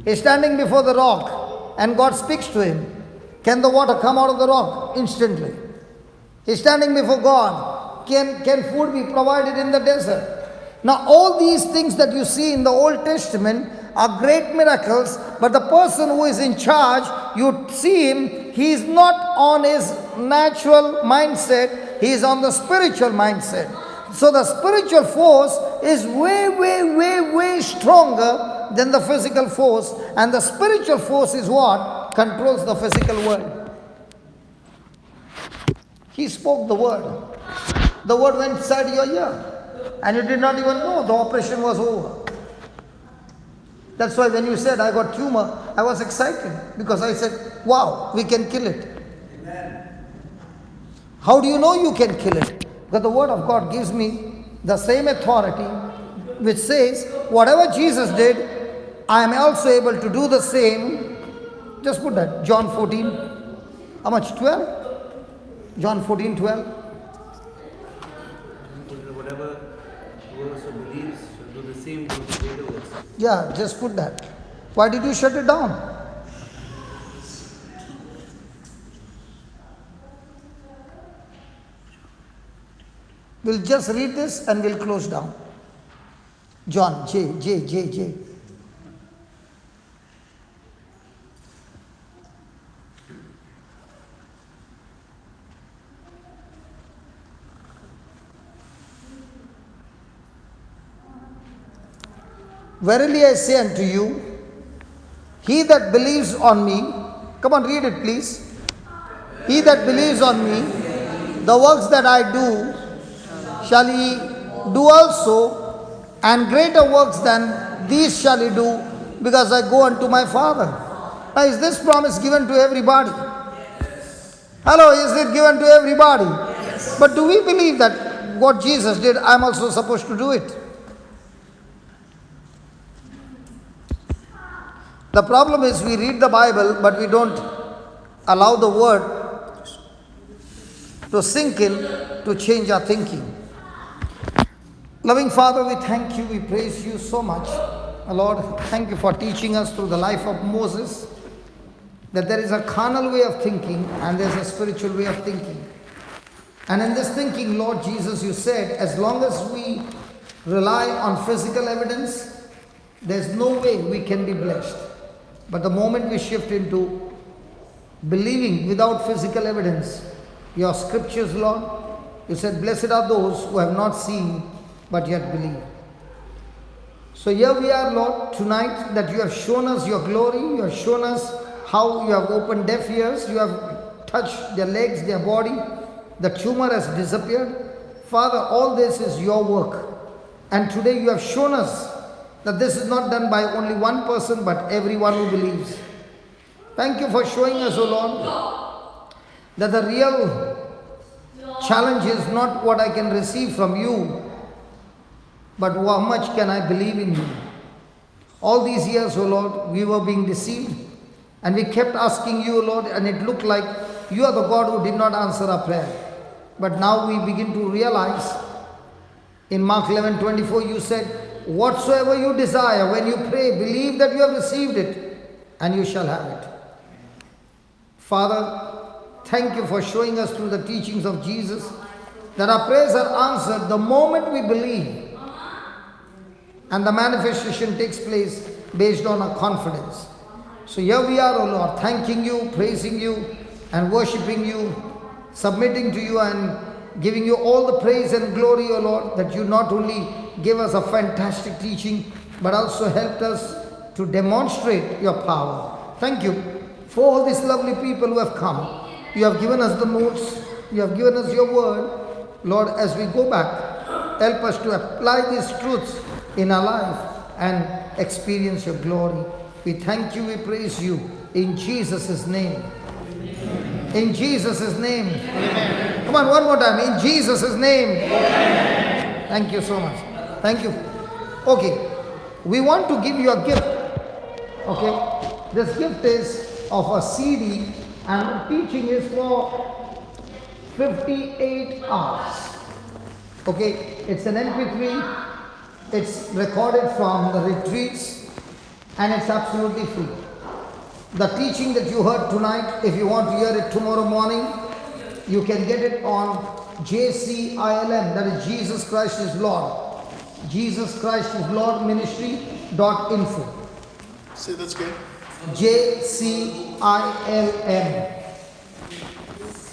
He's standing before the rock and God speaks to him. Can the water come out of the rock instantly? He's standing before God. Can food be provided in the desert? Now all these things that you see in the Old Testament are great miracles, but the person who is in charge, you see him, he is not on his natural mindset, he is on the spiritual mindset. So the spiritual force is way stronger than the physical force, and the spiritual force is what controls the physical world. He spoke the word. The word went inside your ear, and you did not even know the operation was over. That's why when you said I got tumor, I was excited because I said, wow, we can kill it. Amen. How do you know you can kill it? Because the word of God gives me the same authority which says, whatever Jesus did, I am also able to do the same. Just put that, John 14, how much, 12? John 14, 12. Whatever whoever believes shall do the same works greater works. Yeah, just put that. Why did you shut it down? We'll just read this and we'll close down. John, J. Verily I say unto you, he that believes on me, come on, read it please. He that believes on me, the works that I do, shall he do also, and greater works than these shall he do, because I go unto my Father. Now, is this promise given to everybody? Hello, is it given to everybody? Yes. But do we believe that what Jesus did, I'm also supposed to do it? The problem is we read the Bible, but we don't allow the word to sink in, to change our thinking. Loving Father, we thank you, we praise you so much. Lord, thank you for teaching us through the life of Moses that there is a carnal way of thinking and there's a spiritual way of thinking. And in this thinking, Lord Jesus, you said, as long as we rely on physical evidence, there's no way we can be blessed. But the moment we shift into believing without physical evidence, your scriptures, Lord, you said, blessed are those who have not seen but yet believe. So here we are, Lord, tonight that you have shown us your glory, you have shown us how you have opened deaf ears, you have touched their legs, their body, the tumor has disappeared. Father, all this is your work. And today you have shown us that this is not done by only one person, but everyone who believes. Thank you for showing us, O Lord, that the real challenge is not what I can receive from you, but how much can I believe in you. All these years, O Lord, we were being deceived, and we kept asking you, O Lord, and it looked like you are the God who did not answer our prayer. But now we begin to realize, in Mark 11:24, you said, whatsoever you desire, when you pray, believe that you have received it, and you shall have it. Father, thank you for showing us through the teachings of Jesus that our prayers are answered the moment we believe, and the manifestation takes place based on our confidence. So here we are, O Lord, thanking you, praising you, and worshipping you, submitting to you and giving you all the praise and glory, O Lord, that you not only gave us a fantastic teaching, but also helped us to demonstrate your power. Thank you for all these lovely people who have come. You have given us the notes, you have given us your word. Lord, as we go back, help us to apply these truths in our life and experience your glory. We thank you, we praise you, in Jesus' name. In Jesus' name. Amen. Come on, one more time. In Jesus' name. Amen. Thank you so much. Thank you. Okay. We want to give you a gift. Okay. This gift is of a CD, and the teaching is for 58 hours. Okay. It's an MP3. It's recorded from the retreats, and it's absolutely free. The teaching that you heard tonight, if you want to hear it tomorrow morning, you can get it on JCILM, that is Jesus Christ is Lord. Jesus Christ is Lord Ministry.info. Say that's good. JCILM.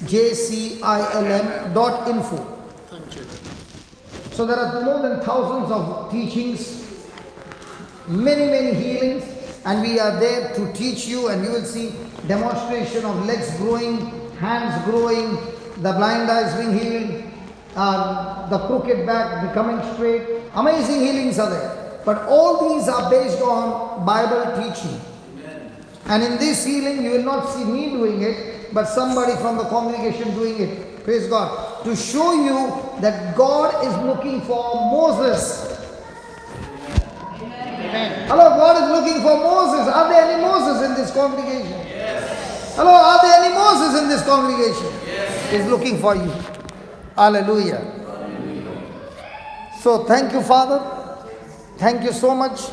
JCILM.info. Thank you. So there are more than thousands of teachings, many healings, and we are there to teach you, and you will see demonstration of legs growing, hands growing, the blind eyes being healed, the crooked back becoming straight. Amazing healings are there. But all these are based on Bible teaching. Amen. And in this healing, you will not see me doing it, but somebody from the congregation doing it. Praise God. To show you that God is looking for Moses. Amen. Hello, God is looking for Moses. Are there any Moses in this congregation? Yes. Hello, are there any Moses in this congregation? Yes. He's looking for you. Hallelujah. So thank you, Father. Thank you so much.